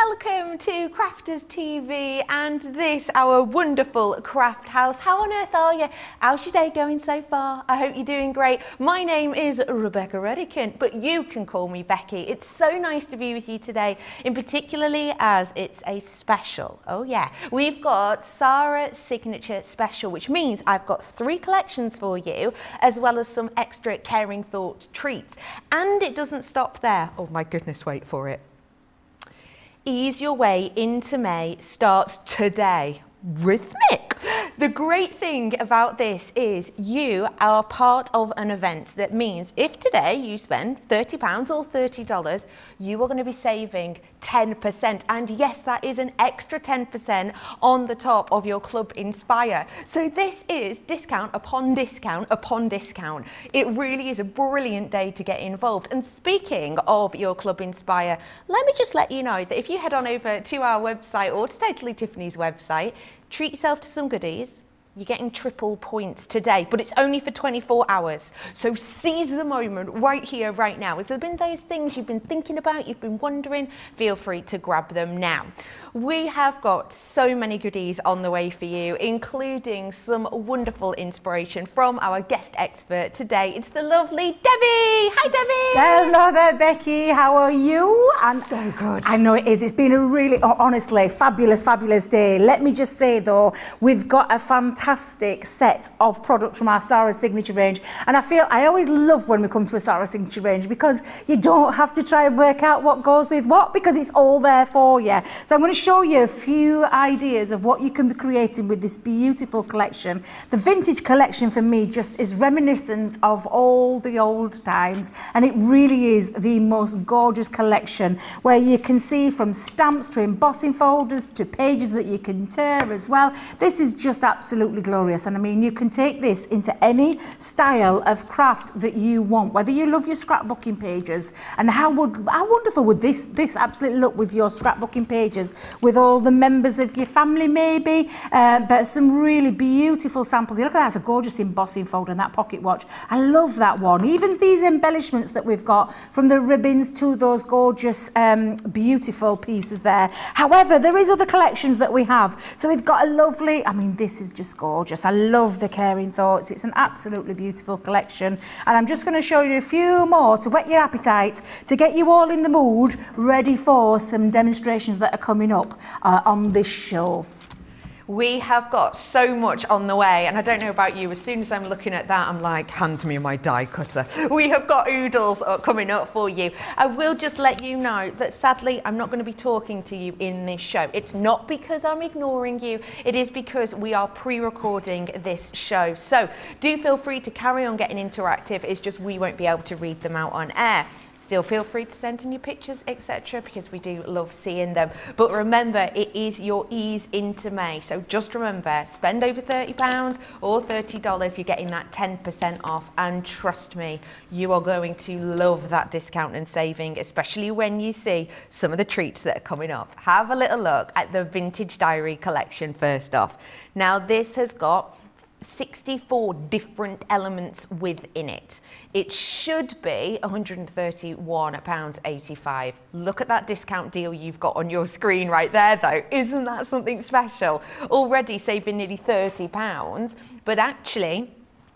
Welcome to Crafters TV and this, our wonderful craft house. How on earth are you? How's your day going so far? I hope you're doing great. My name is Rebecca Rebecca, but you can call me Becky. It's so nice to be with you today, in particularly as it's a special. Oh yeah, we've got Sarah Signature Special, which means I've got 3 collections for you, as well as some extra caring thought treats. And it doesn't stop there. Oh my goodness, wait for it. Ease Your Way into May starts today. Rhythmic. The great thing about this is you are part of an event that means if today you spend £30 or $30, you are going to be saving 10%. And yes, that is an extra 10% on the top of your Club Inspire. So this is discount upon discount upon discount. It really is a brilliant day to get involved. And speaking of your Club Inspire, let me just let you know that if you head on over to our website or to Totally Tiffany's website, treat yourself to some goodies. You're getting triple points today, but it's only for 24 hours. So seize the moment right here, right now. Has there been those things you've been thinking about, you've been wondering? Feel free to grab them now. We have got so many goodies on the way for you, including some wonderful inspiration from our guest expert today. It's the lovely Debbie. Hi, Debbie. Hello there, Becky. How are you? So good. I know it is. It's been a really, honestly, fabulous, fabulous day. Let me just say, though, we've got a fantastic set of products from our Sarah Signature range. And I always love when we come to a Sarah Signature range because you don't have to try and work out what goes with what because it's all there for you. So I'm going to show you a few ideas of what you can be creating with this beautiful collection. The vintage collection for me just is reminiscent of all the old times, and it really is the most gorgeous collection where you can see from stamps to embossing folders to pages that you can tear as well. This is just absolutely glorious, and I mean you can take this into any style of craft that you want, whether you love your scrapbooking pages, and how wonderful would this absolutely look with your scrapbooking pages with all the members of your family maybe, but some really beautiful samples. You look at that, it's a gorgeous embossing folder and that pocket watch. I love that one. Even these embellishments that we've got, from the ribbons to those gorgeous beautiful pieces there. However, there is other collections that we have. So we've got a lovely, I mean this is just gorgeous. I love the caring thoughts. It's an absolutely beautiful collection, and I'm just going to show you a few more to whet your appetite, to get you all in the mood, ready for some demonstrations that are coming up on this show. We have got so much on the way, and I don't know about you, as soon as I'm looking at that, I'm like, hand me my die cutter. We have got oodles coming up for you. I will just let you know that sadly, I'm not going to be talking to you in this show. It's not because I'm ignoring you, it is because we are pre-recording this show. So do feel free to carry on getting interactive, it's just we won't be able to read them out on air. Still feel free to send in your pictures, etc., because we do love seeing them. But remember, it is your ease into May. So just remember, spend over £30 or $30, you're getting that 10% off. And trust me, you are going to love that discount and saving, especially when you see some of the treats that are coming up. Have a little look at the Vintage Diary collection first off. Now, this has got 64 different elements within it. It should be £131.85. Look at that discount deal you've got on your screen right there though. Isn't that something special? Already saving nearly £30, but actually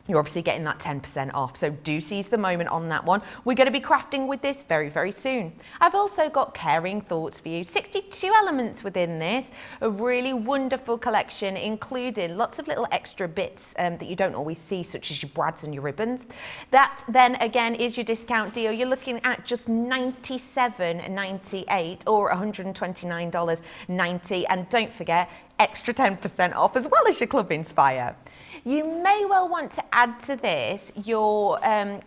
you're obviously getting that 10% off, so do seize the moment on that one. We're going to be crafting with this very, very soon. I've also got caring thoughts for you. 62 elements within this, a really wonderful collection, including lots of little extra bits that you don't always see, such as your brads and your ribbons. That then again is your discount deal. You're looking at just $97.98 or $129.90, and don't forget, extra 10% off as well as your Club Inspire. You may well want to add to this your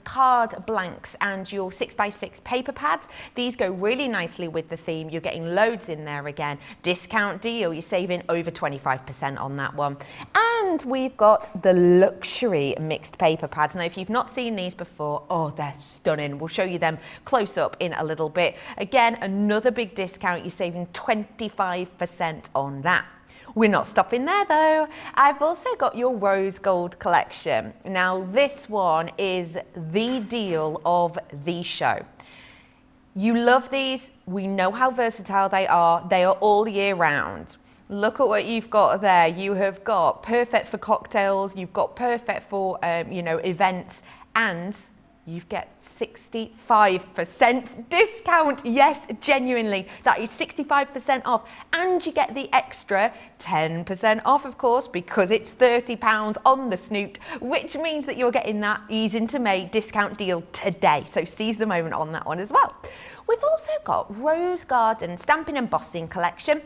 card blanks and your 6x6 paper pads. These go really nicely with the theme. You're getting loads in there again. Discount deal, you're saving over 25% on that one. And we've got the luxury mixed paper pads. Now, if you've not seen these before, oh, they're stunning. We'll show you them close up in a little bit. Again, another big discount. You're saving 25% on that. We're not stopping there though. I've also got your rose gold collection. Now this one is the deal of the show. You love these. We know how versatile they are. They are all year round. Look at what you've got there. You have got perfect for cocktails. You've got perfect for, you know, events, and you get 65% discount. Yes, genuinely, that is 65% off. And you get the extra 10% off, of course, because it's £30 on the snoot, which means that you're getting that Ease Into May discount deal today. So seize the moment on that one as well. We've also got Rose Garden Stamping and Embossing Collection.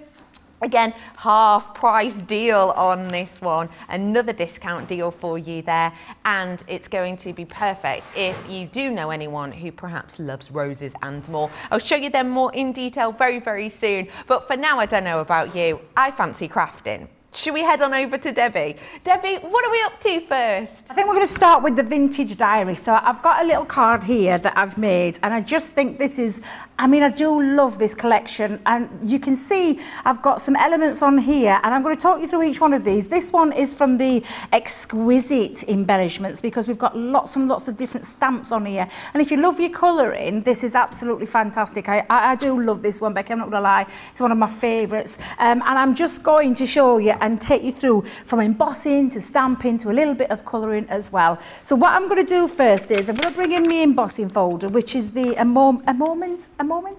Again, half price deal on this one, another discount deal for you there, and it's going to be perfect if you do know anyone who perhaps loves roses and more. I'll show you them more in detail very, very soon, but for now, I don't know about you, I fancy crafting. Should we head on over to Debbie? Debbie, what are we up to first? I think we're going to start with the vintage diary. So I've got a little card here that I've made, and I just think this is, I mean, I do love this collection, and you can see I've got some elements on here, and I'm going to talk you through each one of these. This one is from the exquisite embellishments, because we've got lots and lots of different stamps on here. And if you love your colouring, this is absolutely fantastic. I do love this one, Becky, I'm not going to lie. It's one of my favourites. And I'm just going to show you and take you through from embossing to stamping to a little bit of colouring as well. So what I'm going to do first is I'm going to bring in my embossing folder, which is the a moment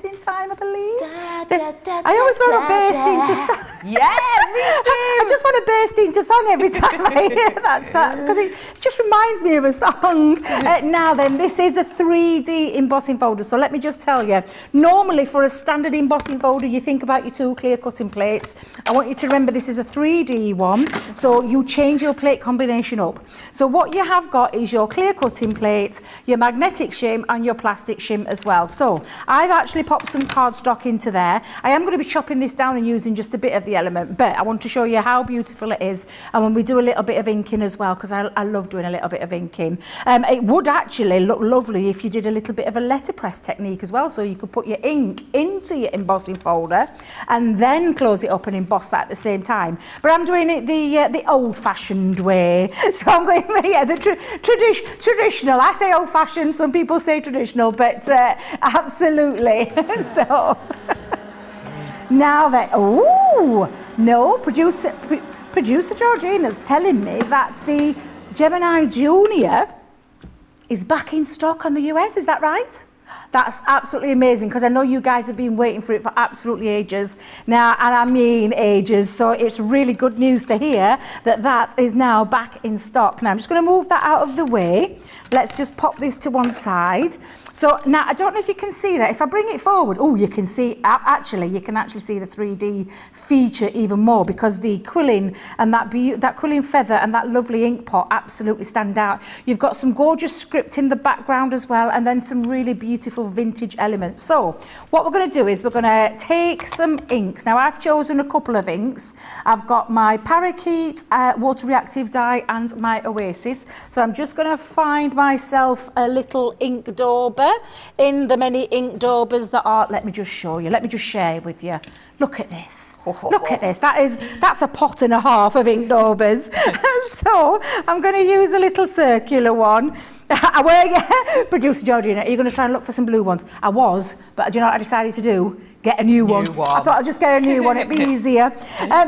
in time, I believe. I always want to burst into song. Yeah, me too. I just want to burst into song every time I hear that, because it just reminds me of a song. Now then, this is a 3D embossing folder. So let me just tell you, normally for a standard embossing folder, you think about your 2 clear cutting plates. I want you to remember this is a 3D one, so you change your plate combination up. So what you have got is your clear cutting plate, your magnetic shim, and your plastic shim as well. So I've actually popped some cardstock into there. I am going to be chopping this down and using just a bit of the element, but I want to show you how beautiful it is, and when we do a little bit of inking as well, because I love doing a little bit of inking. It would actually look lovely if you did a little bit of a letterpress technique as well, so you could put your ink into your embossing folder and then close it up and emboss that at the same time. But I'm doing it the old-fashioned way, so I'm going the traditional. I say old-fashioned, some people say traditional, but absolutely. So now that, oh no, producer Georgina's telling me that the Gemini Junior is back in stock on the US. Is that right? That's absolutely amazing, because I know you guys have been waiting for it for absolutely ages now, and I mean ages, so it's really good news to hear that that is now back in stock. Now I'm just going to move that out of the way. Let's just pop this to one side. So now I don't know if you can see that. If I bring it forward, oh, you can see, actually, you can actually see the 3D feature even more, because the quilling and that quilling feather and that lovely ink pot absolutely stand out. You've got some gorgeous script in the background as well, and then some really beautiful vintage elements. So what we're going to do is we're going to take some inks. Now I've chosen a couple of inks. I've got my Parakeet water reactive dye and my Oasis. So I'm just going to find myself a little ink dauber in the many ink daubers that are, let me just show you, let me just share with you. Look at this. Look at this. That's a pot and a half of ink daubers. So I'm going to use a little circular one. Producer Georgina, are you going to try and look for some blue ones? I was, but do you know what I decided to do? Get a new one. I thought I'd just get a new one, it'd be easier.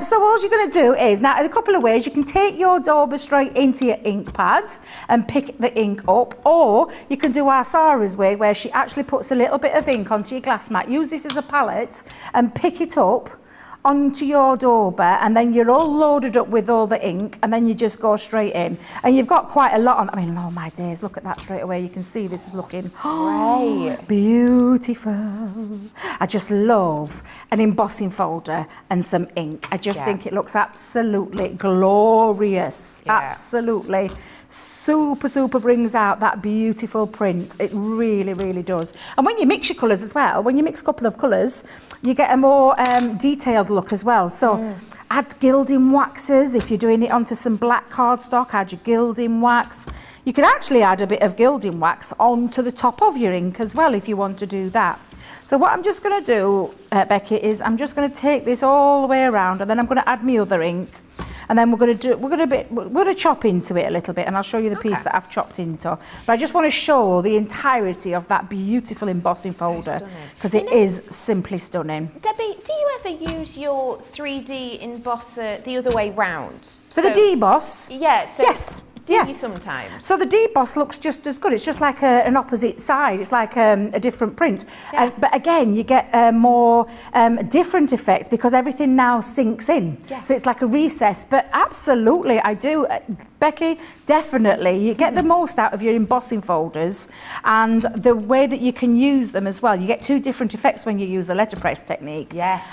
So all you're going to do is, now a couple of ways, you can take your dauber straight into your ink pad and pick the ink up, or you can do our Sarah's way, where she actually puts a little bit of ink onto your glass mat. Use this as a palette and pick it up onto your dauber, and then you're all loaded up with all the ink, and then you just go straight in, and you've got quite a lot on. I mean, oh my days, look at that straight away. You can see this is looking great, beautiful. I just love an embossing folder and some ink. I just think it looks absolutely glorious. Absolutely super brings out that beautiful print. It really does. And when you mix your colours as well, when you mix a couple of colours, you get a more detailed look as well. So add gilding waxes. If you're doing it onto some black cardstock, add your gilding wax. You can actually add a bit of gilding wax onto the top of your ink as well if you want to do that. So what I'm just going to do, Becky, is I'm just going to take this all the way around, and then I'm going to add my other ink. And then we're going to chop into it a little bit, and I'll show you the piece that I've chopped into. But I just want to show the entirety of that beautiful embossing folder, because it is simply stunning. Debbie, do you ever use your 3D embosser the other way round? So the deboss? Yeah. So yes. Do you sometimes? So the deboss looks just as good. It's just like an opposite side. It's like a different print. Yeah. But again, you get a more different effect because everything now sinks in. Yeah. So it's like a recess. But absolutely, I do. Becky, definitely. You get the most out of your embossing folders and the way that you can use them as well. You get two different effects when you use the letterpress technique. Yes.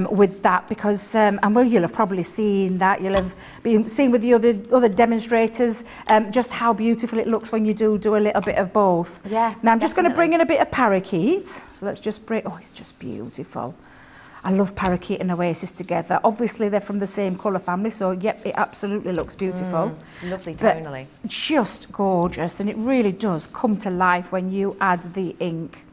With that because, and well, you'll have probably seen that. You'll have been seen with the other demonstrators just how beautiful it looks when you do a little bit of both. Yeah. Now I'm just going to bring in a bit of parakeet. So let's just bring, oh, it's just beautiful. I love parakeet and oasis together. Obviously they're from the same colour family, so yep, it absolutely looks beautiful. Lovely tonally. But just gorgeous, and it really does come to life when you add the ink.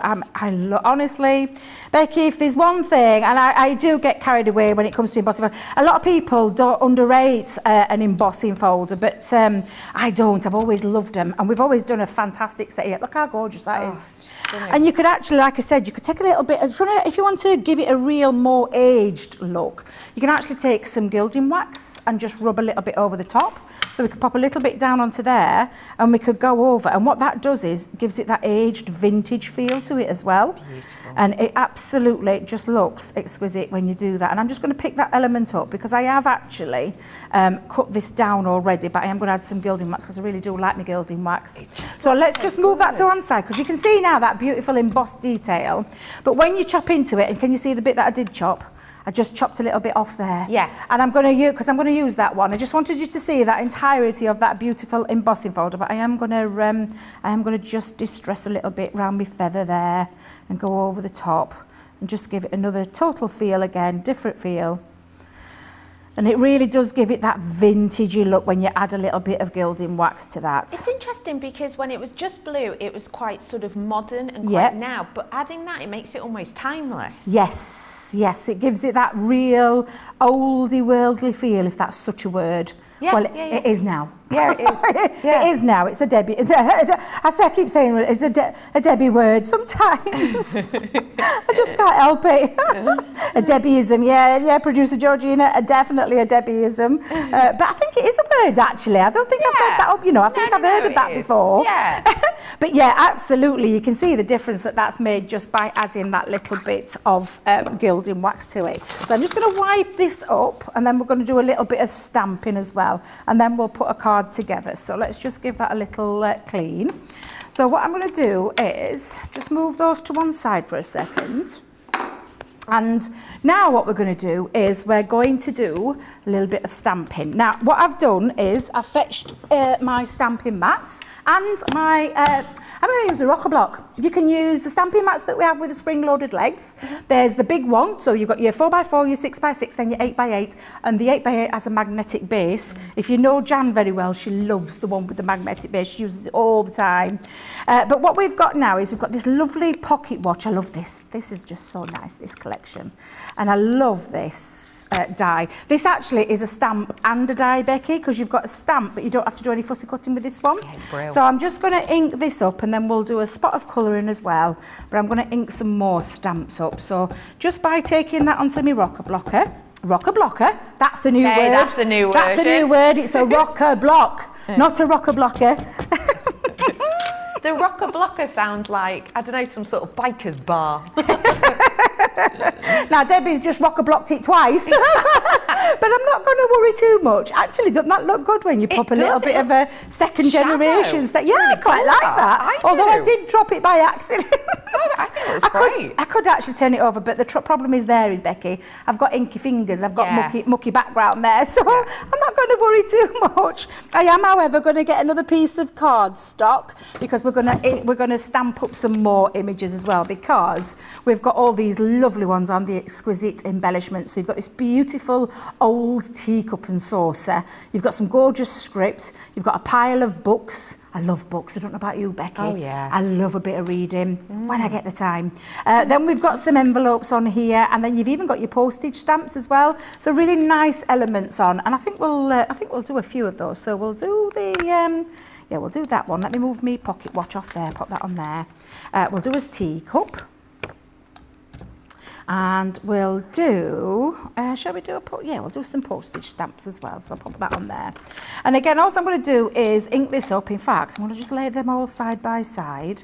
Honestly, Becky, if there's one thing, and I do get carried away when it comes to embossing folder, a lot of people don't underrate an embossing folder, but I don't. I've always loved them, and we've always done a fantastic set here. Look how gorgeous that is. And you could actually, like I said, you could take a little bit, if you want to give it a real more aged look, you can actually take some gilding wax and just rub a little bit over the top. So we could pop a little bit down onto there and we could go over. And what that does is gives it that aged vintage feel to it as well. Beautiful. And it absolutely just looks exquisite when you do that. And I'm just going to pick that element up because I have actually cut this down already, but I am going to add some gilding wax because I really do like my gilding wax. So let's just move that to one side because you can see now that beautiful embossed detail. But when you chop into it, and can you see the bit that I did chop? I just chopped a little bit off there. Yeah. And I'm going to use, because I'm going to use that one. I just wanted you to see that entirety of that beautiful embossing folder, but I am going to just distress a little bit round my feather there and go over the top and just give it another total feel again, different feel. And it really does give it that vintagey look when you add a little bit of gilding wax to that. It's interesting because when it was just blue, it was quite sort of modern and quite now, but adding that, it makes it almost timeless. Yes, yes, it gives it that real oldie worldly feel, if that's such a word. Yeah, well, it is now. Yeah, it is. Yeah. It is now. It's a Debbie. I keep saying it's a Debbie word sometimes. I just can't help it. A Debbieism, yeah, producer Georgina, definitely a Debbieism. But I think it is a word actually. I don't think I've made that up. You know, I think I've heard of that before. Yeah. But yeah, absolutely. You can see the difference that's made just by adding that little bit of gilding wax to it. So I'm just going to wipe this up, and then we're going to do a little bit of stamping as well, and then we'll put a card together. So let's just give that a little clean. So what I'm going to do is just move those to one side for a second. And now what we're going to do is we're going to do a little bit of stamping. Now what I've done is I've fetched my stamping mats and my I'm going to use a rocker block. You can use the stamping mats that we have with the spring-loaded legs. There's the big one, so you've got your 4x4, your 6x6, then your 8x8, and the 8x8 has a magnetic base. If you know Jan very well, she loves the one with the magnetic base. She uses it all the time. But what we've got now is we've got this lovely pocket watch. I love this. This is just so nice, this collection. And I love this die. This actually is a stamp and a die, Becky, because you've got a stamp, but you don't have to do any fussy cutting with this one. Yeah, so I'm just going to ink this up, and then we'll do a spot of colouring as well. But I'm going to ink some more stamps up. So just by taking that onto my rocker blocker, that's a new word. That's a new word. That's a new word. It's a rocker block, not a rocker blocker. The rocker blocker sounds like, I don't know, some sort of biker's bar. Now Debbie's just rocker blocked it twice. But I'm not going to worry too much. Actually, doesn't that look good when you pop a little bit of a second generation? Yeah, really I quite cool like that. Although I did drop it by accident. I think it was great. I could actually turn it over, but the problem is Becky, I've got inky fingers, I've got mucky background there, so I'm not going to worry too much. I am, however, going to get another piece of cardstock because we're going to stamp up some more images as well, because we've got all these lovely ones on the exquisite embellishments. So you've got this beautiful old teacup and saucer. You've got some gorgeous script. You've got a pile of books. I love books. I don't know about you, Becky. Oh, yeah. I love a bit of reading when I get the time. Then we've got some envelopes on here, and then you've even got your postage stamps as well. So really nice elements on, and I think we'll do a few of those. So we'll do the we'll do that one. Let me move my pocket watch off there. Pop that on there. We'll do his teacup. And we'll do, shall we do we'll do some postage stamps as well, so I'll pop that on there. And again, all I'm going to do is ink this up. In fact, I'm going to just lay them all side by side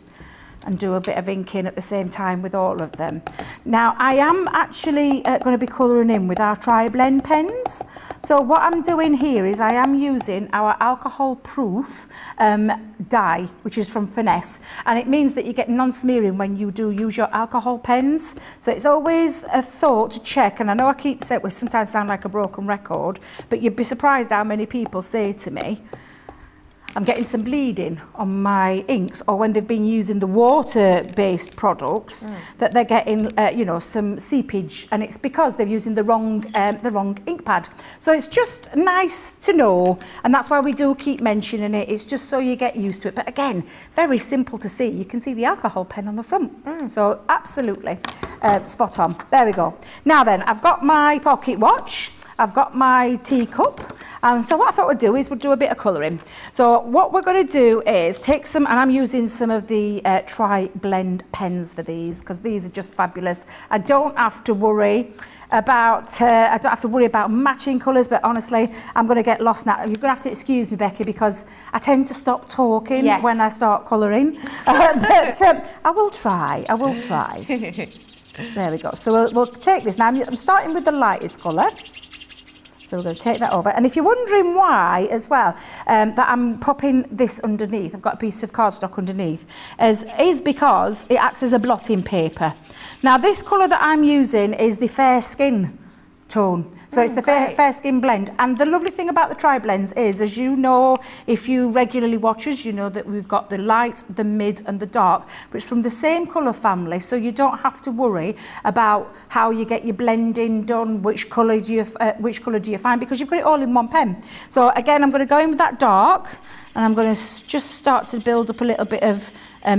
and do a bit of inking at the same time with all of them. Now, I am actually going to be colouring in with our tri-blend pens. So what I'm doing here is I am using our alcohol-proof dye, which is from Finesse, and it means that you get non-smearing when you do use your alcohol pens. So it's always a thought to check, and I know I keep saying, we sometimes sound like a broken record, but you'd be surprised how many people say to me, I'm getting some bleeding on my inks, or when they've been using the water-based products, that they're getting, some seepage, and it's because they're using the wrong ink pad. So it's just nice to know, and that's why we do keep mentioning it. It's just so you get used to it. But again, very simple to see. You can see the alcohol pen on the front. So absolutely spot on. There we go. Now then, I've got my pocket watch. I've got my teacup, and so what I thought we'd do is we'll do a bit of colouring. So what we're going to do is take some, and I'm using some of the tri-blend pens for these, because these are just fabulous. I don't have to worry about matching colours, but honestly, I'm going to get lost now. You're going to have to excuse me, Becky, because I tend to stop talking when I start colouring. But I will try. There we go. So we'll take this now. I'm starting with the lightest colour. So we're going to take that over. And if you're wondering why as well, that I'm popping this underneath, I've got a piece of cardstock underneath, is because it acts as a blotting paper. Now this colour that I'm using is the fair skin tone. So it's the fair skin blend. And the lovely thing about the tri-blends is, as you know, if you regularly watch us, you know that we've got the light, the mid and the dark, but it's from the same colour family, so you don't have to worry about how you get your blending done, which colour do you find, because you've got it all in one pen. So again, I'm going to go in with that dark, and I'm going to just start to build up a little bit of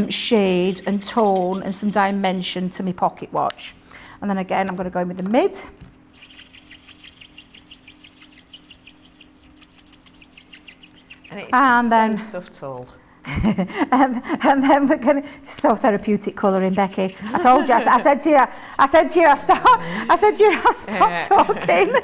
shade and tone and some dimension to my pocket watch. And then again, I'm going to go in with the mid. And it's so subtle. and then we're going to so therapeutic colouring, Becky. I told you. I said to you. I stop talking.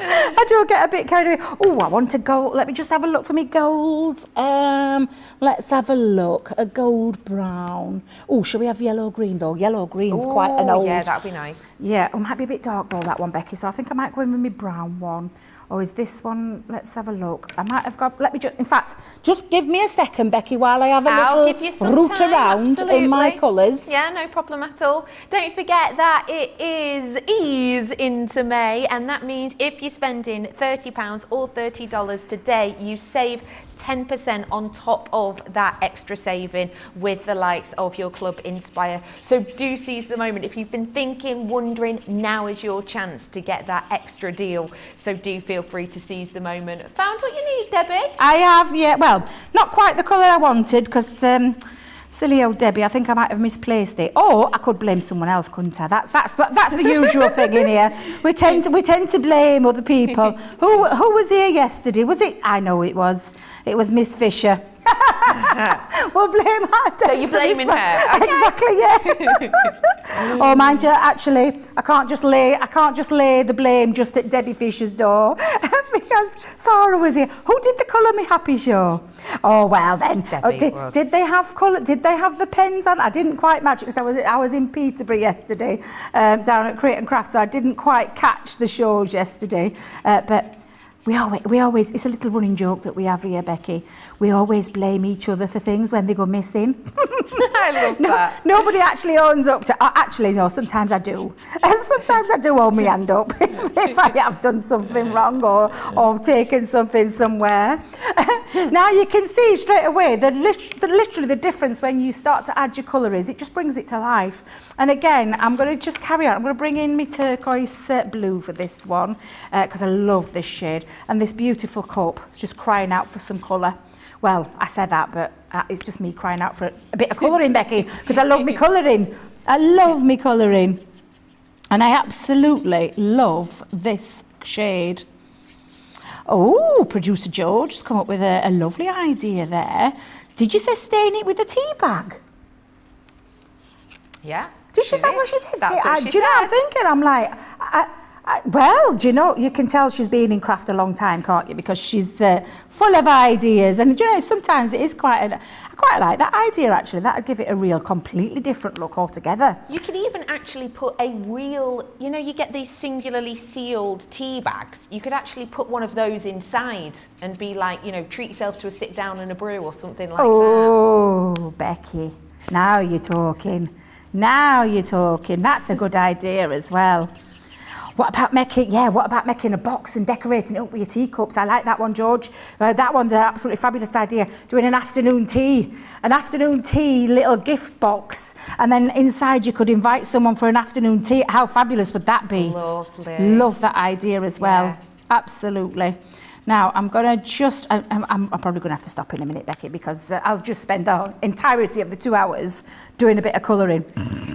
I do get a bit carried away. Oh, I want a gold. Let me just have a look for me gold. Let's have a look. A gold brown. Oh, shall we have yellow green though? Yellow green's quite an old. Yeah, that'd be nice. Yeah, it might be a bit dark though, that one, Becky. So I think I might go in with my brown one. Or is this one? Let's have a look. I might have got. Let me just. In fact, just give me a second, Becky, while I have a little root around in my colours. Yeah, no problem at all. Don't forget that it is ease into May, and that means if you're spending £30 or $30 today, you save 10% on top of that extra saving with the likes of your Club Inspire. So do seize the moment. If you've been thinking, wondering, now is your chance to get that extra deal. So do feel free to seize the moment. Found what you need, Debbie? I have, yeah. Well, not quite the colour I wanted, because silly old Debbie, I think I might have misplaced it. Or I could blame someone else, couldn't I? That's the usual thing in here. We tend to blame other people. Who was here yesterday? Was it? I know it was. It was Miss Fisher. We'll blame her. So you're blaming her? Okay. Exactly, yeah. Oh, mind you, actually, I can't just lay the blame just at Debbie Fisher's door because Sarah was here. Who did the Colour Me Happy show? Oh well, then. Did they have colour? Did they have the pens on? I didn't quite match it because I was in Peterborough yesterday, down at Create and Craft, so I didn't quite catch the shows yesterday, but. we always, it's a little running joke that we have here, Becky. We always blame each other for things when they go missing. I love that. Nobody actually owns up to, actually no, sometimes I do. Sometimes I do hold my hand up if I have done something wrong or taken something somewhere. Now you can see straight away that literally the difference when you start to add your colour is, it just brings it to life. And again, I'm going to just carry on. I'm going to bring in my turquoise blue for this one because I love this shade. And this beautiful cup is just crying out for some colour. Well, I said that, but it's just me crying out for a bit of colouring, Becky, because I love me colouring. I love me colouring. And I absolutely love this shade. Oh, producer George has come up with a lovely idea there. Did you say stain it with a tea bag? Yeah. Did she say what she said? That's what she do you know said. what I'm thinking? I'm like, well, do you know, you can tell she's been in craft a long time, can't you? Because she's full of ideas. And, you know, sometimes it is I quite like that idea, actually. That would give it a real completely different look altogether. You could even actually put a real, you know, you get these singularly sealed tea bags. You could actually put one of those inside and be like, you know, treat yourself to a sit down and a brew or something like that. Oh, Becky, now you're talking. Now you're talking. That's a good idea as well. What about making a box and decorating it up with your teacups? I like that one, George. That one's an absolutely fabulous idea. Doing an afternoon tea little gift box, and then inside you could invite someone for an afternoon tea. How fabulous would that be? Lovely. Love that idea as well. Yeah. Absolutely. Now, I'm going to just, I'm probably going to have to stop in a minute, Becky, because I'll just spend the entirety of the 2 hours doing a bit of colouring.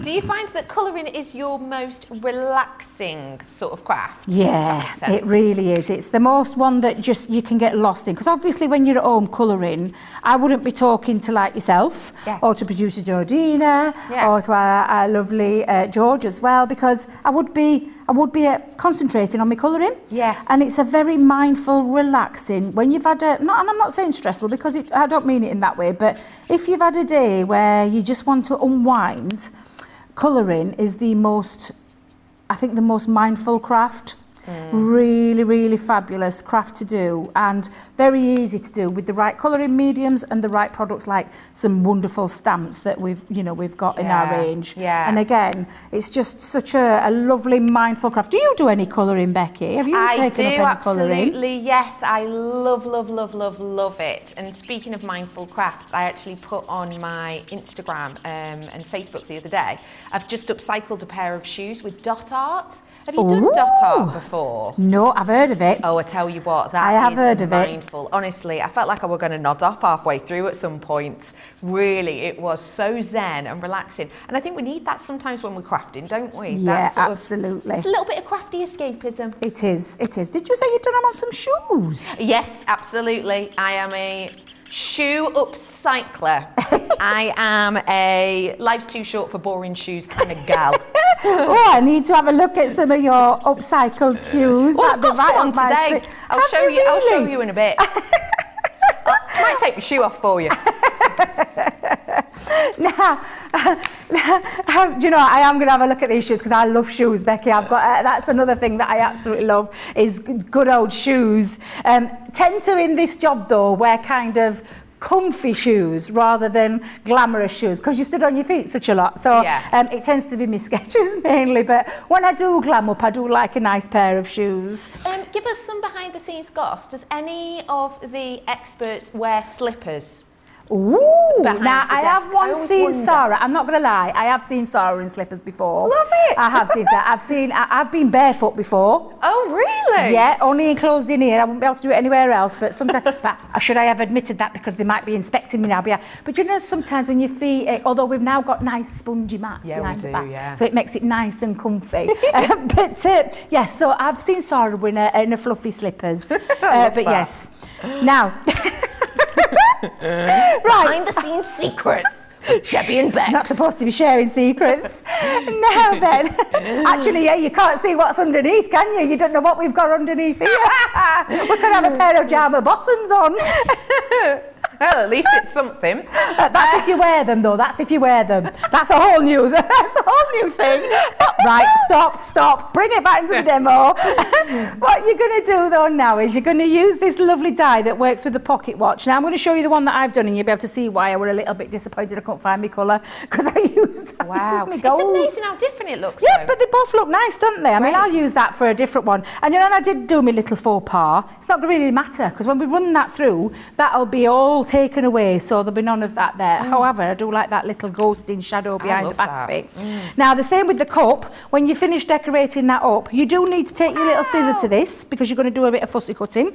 Do you find that colouring is your most relaxing sort of craft? Yeah, it really is. It's the most one that just you can get lost in. Because obviously when you're at home colouring, I wouldn't be talking to like yourself or to producer Georgina or to our lovely George as well, because I would be concentrating on my colouring. Yeah. And it's a very mindful, relaxing, when you've had and I'm not saying stressful because I don't mean it in that way, but if you've had a day where you just want to unwind, colouring is the most mindful craft. Really, really fabulous craft to do, and very easy to do with the right colouring mediums and the right products, like some wonderful stamps that we've got in our range. Yeah. And again, it's just such a lovely, mindful craft. Do you do any colouring, Becky? Have you taken up any colouring? Absolutely, yes. I love it. And speaking of mindful crafts, I actually put on my Instagram and Facebook the other day, I've just upcycled a pair of shoes with dot art. Have you done dot art before? No, I've heard of it. Oh, I tell you what, I have heard of mindful. Honestly, I felt like I were going to nod off halfway through at some point. Really, it was so zen and relaxing. And I think we need that sometimes when we're crafting, don't we? Yeah, absolutely. It's a little bit of crafty escapism. It is. Did you say you'd done them on some shoes? Yes, absolutely. I am a shoe upcycler. I am a life's too short for boring shoes kind of gal. Oh, I need to have a look at some of your upcycled shoes. Well, I've got some on today. I'll show you in a bit. I might take my shoe off for you. Now, do you know, I am going to have a look at these shoes because I love shoes, Becky. I've got that's another thing that I absolutely love is good old shoes. Tend to, in this job though, wear kind of comfy shoes rather than glamorous shoes because you stood on your feet such a lot, so it tends to be my Skechers mainly, but when I do glam up I do like a nice pair of shoes. Give us some behind the scenes goss. Does any of the experts wear slippers? Ooh, now I have once seen Sarah, I'm not going to lie, I have seen Sarah in slippers before. Love it. I have seen Sarah. I've been barefoot before. Oh, really? Yeah, only enclosed in here. I wouldn't be able to do it anywhere else, but sometimes, but should I have admitted that because they might be inspecting me now? But you know, sometimes when your feet, although we've now got nice spongy mats behind the back, so it makes it nice and comfy. Yes, so I've seen Sarah in a fluffy slippers. But yes, now... Right. Behind the scenes secrets. Debby and Bex. Not supposed to be sharing secrets. Now then, actually, you can't see what's underneath, can you? You don't know what we've got underneath here. We could have a pair of Jama bottoms on. Well, at least it's something. That's if you wear them, though. That's if you wear them. That's a whole new thing. Right, Stop. Bring it back into the demo. What you're going to do though now is you're going to use this lovely die that works with the pocket watch. Now I'm going to show you the one that I've done, and you'll be able to see why I were a little bit disappointed I couldn't find my colour, because I used that. Wow. My gold. It's amazing how different it looks. Yeah, though. but they both look nice, don't they? I mean, I'll use that for a different one. And you know, and I did do my little faux pas. It's not going to really matter, because when we run that through, that'll be all taken away, so there'll be none of that there. However, I do like that little ghosting shadow behind the back of it. Now, the same with the cup. When you finish decorating that up, you do need to take your little scissor to this, because you're going to do a bit of fussy cutting.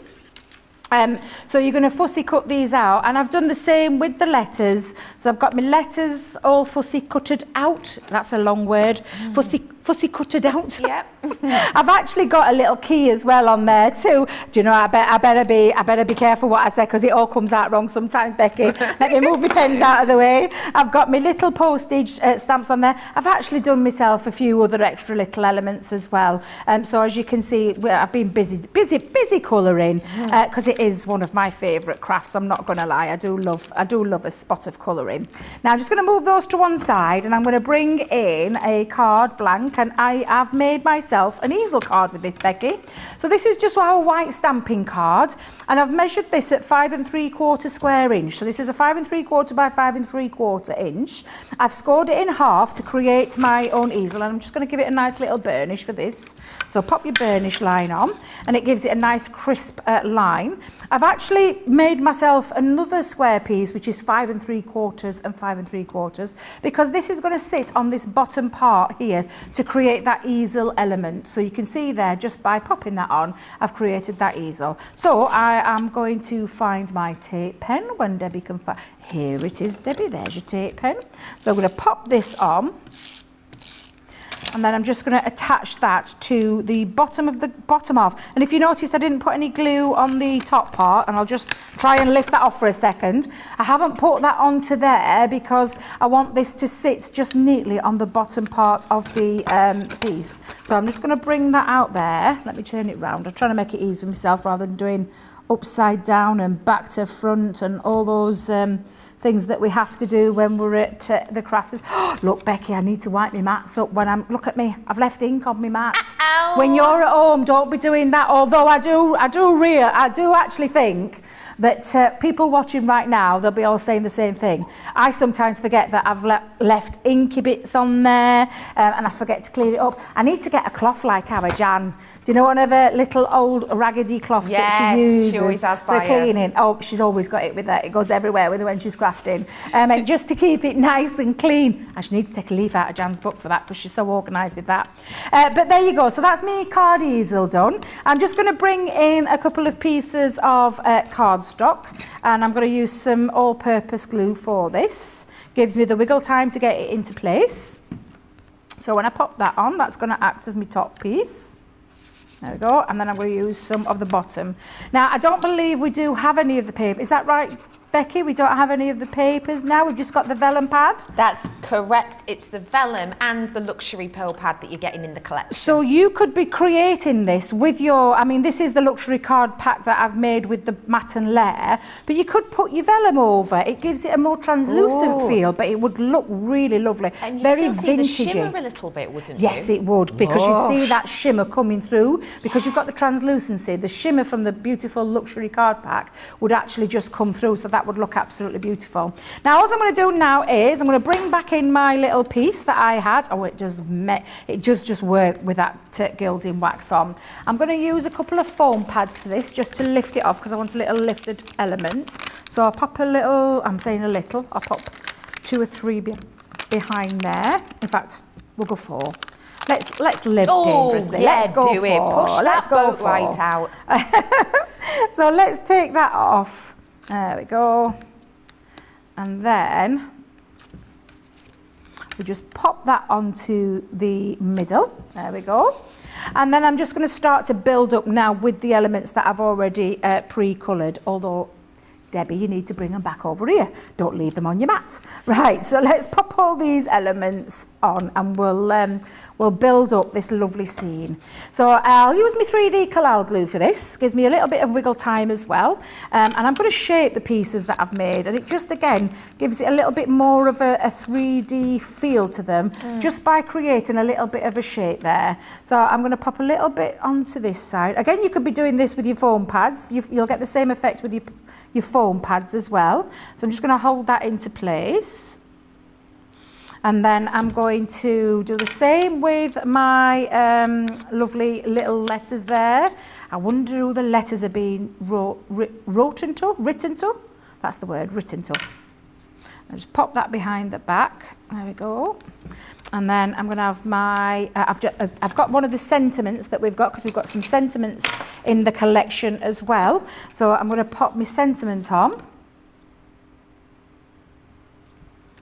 So you're going to fussy cut these out, and I've done the same with the letters. So I've got my letters all fussy cutted out. That's a long word. Fussy cutted out. Yep. I've actually got a little key as well on there too. Do you know? I better be careful what I say, because it all comes out wrong sometimes, Becky. Let me move my pens out of the way. I've got my little postage stamps on there. I've actually done myself a few other extra little elements as well. So as you can see, I've been busy colouring, because it is one of my favourite crafts. I'm not going to lie. I do love a spot of colouring. Now I'm just going to move those to one side, and I'm going to bring in a card blank, and I have made myself an easel card with this, Becky. So this is just our white stamping card, and I've measured this at 5 3/4 square inch. So this is a 5 3/4 by 5 3/4 inch. I've scored it in half to create my own easel, and I'm just going to give it a nice little burnish for this. So pop your burnish line on, and it gives it a nice crisp line. I've actually made myself another square piece, which is 5 3/4 and 5 3/4, because this is going to sit on this bottom part here to create that easel element. So you can see there, just by popping that on, I've created that easel. So I am going to find my tape pen when Debbie can find. Here it is, Debbie, there's your tape pen. So I'm going to pop this on, and then I'm just going to attach that to the bottom of the bottom half. And if you noticed, I didn't put any glue on the top part, and I'll just try and lift that off for a second. I haven't put that onto there because I want this to sit just neatly on the bottom part of the piece. So I'm just going to bring that out there. Let me turn it round. I'm trying to make it easy for myself rather than doing upside down and back to front and all those things that we have to do when we're at the crafters. Oh, look, Becky, I need to wipe my mats up when look at me, I've left ink on my mats. Ow. When you're at home, don't be doing that. Although I do actually think that people watching right now, they'll be all saying the same thing. I sometimes forget that I've left inky bits on there, and I forget to clean it up. I need to get a cloth like our Jan. Do you know one of her little old raggedy cloths that she uses she always has for cleaning? Oh, she's always got it with her. It goes everywhere with her when she's crafting. And just to keep it nice and clean. I should need to take a leaf out of Jan's book for that, because she's so organised with that. But there you go. So that's me card easel done. I'm just going to bring in a couple of pieces of cardstock, and I'm going to use some all-purpose glue for this. Gives me the wiggle time to get it into place. So when I pop that on, that's going to act as my top piece. There we go. And then I'm going to use some of the bottom. Now, I don't believe we do have any of the paper. Is that right, Becky? We don't have any of the papers now. We've just got the vellum pad. That's correct. It's the vellum and the luxury pearl pad that you're getting in the collection. So you could be creating this with your, I mean, this is the luxury card pack that I've made with the matte and layer, but you could put your vellum over. It gives it a more translucent feel, but it would look really lovely. And you'd very still see the vintagey. shimmer a little bit, wouldn't you? Yes, it would, because you'd see that shimmer coming through, because you've got the translucency. The shimmer from the beautiful luxury card pack would actually just come through, so that would look absolutely beautiful. Now, all I'm going to do now is I'm going to bring back in my little piece that I had. Oh, it does just work with that gilding wax on. I'm going to use a couple of foam pads for this, just to lift it off, because I want a little lifted element. So I'll pop a little, I'm saying a little, I'll pop 2 or 3 behind there. In fact, we'll go 4. Let's live dangerously. Yeah, let's go do it. Push let's that go boat right out. So let's take that off. There we go. And then we just pop that onto the middle. There we go. And then I'm just going to start to build up now with the elements that I've already pre-coloured, although Debbie, you need to bring them back over here. Don't leave them on your mat. Right, so let's pop all these elements on, and will build up this lovely scene. So I'll use my 3D collage glue for this. Gives me a little bit of wiggle time as well. And I'm going to shape the pieces that I've made, and it just again gives it a little bit more of a 3D feel to them, just by creating a little bit of a shape there. So I'm going to pop a little bit onto this side. Again, you could be doing this with your foam pads. You'll get the same effect with your foam pads as well. So I'm just going to hold that into place. And then I'm going to do the same with my lovely little letters there. I wonder who the letters are being written to. That's the word, written to. I'll just pop that behind the back. There we go. And then I'm going to have my, I've got one of the sentiments that we've got, because we've got some sentiments in the collection as well. So I'm going to pop my sentiment on.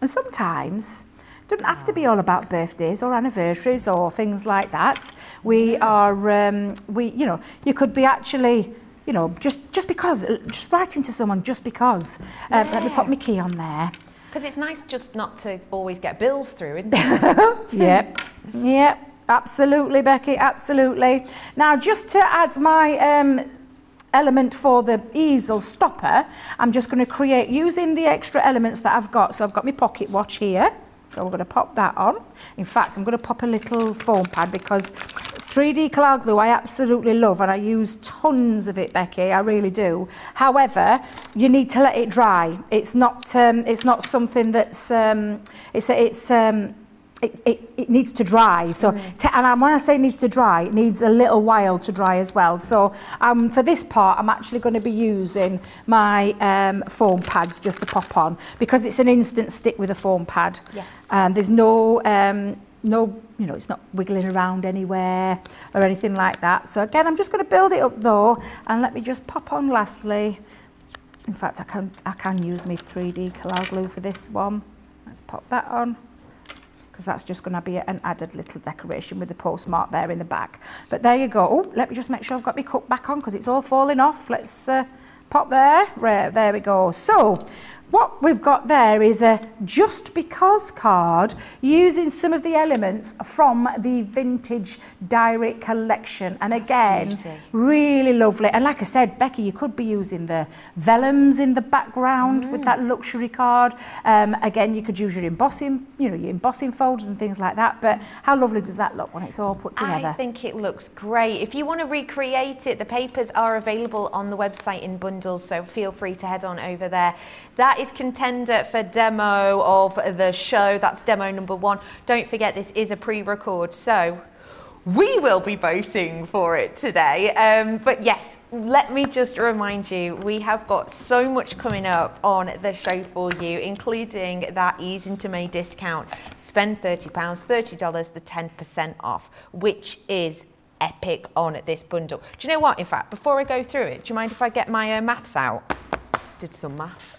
And sometimes it doesn't have to be all about birthdays or anniversaries or things like that. We are, you know, you could be actually, you know, just because, just writing to someone just because. Let me pop my key on there. Because it's nice just not to always get bills through, isn't it? Yep, yep, absolutely, Becky, absolutely. Now, just to add my element for the easel stopper, I'm just going to create using the extra elements that I've got. So I've got my pocket watch here. So we're going to pop that on. In fact, I'm going to pop a little foam pad, because 3D collage glue I absolutely love, and I use tons of it, Becky, I really do. However, you need to let it dry. It's not something that's it needs to dry. So and when I say needs to dry, it needs a little while to dry as well. So for this part, I'm actually going to be using my foam pads just to pop on, because it's an instant stick with a foam pad. Yes. And there's no, you know, it's not wiggling around anywhere or anything like that. So again, I'm just going to build it up though, and let me just pop on lastly. In fact, I can use my 3D collage glue for this one. Let's pop that on, because that's just going to be an added little decoration with the postmark there in the back. But there you go. Oh, let me just make sure I've got my cup back on, because it's all falling off. Let's pop there. Right, there we go. So what we've got there is a just because card using some of the elements from the vintage diary collection. And again, really lovely. And like I said, Becky, you could be using the vellums in the background with that luxury card. Again, you could use your embossing, you know, your embossing folders and things like that. But how lovely does that look when it's all put together? I think it looks great. If you want to recreate it, the papers are available on the website in bundles, so feel free to head on over there. That is contender for demo of the show. That's demo number 1. Don't forget, this is a pre-record, so we will be voting for it today. But yes, let me just remind you, we have got so much coming up on the show for you, including that Ease Into May discount. Spend £30, $30, the 10% off, which is epic on this bundle. Do you know what? In fact, before I go through it, do you mind if I get my maths out? Did some maths.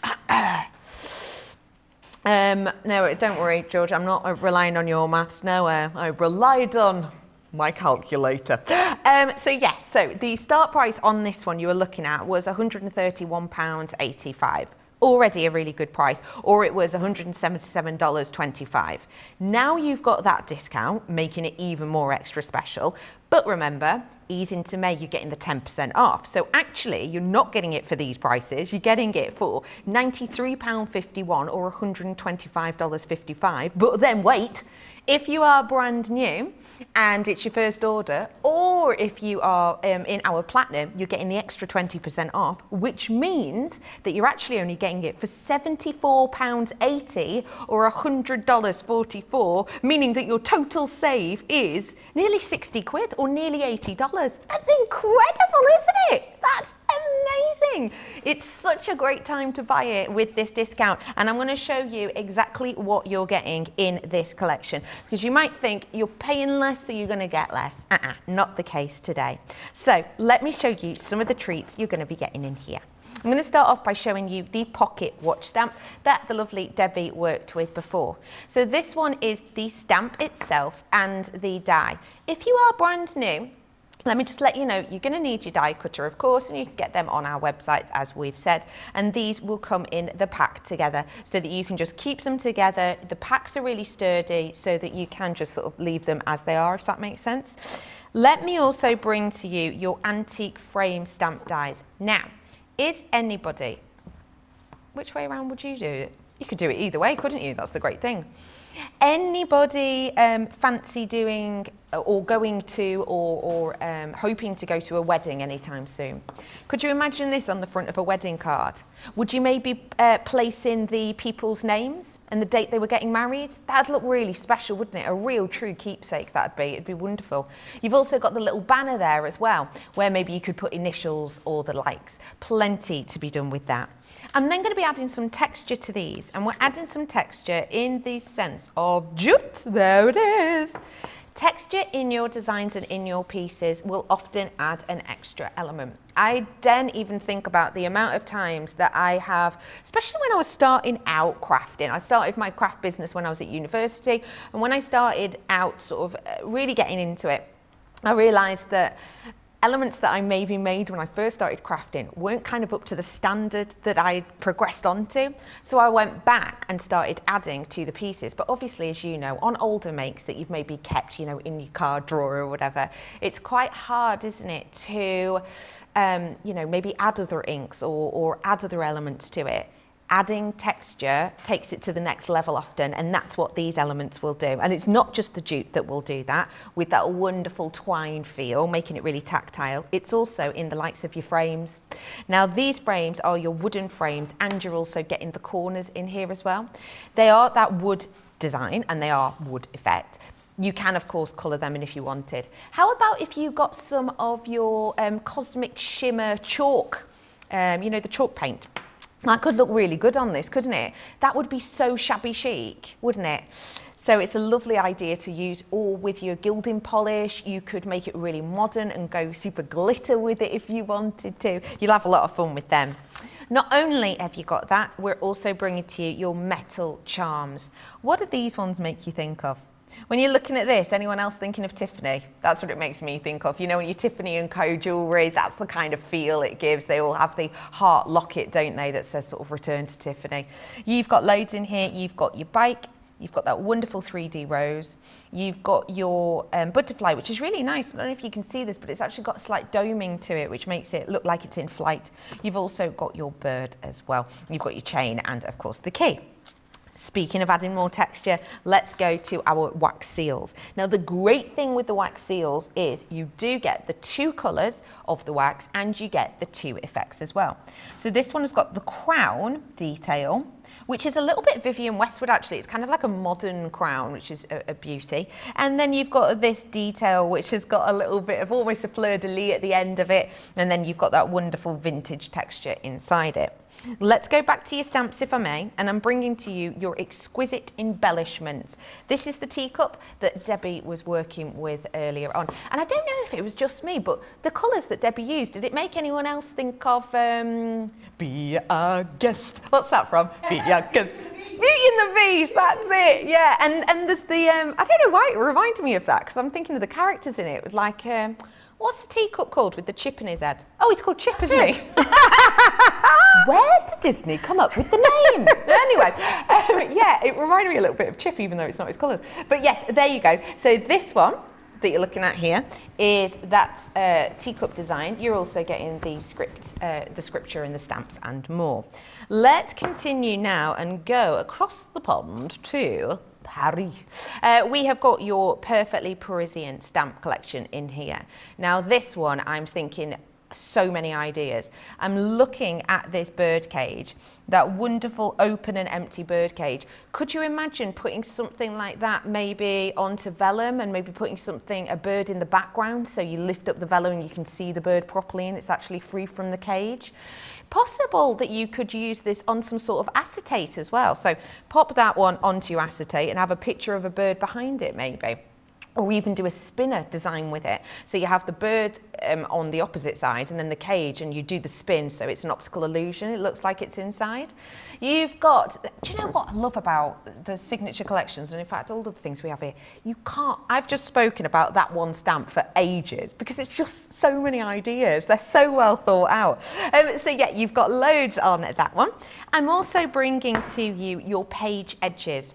No, don't worry, George, I'm not relying on your maths. No, I relied on my calculator. So yes, so the start price on this one you were looking at was £131.85. Already a really good price, or it was $177.25. Now you've got that discount, making it even more extra special. But remember, Ease Into May, you're getting the 10% off. So actually, you're not getting it for these prices. You're getting it for £93.51 or $125.55. But then wait, if you are brand new and it's your first order, or if you are in our platinum, you're getting the extra 20% off, which means that you're actually only getting it for £74.80 or $100.44, meaning that your total save is nearly 60 quid or nearly $80. That's incredible, isn't it? That's amazing. It's such a great time to buy it with this discount. And I'm going to show you exactly what you're getting in this collection, because you might think you're paying less, so you're going to get less. Not the case today. So let me show you some of the treats you're going to be getting in here. I'm going to start off by showing you the pocket watch stamp that the lovely Debbie worked with before. So this one is the stamp itself and the die. If you are brand new Let me just let you know, you're going to need your die cutter, of course, and you can get them on our websites, as we've said. And these will come in the pack together so that you can just keep them together. The packs are really sturdy so that you can just sort of leave them as they are, if that makes sense. Let me also bring to you your antique frame stamp dies. Now, is anybody, which way around would you do it? You could do it either way, couldn't you? That's the great thing. Anybody fancy doing or going to or hoping to go to a wedding anytime soon? Could you imagine this on the front of a wedding card? Would you maybe place in the people's names and the date they were getting married? That'd look really special, wouldn't it? A real true keepsake, that'd be. It'd be wonderful. You've also got the little banner there as well, where maybe you could put initials or the likes. Plenty to be done with that. I'm then going to be adding some texture to these, and we're adding some texture in the sense of jute. There it is. Texture in your designs and in your pieces will often add an extra element. I then even think about the amount of times that I have, especially when I was starting out crafting. I started my craft business when I was at university, and when I started out sort of really getting into it, I realised that elements that I maybe made when I first started crafting weren't kind of up to the standard that I progressed onto. So I went back and started adding to the pieces. But obviously, as you know, on older makes that you've maybe kept, you know, in your card drawer or whatever, it's quite hard, isn't it, to, you know, maybe add other inks or add other elements to it. Adding texture takes it to the next level often, and that's what these elements will do. And it's not just the jute that will do that with that wonderful twine feel, making it really tactile. It's also in the likes of your frames. Now, these frames are your wooden frames, and you're also getting the corners in here as well. They are that wood design, and they are wood effect. You can, of course, colour them in if you wanted. How about if you got some of your cosmic shimmer chalk, you know, the chalk paint? That could look really good on this, couldn't it? That would be so shabby chic, wouldn't it? So it's a lovely idea to use, or with your gilding polish, you could make it really modern and go super glitter with it if you wanted to. You'll have a lot of fun with them. Not only have you got that, we're also bringing to you your metal charms. What do these ones make you think of? When you're looking at this, anyone else thinking of Tiffany? That's what it makes me think of. You know, when you're Tiffany & Co jewellery, that's the kind of feel it gives. They all have the heart locket, don't they, that says sort of return to Tiffany. You've got loads in here. You've got your bike. You've got that wonderful 3D rose. You've got your butterfly, which is really nice. I don't know if you can see this, but it's actually got a slight doming to it, which makes it look like it's in flight. You've also got your bird as well. You've got your chain and, of course, the key. Speaking of adding more texture, let's go to our wax seals. Now, the great thing with the wax seals is you do get the two colours of the wax and you get the two effects as well. So this one has got the crown detail, which is a little bit Vivienne Westwood actually. It's kind of like a modern crown, which is a beauty. And then you've got this detail, which has got a little bit of almost a fleur-de-lis at the end of it. And then you've got that wonderful vintage texture inside it. Let's go back to your stamps, if I may, and I'm bringing to you your exquisite embellishments. This is the teacup that Debbie was working with earlier on. And I don't know if it was just me, but the colours that Debbie used, did it make anyone else think of Be a Guest? What's that from? Be a Guest. Beauty and the Beast, that's it, yeah. And there's the, I don't know why it reminded me of that, because I'm thinking of the characters in it, with like, what's the teacup called with the chip in his head? Oh, he's called Chip, isn't he? Where did Disney come up with the names? Anyway, yeah, it reminded me a little bit of Chip, even though it's not his colours. But yes, there you go. So this one that you're looking at here is that teacup design. You're also getting the scripture and the stamps and more. Let's continue now and go across the pond to Paris. We have got your perfectly Parisian stamp collection in here. Now this one, I'm thinking so many ideas. I'm looking at this bird cage, that wonderful open and empty bird cage. Could you imagine putting something like that maybe onto vellum and maybe putting a bird in the background, so you lift up the vellum and you can see the bird properly and it's actually free from the cage? Possible that you could use this on some sort of acetate as well. So pop that one onto your acetate and have a picture of a bird behind it maybe. or even do a spinner design with it. So you have the bird on the opposite side and then the cage, and you do the spin so it's an optical illusion. It looks like it's inside. You've got, do you know what I love about the signature collections, and in fact all of the things we have here, you can't, I've just spoken about that one stamp for ages because it's just so many ideas. They're so well thought out. So yeah, you've got loads on that one. I'm also bringing to you your page edges.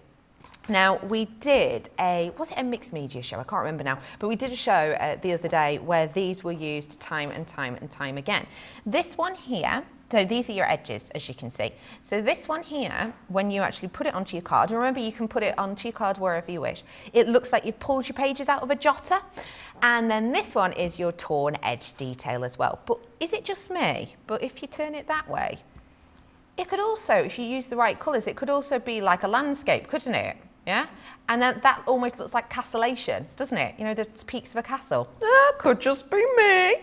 Now, we did was it a mixed media show? I can't remember now, but we did a show the other day where these were used time and time and time again. This one here, so these are your edges, as you can see. So this one here, when you actually put it onto your card, and remember you can put it onto your card wherever you wish, it looks like you've pulled your pages out of a jotter. And then this one is your torn edge detail as well. But is it just me? But if you turn it that way, it could also, if you use the right colours, it could also be like a landscape, couldn't it? Yeah, and then that almost looks like castellation, doesn't it? You know, the peaks of a castle. Could just be me.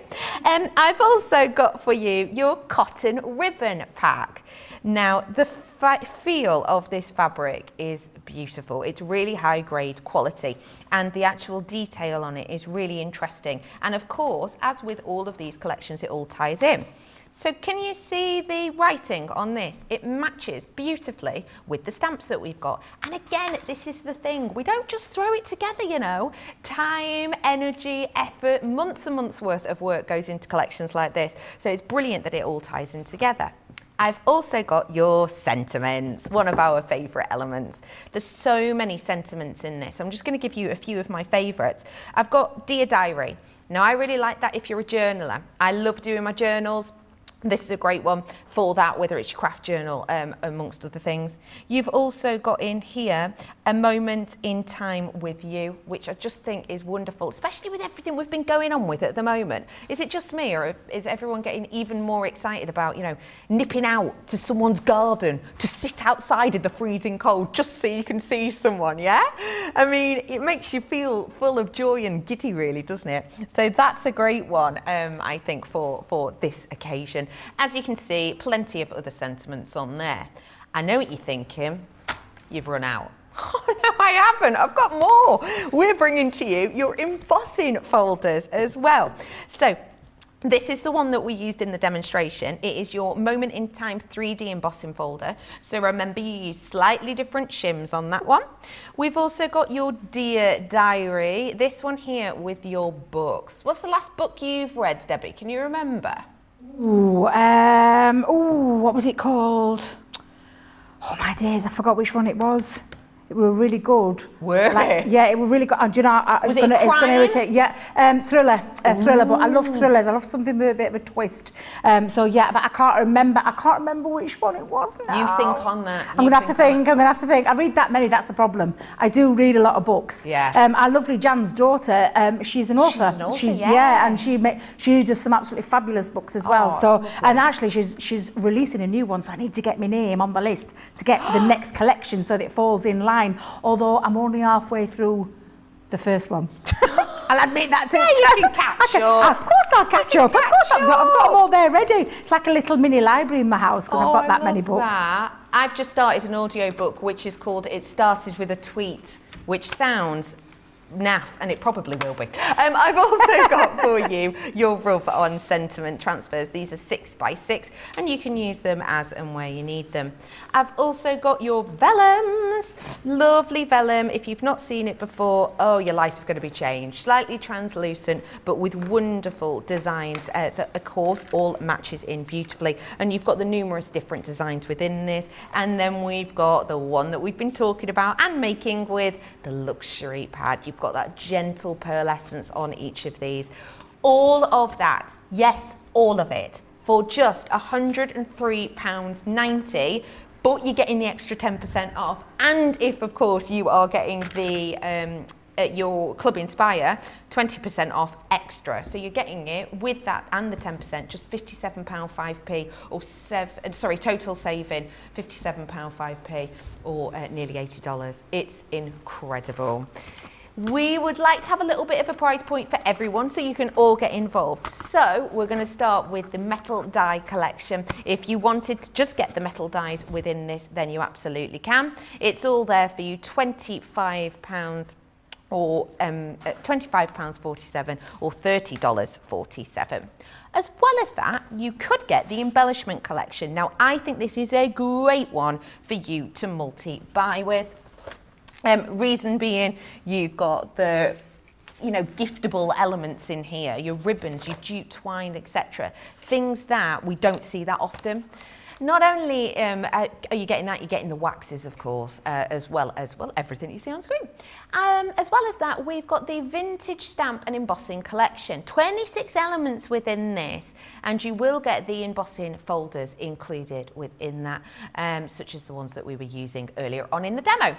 I've also got for you your cotton ribbon pack. Now, the feel of this fabric is beautiful. It's really high grade quality, and the actual detail on it is really interesting. And of course, as with all of these collections, it all ties in. So can you see the writing on this? It matches beautifully with the stamps that we've got. And again, this is the thing. We don't just throw it together, you know. Time, energy, effort, months and months worth of work goes into collections like this. So it's brilliant that it all ties in together. I've also got your sentiments, one of our favourite elements. There's so many sentiments in this. I'm just going to give you a few of my favourites. I've got Dear Diary. Now, I really like that if you're a journaler. I love doing my journals. This is a great one for that, whether it's your craft journal, amongst other things. You've also got in here a moment in time with you, which I just think is wonderful, especially with everything we've been going on with at the moment. Is it just me, or is everyone getting even more excited about, you know, nipping out to someone's garden to sit outside in the freezing cold just so you can see someone, yeah? I mean, it makes you feel full of joy and giddy, really, doesn't it? So that's a great one, I think, for this occasion. As you can see, plenty of other sentiments on there. I know what you're thinking. You've run out. Oh, no, I haven't. I've got more. We're bringing to you your embossing folders as well. So this is the one that we used in the demonstration. It is your Moment in Time 3D embossing folder. So remember, you use slightly different shims on that one. We've also got your Dear Diary. This one here with your books. What's the last book you've read, Debbie? Can you remember? What was it called? Oh my days, I forgot which one it was. It were really good. Were like, yeah, it were really good. And do you know, was it's gonna irritate. Yeah, thriller, thriller. But I love thrillers. I love something with a bit of a twist. So yeah, but I can't remember which one it was now. You think on that. I'm gonna have to think. I read that many. That's the problem. I do read a lot of books. Yeah. Our lovely Jan's daughter, she's an author. Yes. Yeah, and she does some absolutely fabulous books as well. Oh, so lovely. and actually she's releasing a new one. So I need to get my name on the list to get the next collection so that it falls in line. Although I'm only halfway through the first one. I'll admit that too. Yeah, you can catch up. Of course I'll catch up. Of course I've got them all there ready. It's like a little mini library in my house because I've got that many books. That. I've just started an audio book which is called It Started With a Tweet, which sounds naff, and it probably will be. I've also got for you your rub on sentiment transfers. These are 6x6 and you can use them as and where you need them. I've also got your vellums, lovely vellum. If you've not seen it before, oh, your life is going to be changed. Slightly translucent but with wonderful designs that of course all matches in beautifully, and you've got the numerous different designs within this. And then we've got the one that we've been talking about and making with the luxury pad. You've got that gentle pearlescence on each of these. All of that, yes, all of it, for just £103.90, but you're getting the extra 10% off. And if, of course, you are getting the your Club Inspire, 20% off extra. So you're getting it with that and the 10%, just £57.5p, or total saving £57.5p, or nearly $80. It's incredible. We would like to have a little bit of a prize point for everyone so you can all get involved. So we're going to start with the metal die collection. If you wanted to just get the metal dies within this, then you absolutely can. It's all there for you, £25 or £25.47 or $30.47. As well as that, you could get the embellishment collection. Now, I think this is a great one for you to multi-buy with. Reason being, you've got the giftable elements in here, your ribbons, your jute twine, etc. Things that we don't see that often. Not only are you getting that, you're getting the waxes, of course, as well as everything you see on screen. As well as that, we've got the vintage stamp and embossing collection. 26 elements within this, and you will get the embossing folders included within that, such as the ones that we were using earlier on in the demo.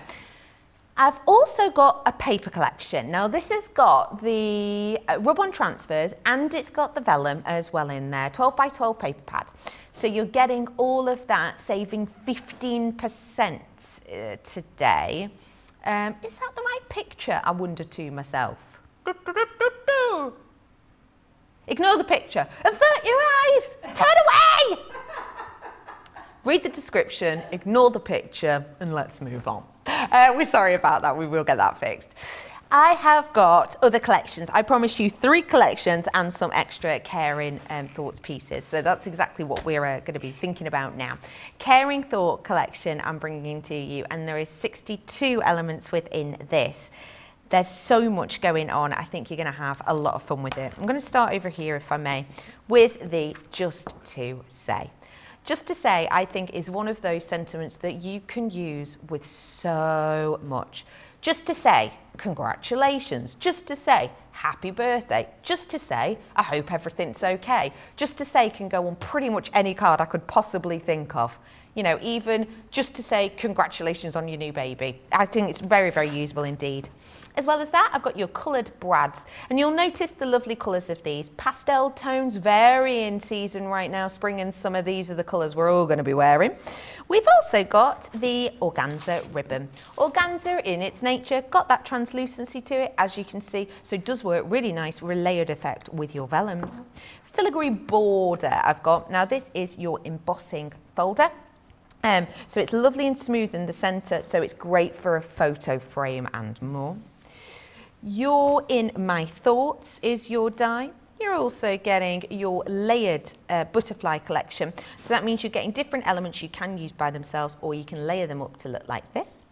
I've also got a paper collection. Now this has got the rub-on transfers and it's got the vellum as well in there, 12 by 12 paper pad. So you're getting all of that, saving 15% today. Is that the right picture? I wonder to myself. Ignore the picture. Avert your eyes. Turn away. Read the description, ignore the picture, and let's move on. We're sorry about that, we will get that fixed. I have got other collections. I promised you 3 collections and some extra Caring Thoughts pieces. So that's exactly what we're going to be thinking about now. Caring Thought collection I'm bringing to you, and there is 62 elements within this. There's so much going on. I think you're going to have a lot of fun with it. I'm going to start over here, if I may, with the Just to Say. Just to Say, I think, is one of those sentiments that you can use with so much. Just to say, congratulations. Just to say, happy birthday. Just to say, I hope everything's okay. Just to Say can go on pretty much any card I could possibly think of. Even just to say congratulations on your new baby. I think it's very, very usable indeed. As well as that, I've got your coloured brads, and you'll notice the lovely colours of these. Pastel tones, very in season right now, spring and summer. These are the colours we're all going to be wearing. We've also got the organza ribbon. Organza in its nature, got that translucency to it, as you can see, so it does work really nice with a layered effect with your vellums. Filigree border I've got. Now this is your embossing folder. So it's lovely and smooth in the centre, so it's great for a photo frame and more. Your In My Thoughts is your die. You're also getting your layered butterfly collection. So that means you're getting different elements you can use by themselves, or you can layer them up to look like this.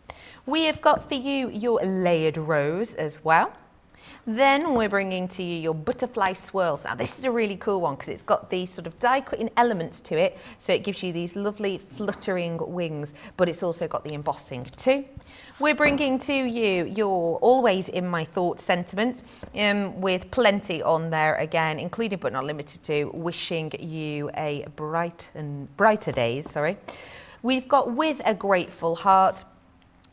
We have got for you your layered rose as well. Then we're bringing to you your butterfly swirls. Now this is a really cool one because it's got these sort of die cutting elements to it, so it gives you these lovely fluttering wings, but it's also got the embossing too. We're bringing to you your Always In My Thoughts sentiments, with plenty on there again, including but not limited to wishing you a brighter days, sorry. We've got With a Grateful Heart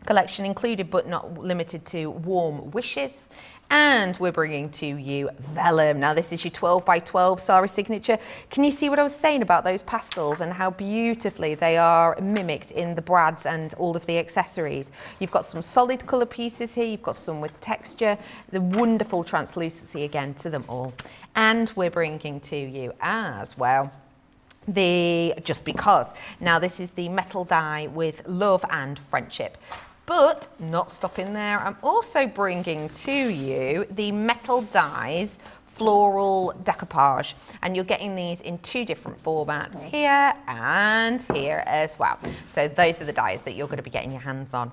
collection, included but not limited to warm wishes. And we're bringing to you vellum. Now this is your 12 by 12 Sari signature. Can you see what I was saying about those pastels and how beautifully they are mimicked in the brads and all of the accessories? You've got some solid colour pieces here, you've got some with texture, the wonderful translucency again to them all. And we're bringing to you as well the Just Because. Now this is the metal die with love and friendship. But not stopping there, I'm also bringing to you the metal dies floral decoupage, and you're getting these in 2 different formats, here and here as well. So those are the dies that you're going to be getting your hands on.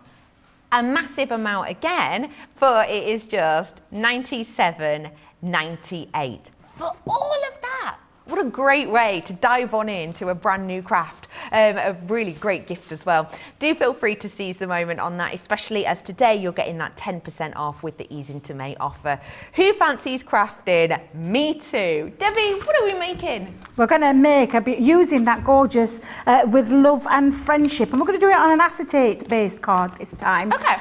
A massive amount again, but it is just $97.98 for all of that. What a great way to dive on into a brand new craft. A really great gift as well. Do feel free to seize the moment on that, especially as today you're getting that 10% off with the Ease Into May offer. Who fancies crafting? Me too. Debbie, what are we making? We're going to make using that gorgeous with love and friendship, and we're going to do it on an acetate-based card this time. Okay.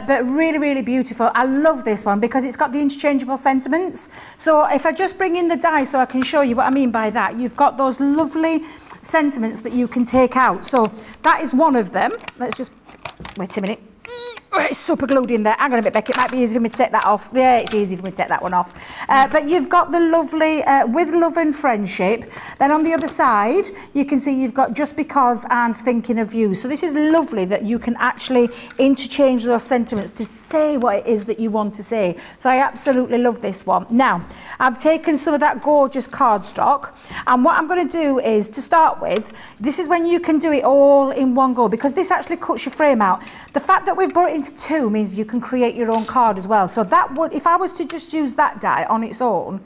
But really, really beautiful. I love this one because it's got the interchangeable sentiments. So if I just bring in the die so I can show you what I mean by that, you've got those lovely sentiments that you can take out. So that is one of them. Let's just wait a minute. it's super glued in there. Hang on a bit, Becky, it might be easy for me to take that off. Yeah, it's easy for me to take that one off. But you've got the lovely With Love and Friendship. Then on the other side, you can see you've got Just Because and Thinking of You. So this is lovely that you can actually interchange those sentiments to say what it is that you want to say. So I absolutely love this one. Now, I've taken some of that gorgeous cardstock, and what I'm going to do is, to start with, this is when you can do it all in one go, because this actually cuts your frame out. The fact that we've brought it into two means you can create your own card as well. So that would, if I was to just use that die on its own,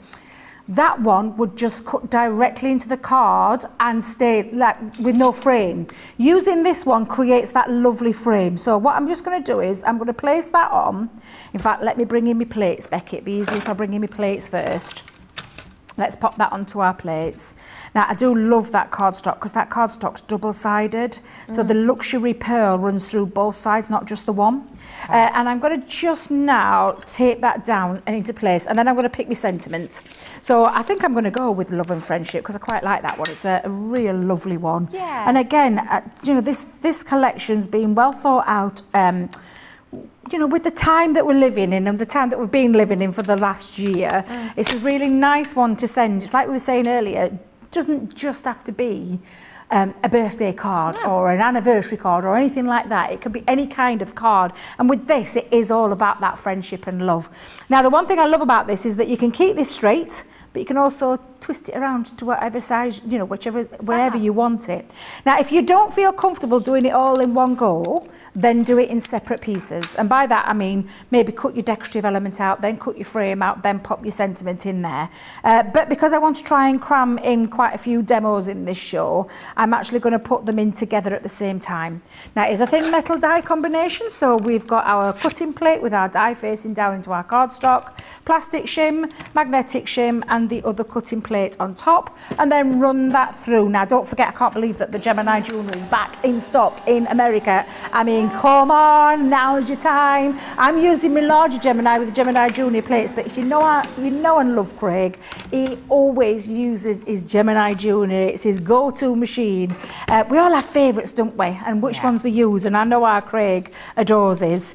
that one would just cut directly into the card and stay like with no frame. Using this one creates that lovely frame. So what I'm just going to do is I'm going to place that on. In fact, let me bring in my plates, Becky. It'd be easy if I bring in my plates first. Let's pop that onto our plates. Now, I do love that cardstock because that cardstock's double-sided. So the luxury pearl runs through both sides, not just the one. And I'm going to just now tape that down and into place. And then I'm going to pick my sentiment. So I think I'm going to go with Love and Friendship because I quite like that one. It's a real lovely one. Yeah. And again, you know, this collection's been well thought out. You know, with the time that we're living in and the time that we've been living in for the last year, it's a really nice one to send. It's like we were saying earlier, it doesn't just have to be a birthday card or an anniversary card or anything like that. It could be any kind of card. And with this, it is all about that friendship and love. Now, the one thing I love about this is that you can keep this straight, but you can also twist it around to whatever size, you know, wherever you want it. Now, if you don't feel comfortable doing it all in one go, then do it in separate pieces. And by that, I mean, maybe cut your decorative element out, then cut your frame out, then pop your sentiment in there. But because I want to try and cram in quite a few demos in this show, I'm actually going to put them in together at the same time. Now, it's a thin metal die combination, so we've got our cutting plate with our die facing down into our cardstock, plastic shim, magnetic shim, and the other cutting plate on top, and then run that through. Now, don't forget, I can't believe that the Gemini Junior is back in stock in America. I mean, come on, now's your time. I'm using my larger Gemini with the Gemini Junior plates, but if you know and love Craig, he always uses his Gemini Junior. It's his go-to machine. We all have favourites, don't we? And which ones we use, and I know our Craig adores his.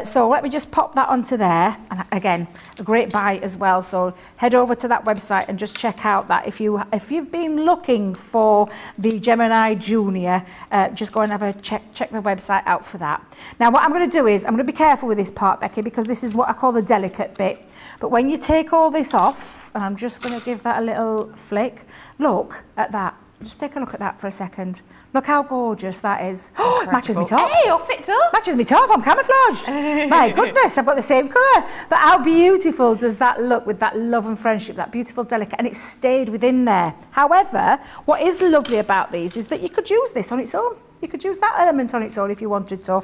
So let me just pop that onto there. And again, a great buy as well. So head over to that website and just check out that. If you've been looking for the Gemini Junior, just go and have a check the website out for that. Now, what I'm going to do is, I'm going to be careful with this part, Becky, because this is what I call the delicate bit. But when you take all this off, and I'm just going to give that a little flick, look at that. Just take a look at that for a second. Look how gorgeous that is. Oh, it matches me top. Hey, up it up. Matches me top, I'm camouflaged. My goodness, I've got the same colour. But how beautiful does that look with that love and friendship, that beautiful delicate, and it's stayed within there. However, what is lovely about these is that you could use this on its own. You could use that element on its own if you wanted to.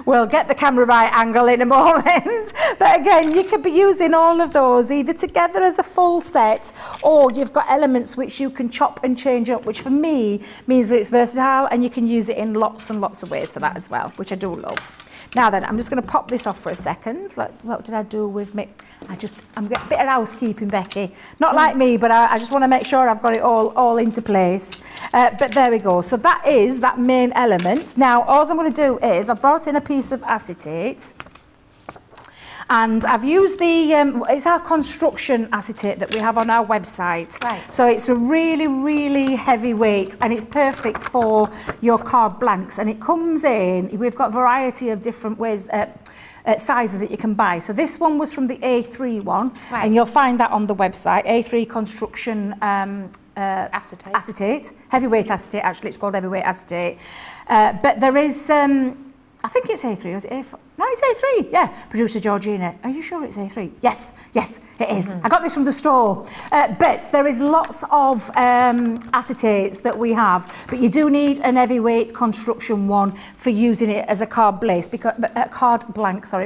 We'll get the camera right angle in a moment. But again, you could be using all of those either together as a full set, or you've got elements which you can chop and change up, which for me means that it's versatile and you can use it in lots and lots of ways for that as well, which I do love. Now then, I'm just going to pop this off for a second. Like, what did I do with me? I'm getting a bit of housekeeping, Becky. Not like me, but I just want to make sure I've got it all into place. But there we go. So that is that main element. Now, all I'm going to do is I've brought in a piece of acetate. And I've used it's our construction acetate that we have on our website. Right. So it's a really, really heavy weight and it's perfect for your card blanks. And it comes in, we've got a variety of different ways, sizes that you can buy. So this one was from the A3 one, and you'll find that on the website, A3 construction acetate, heavyweight acetate, actually it's called heavyweight acetate. But there is, I think it's A3, or is it A4? No, it's A3, yeah. Producer Georgina, are you sure it's A3? Yes, it is. I got this from the store. But there is lots of acetates that we have, but you do need an heavyweight construction one for using it as a card blank,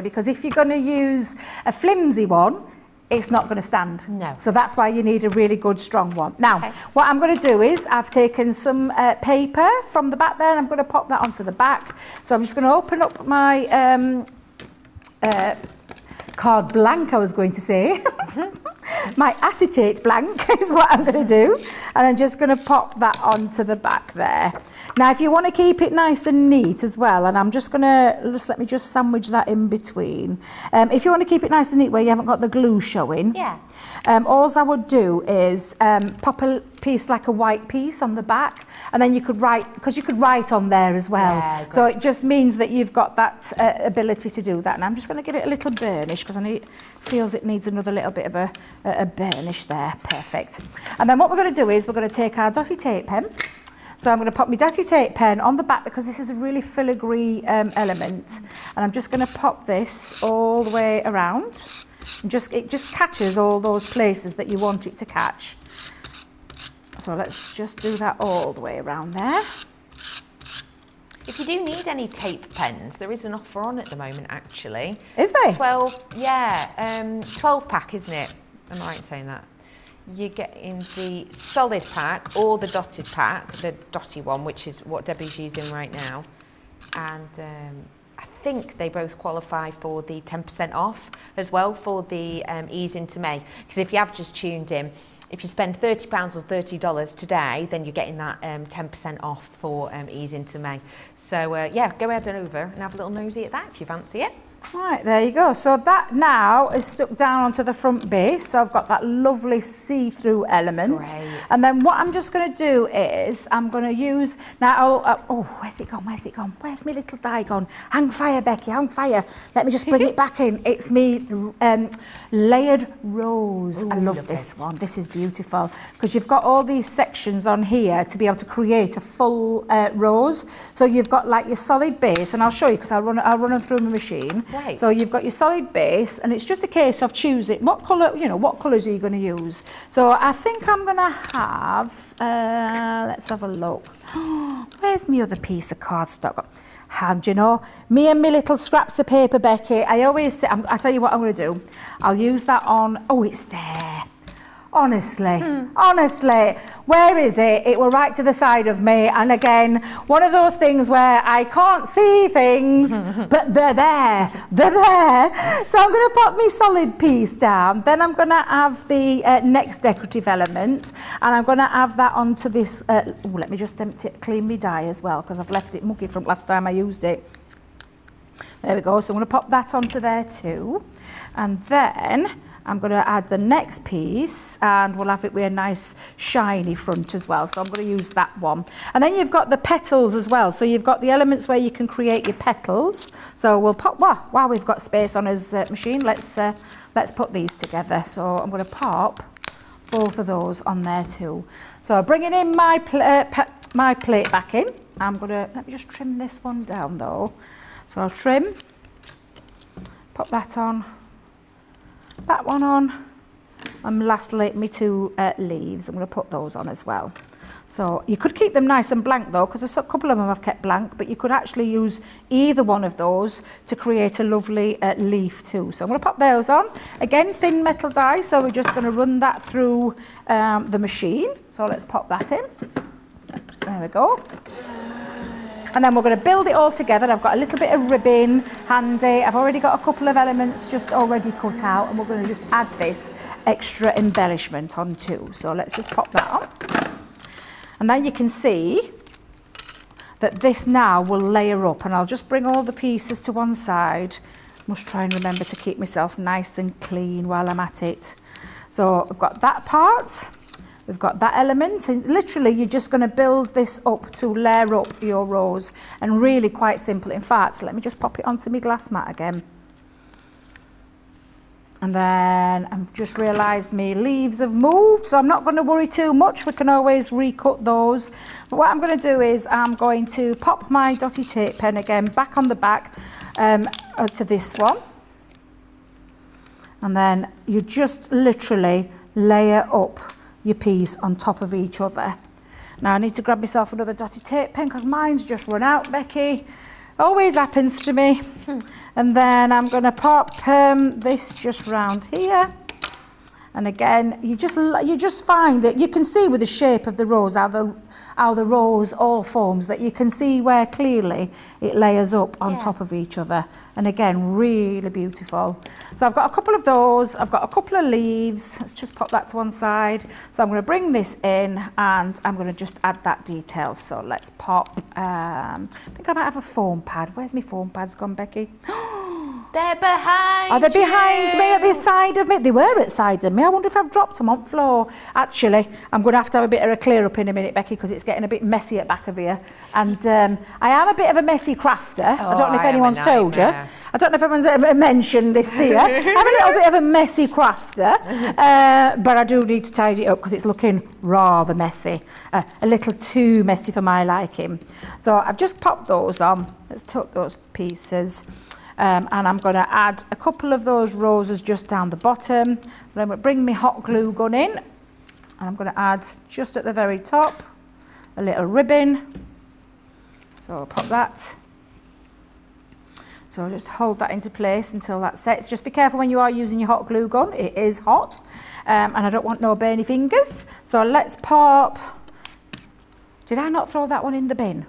because if you're going to use a flimsy one, it's not going to stand. No. So that's why you need a really good strong one. Now, what I'm going to do is I've taken some paper from the back there and I'm going to pop that onto the back. So I'm just going to open up my card blank, I was going to say. my acetate blank is what I'm going to do. And I'm just going to pop that onto the back there. Now, if you want to keep it nice and neat as well, and I'm just going to, let me just sandwich that in between. If you want to keep it nice and neat where you haven't got the glue showing, all I would do is pop a piece like a white piece on the back, and then you could write, because you could write on there as well. Yeah, so it just means that you've got that ability to do that. And I'm just going to give it a little burnish because feels it needs another little bit of a burnish there. Perfect. And then what we're going to do is we're going to take our dotty tape pen. So I'm going to pop my dotty tape pen on the back because this is a really filigree element. And I'm just going to pop this all the way around. And it just catches all those places that you want it to catch. So let's just do that all the way around there. If you do need any tape pens, there is an offer on at the moment, actually. Is there? 12 pack, isn't it? Am I right in saying that? You get in the solid pack or the dotted pack, the dotty one, which is what Debbie's using right now. And I think they both qualify for the 10% off as well for the ease into May. Because if you have just tuned in, if you spend £30 or $30 today, then you're getting that 10% off for ease into May. So yeah, go ahead and over and have a little nosy at that if you fancy it. Right, there you go. So that now is stuck down onto the front base. So I've got that lovely see-through element. Great. And then what I'm just going to do is I'm going to use... Now, oh, where's it gone? Where's it gone? Where's my little die gone? Hang fire, Becky, hang fire. Let me just bring it back in. It's me layered rose. Ooh, I love this one. This is beautiful because you've got all these sections on here to be able to create a full rose. So you've got like your solid base, and I'll show you because I'll run them through my machine. Right. So you've got your solid base, and it's just a case of choosing what colour, what colours are you going to use. So I think I'm going to have, let's have a look. Where's my other piece of cardstock? And me and my little scraps of paper, Becky, I always say, I'll tell you what I'm going to do. I'll use that on, oh, it's there. Honestly, honestly, where is it? It were right to the side of me. And again, one of those things where I can't see things, but they're there. They're there. So I'm going to put my solid piece down. Then I'm going to have the next decorative element. And I'm going to have that onto this. Oh, let me just clean my die as well, because I've left it mucky from last time I used it. There we go. So I'm going to pop that onto there too. And then I'm going to add the next piece, and we'll have it with a nice shiny front as well. So I'm going to use that one. And then you've got the petals as well. So you've got the elements where you can create your petals. So we'll pop, while we've got space on his machine, let's put these together. So I'm going to pop both of those on there too. So bringing in my plate back in, let me just trim this one down though. So I'll trim, pop that on, that one on, and lastly my two leaves. I'm going to put those on as well. So you could keep them nice and blank though, because a couple of them I've kept blank, but you could actually use either one of those to create a lovely leaf too. So I'm going to pop those on. Again, thin metal die, so we're just going to run that through the machine. So let's pop that in. There we go. And then we're going to build it all together. I've got a little bit of ribbon handy. I've already got a couple of elements just already cut out, and we're going to just add this extra embellishment on too. So let's just pop that on. And then you can see that this now will layer up, and I'll just bring all the pieces to one side. Must try and remember to keep myself nice and clean while I'm at it. So I've got that part. We've got that element, and literally you're just going to build this up to layer up your rose, and really quite simple. In fact, let me just pop it onto my glass mat again. And then I've just realised my leaves have moved, so I'm not going to worry too much. We can always recut those. But what I'm going to do is I'm going to pop my dotty tape pen again back on the back to this one. And then you just literally layer up your piece on top of each other. Now I need to grab myself another dotty tape pen because mine's just run out, Becky. Always happens to me. And then I'm going to pop this just round here, And again, you just find that you can see with the shape of the rose how the rose all forms, that you can see where clearly it layers up on top of each other. And again, really beautiful. So I've got a couple of those, I've got a couple of leaves. Let's just pop that to one side. So I'm going to bring this in and I'm going to just add that detail. So let's pop, I think I might have a foam pad. Where's my foam pads gone, Becky? They're behind Are they behind me, at the side of me? They were at the side of me. I wonder if I've dropped them on the floor. Actually, I'm going to have a bit of a clear up in a minute, Becky, because it's getting a bit messy at the back of here. And I am a bit of a messy crafter. I don't know if anyone's told you. I don't know if everyone's ever mentioned this to you. I'm a little bit of a messy crafter, but I do need to tidy it up because it's looking rather messy. A little too messy for my liking. So I've just popped those on. Let's tuck those pieces. And I'm going to add a couple of those roses just down the bottom. Then I'm going to bring my hot glue gun in. And I'm going to add just at the very top a little ribbon. So I'll pop that. So I'll just hold that into place until that sets. Just be careful when you are using your hot glue gun. It is hot. And I don't want no burny fingers. So let's pop. Did I not throw that one in the bin?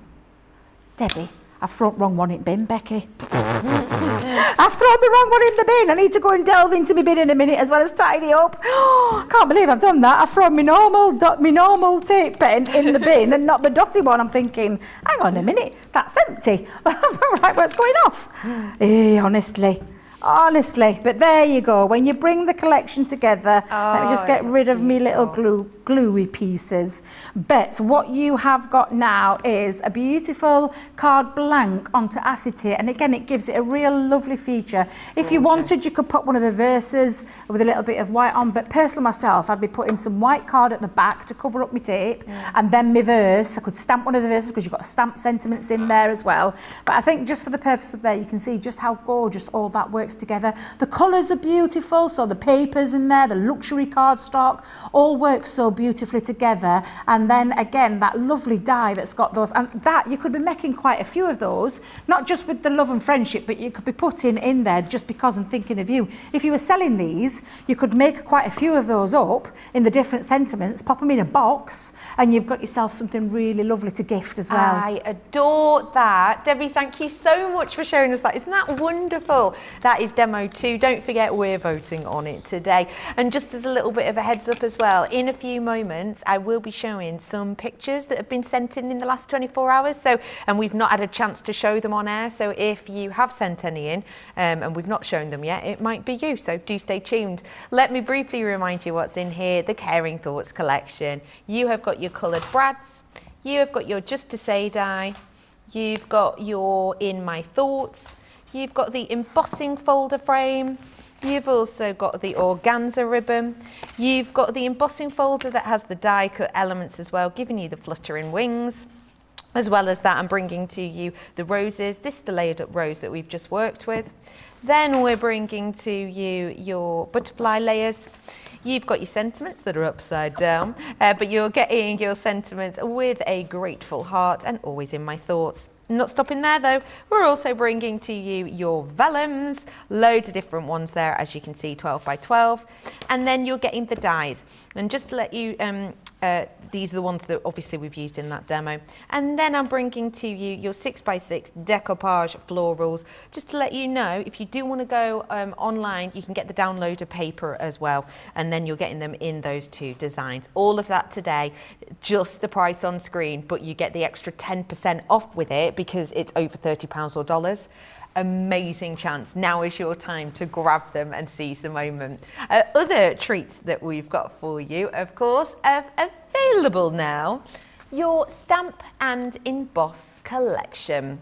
Debbie. I've thrown the wrong one in the bin, Becky. I've thrown the wrong one in the bin. I need to go and delve into my bin in a minute as well as tidy up. I can't believe I've done that. I've thrown my normal tape pen in the bin and not the dotty one. I'm thinking, hang on a minute, that's empty. Right, what's going off? Honestly, but there you go. When you bring the collection together, let me just get rid of me little gluey pieces. But what you have got now is a beautiful card blank onto acetate, and again, it gives it a real lovely feature. If you wanted, you could put one of the verses with a little bit of white on, but personally myself, I'd be putting some white card at the back to cover up my tape, and then my verse. I could stamp one of the verses because you've got stamp sentiments in there as well. But I think just for the purpose of there, you can see just how gorgeous all that works together. The colours are beautiful, so the papers in there, the luxury cardstock, all works so beautifully together. And then again, that lovely die that's got those, and that you could be making quite a few of those, not just with the love and friendship, but you could be putting in there just because I'm thinking of you. If you were selling these, you could make quite a few of those up in the different sentiments, pop them in a box, and you've got yourself something really lovely to gift as well. I adore that. Debbie, thank you so much for showing us that. Isn't that wonderful? That is demo 2. Don't forget, we're voting on it today. And just as a little bit of a heads up as well, in a few moments, I will be showing some pictures that have been sent in the last 24 hours. And we've not had a chance to show them on air. So if you have sent any in and we've not shown them yet, it might be you. So do stay tuned. Let me briefly remind you what's in here. The Caring Thoughts collection. You have got your coloured brads. You have got your Just to Say die. You've got your In My Thoughts. You've got the embossing folder frame. You've also got the organza ribbon. You've got the embossing folder that has the die cut elements as well, giving you the fluttering wings. As well as that, I'm bringing to you the roses. This is the layered up rose that we've just worked with. Then we're bringing to you your butterfly layers. You've got your sentiments that are upside down, but you're getting your sentiments with a grateful heart and always in my thoughts. Not stopping there though, we're also bringing to you your vellums, loads of different ones there, as you can see, 12 by 12, and then you're getting the dies. And just to let you, these are the ones that obviously we've used in that demo. And then I'm bringing to you your 6 by 6 decoupage florals, just to let you know, if you do want to go online, you can get the download of paper as well, and then you're getting them in those 2 designs. All of that today, just the price on screen, but you get the extra 10% off with it because it's over £30 or dollars. Amazing chance. Now is your time to grab them and seize the moment. Other treats that we've got for you, of course, available now, your Stamp and Emboss collection.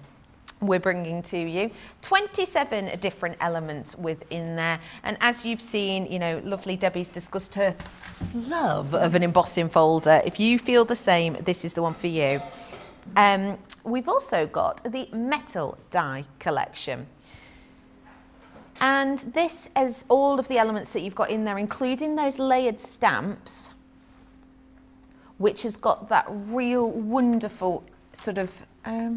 We're bringing to you 27 different elements within there, and as you've seen, you know, lovely Debbie's discussed her love of an embossing folder. If you feel the same, this is the one for you. We've also got the metal die collection, and this is all of the elements that you've got in there, including those layered stamps, which has got that real wonderful sort of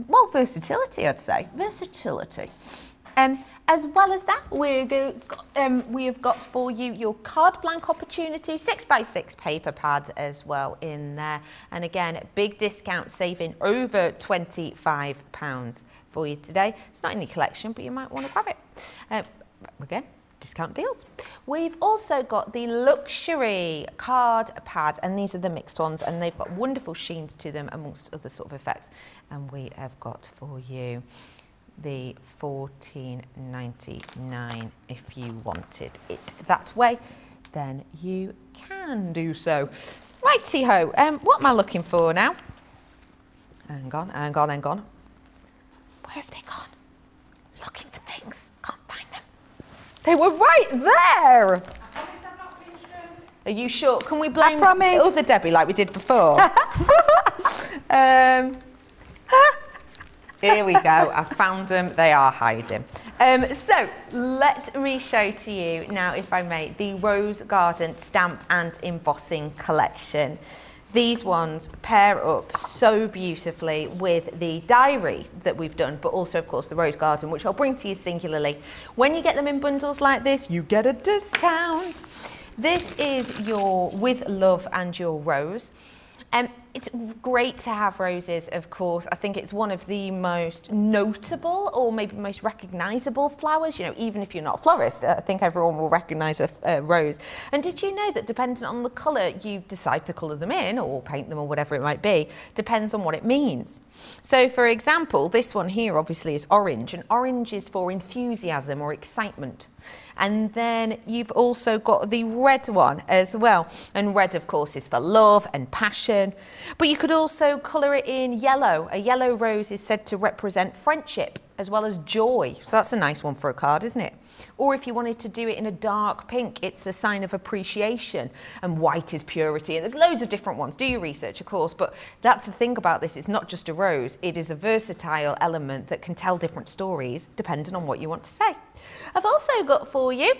well, versatility, I'd say. Versatility. And As well as that, we have got for you your card blank opportunity, 6x6 paper pads as well in there. And again, big discount, saving over £25 for you today. It's not in the collection, but you might want to grab it. Again, discount deals. We've also got the luxury card pads, and these are the mixed ones, and they've got wonderful sheens to them amongst other sort of effects. And we have got for you the $14.99. If you wanted it that way, then you can do so. Righty ho, what am I looking for now? Hang on. Where have they gone? Looking for things, can't find them. They were right there. I promise I've not finished them. Are you sure? Can we blame the other Debbie like we did before? Here we go. I found them. They are hiding. So let me show to you now, if I may, the Rose Garden stamp and embossing collection. These ones pair up so beautifully with the diary that we've done, but also, of course, the Rose Garden, which I'll bring to you singularly. When you get them in bundles like this, you get a discount. This is your With Love and Your Rose. It's great to have roses, of course. I think it's one of the most notable or maybe most recognisable flowers. You know, even if you're not a florist, I think everyone will recognise a rose. And did you know that depending on the colour you decide to colour them in or paint them or whatever it might be, depends on what it means. So, for example, this one here obviously is orange, and orange is for enthusiasm or excitement. And then you've also got the red one as well. And red, of course, is for love and passion. But you could also colour it in yellow. A yellow rose is said to represent friendship as well as joy. So that's a nice one for a card, isn't it? Or if you wanted to do it in a dark pink, it's a sign of appreciation. And white is purity. And there's loads of different ones. Do your research, of course. But that's the thing about this. It's not just a rose. It is a versatile element that can tell different stories depending on what you want to say. I've also got for you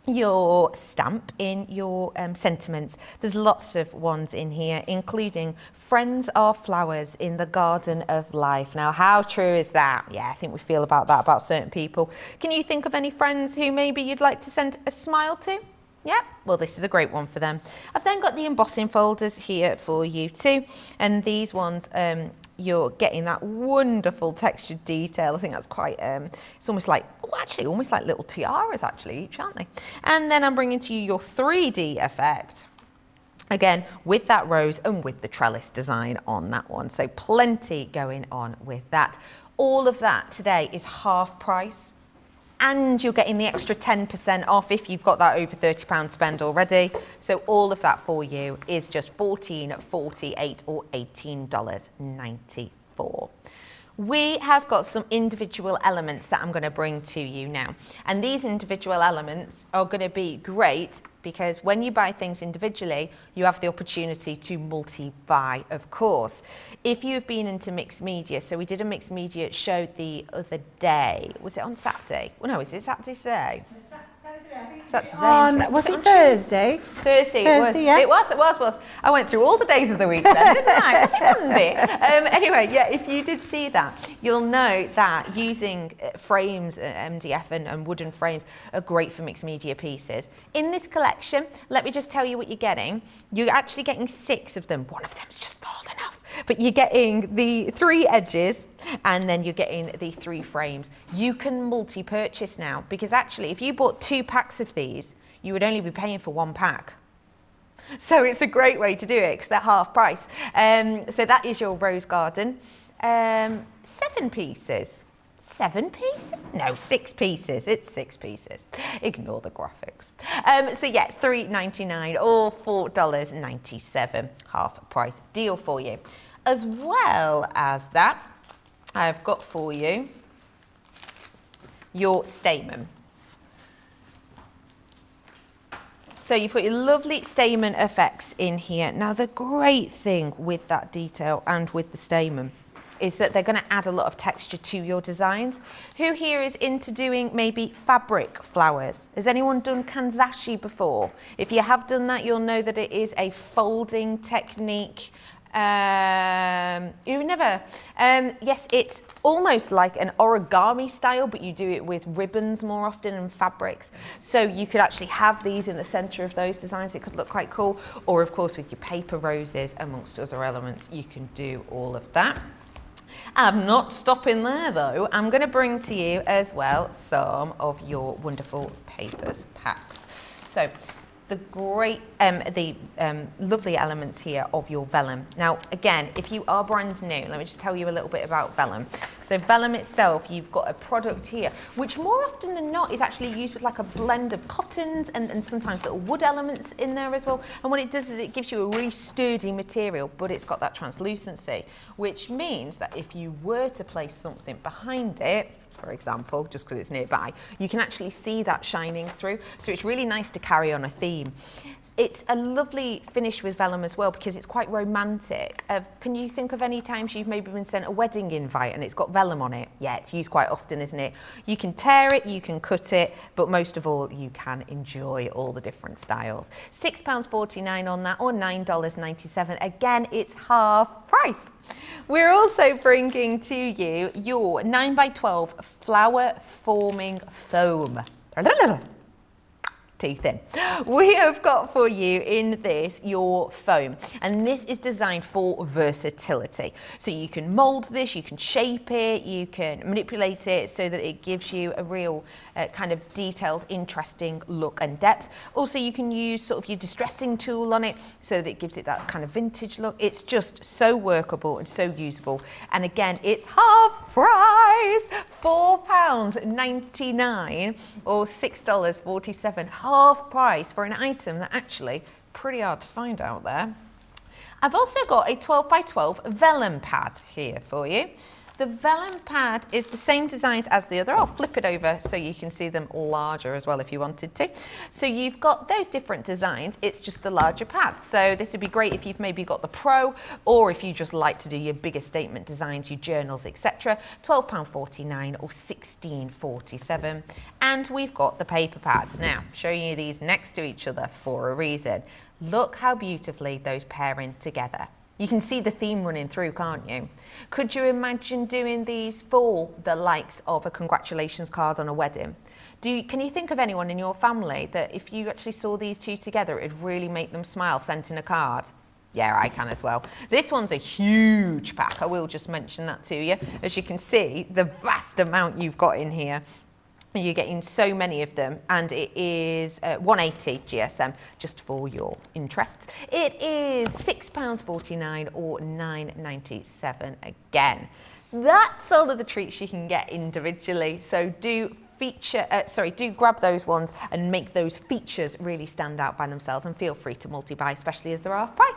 your stamp in your sentiments. There's lots of ones in here, including friends are flowers in the garden of life. Now, how true is that? Yeah, I think we feel about that about certain people. Can you think of any friends who maybe you'd like to send a smile to? Yeah, well, this is a great one for them. I've then got the embossing folders here for you too, and these ones you're getting that wonderful textured detail. I think that's quite, it's almost like, oh, actually, almost like little tiaras actually, each, aren't they? And then I'm bringing to you your 3D effect. Again, with that rose and with the trellis design on that one. So plenty going on with that. All of that today is half price. And you're getting the extra 10% off if you've got that over £30 spend already. So all of that for you is just $14.48 or $18.94. We have got some individual elements that I'm going to bring to you now. And these individual elements are going to be great because when you buy things individually, you have the opportunity to multi-buy, of course. If you've been into mixed media, so we did a mixed media show the other day. Was it on Saturday? Well, no, is it Saturday today? Was it Thursday? Thursday, yeah. It was. I went through all the days of the week then, didn't I? It wouldn't be. Anyway, yeah, if you did see that, you'll know that using frames, MDF and wooden frames are great for mixed media pieces. In this collection, let me just tell you what you're getting. You're actually getting 6 of them. One of them's just fallen off. But you're getting the 3 edges and then you're getting the 3 frames. You can multi-purchase now because actually if you bought 2 packs of these, you would only be paying for 1 pack. So it's a great way to do it because they're half price. So that is your Rose Garden. 7 pieces. 7 pieces? No, 6 pieces. It's 6 pieces. Ignore the graphics. So yeah, $3.99 or $4.97. Half price deal for you. As well as that, I've got for you your stamen. So you've got your lovely stamen effects in here. Now the great thing with that detail and with the stamen is that they're going to add a lot of texture to your designs. Who here is into doing maybe fabric flowers? Has anyone done kanzashi before? If you have done that, you'll know that it is a folding technique You never. Yes, it's almost like an origami style, but you do it with ribbons more often and fabrics. So you could actually have these in the center of those designs. It could look quite cool. Or of course with your paper roses amongst other elements, you can do all of that. I'm not stopping there though. I'm going to bring to you as well some of your wonderful papers packs. So the great, lovely elements here of your vellum. Now, again, if you are brand new, let me just tell you a little bit about vellum. So vellum itself, you've got a product here, which more often than not is actually used with like a blend of cottons and sometimes little wood elements in there as well. And what it does is it gives you a really sturdy material, but it's got that translucency, which means that if you were to place something behind it, for example, just because it's nearby, you can actually see that shining through. So it's really nice to carry on a theme. It's a lovely finish with vellum as well because it's quite romantic. Can you think of any times you've maybe been sent a wedding invite and it's got vellum on it? Yeah, it's used quite often, isn't it? You can tear it, you can cut it, but most of all, you can enjoy all the different styles. £6.49 on that or $9.97. Again, it's half price. We're also bringing to you your 9x12 flower forming foam. Teeth in. We have got for you in this your foam, and this is designed for versatility. So you can mold this, you can shape it, you can manipulate it so that it gives you a real kind of detailed, interesting look and depth. Also, you can use sort of your distressing tool on it so that it gives it that kind of vintage look. It's just so workable and so usable. And again, it's half price, £4.99 or $6.47. Half price for an item that actually pretty hard to find out there. I've also got a 12x12 vellum pad here for you. The vellum pad is the same design as the other. I'll flip it over so you can see them larger as well if you wanted to. So you've got those different designs, it's just the larger pad. So this would be great if you've maybe got the Pro, or if you just like to do your bigger statement designs, your journals, etc. £12.49 or $16.47. And we've got the paper pads. Now, showing you these next to each other for a reason. Look how beautifully those pair in together. You can see the theme running through, can't you? Could you imagine doing these for the likes of a congratulations card on a wedding? Can you think of anyone in your family that if you actually saw these two together, it would really make them smile, sent in a card? Yeah, I can as well. This one's a huge pack. I will just mention that to you. As you can see, the vast amount you've got in here. You're getting so many of them, and it is 180 GSM just for your interests. It is £6.49 or $9.97 again. That's all of the treats you can get individually. So do grab those ones and make those features really stand out by themselves, and feel free to multi-buy, especially as they're half price.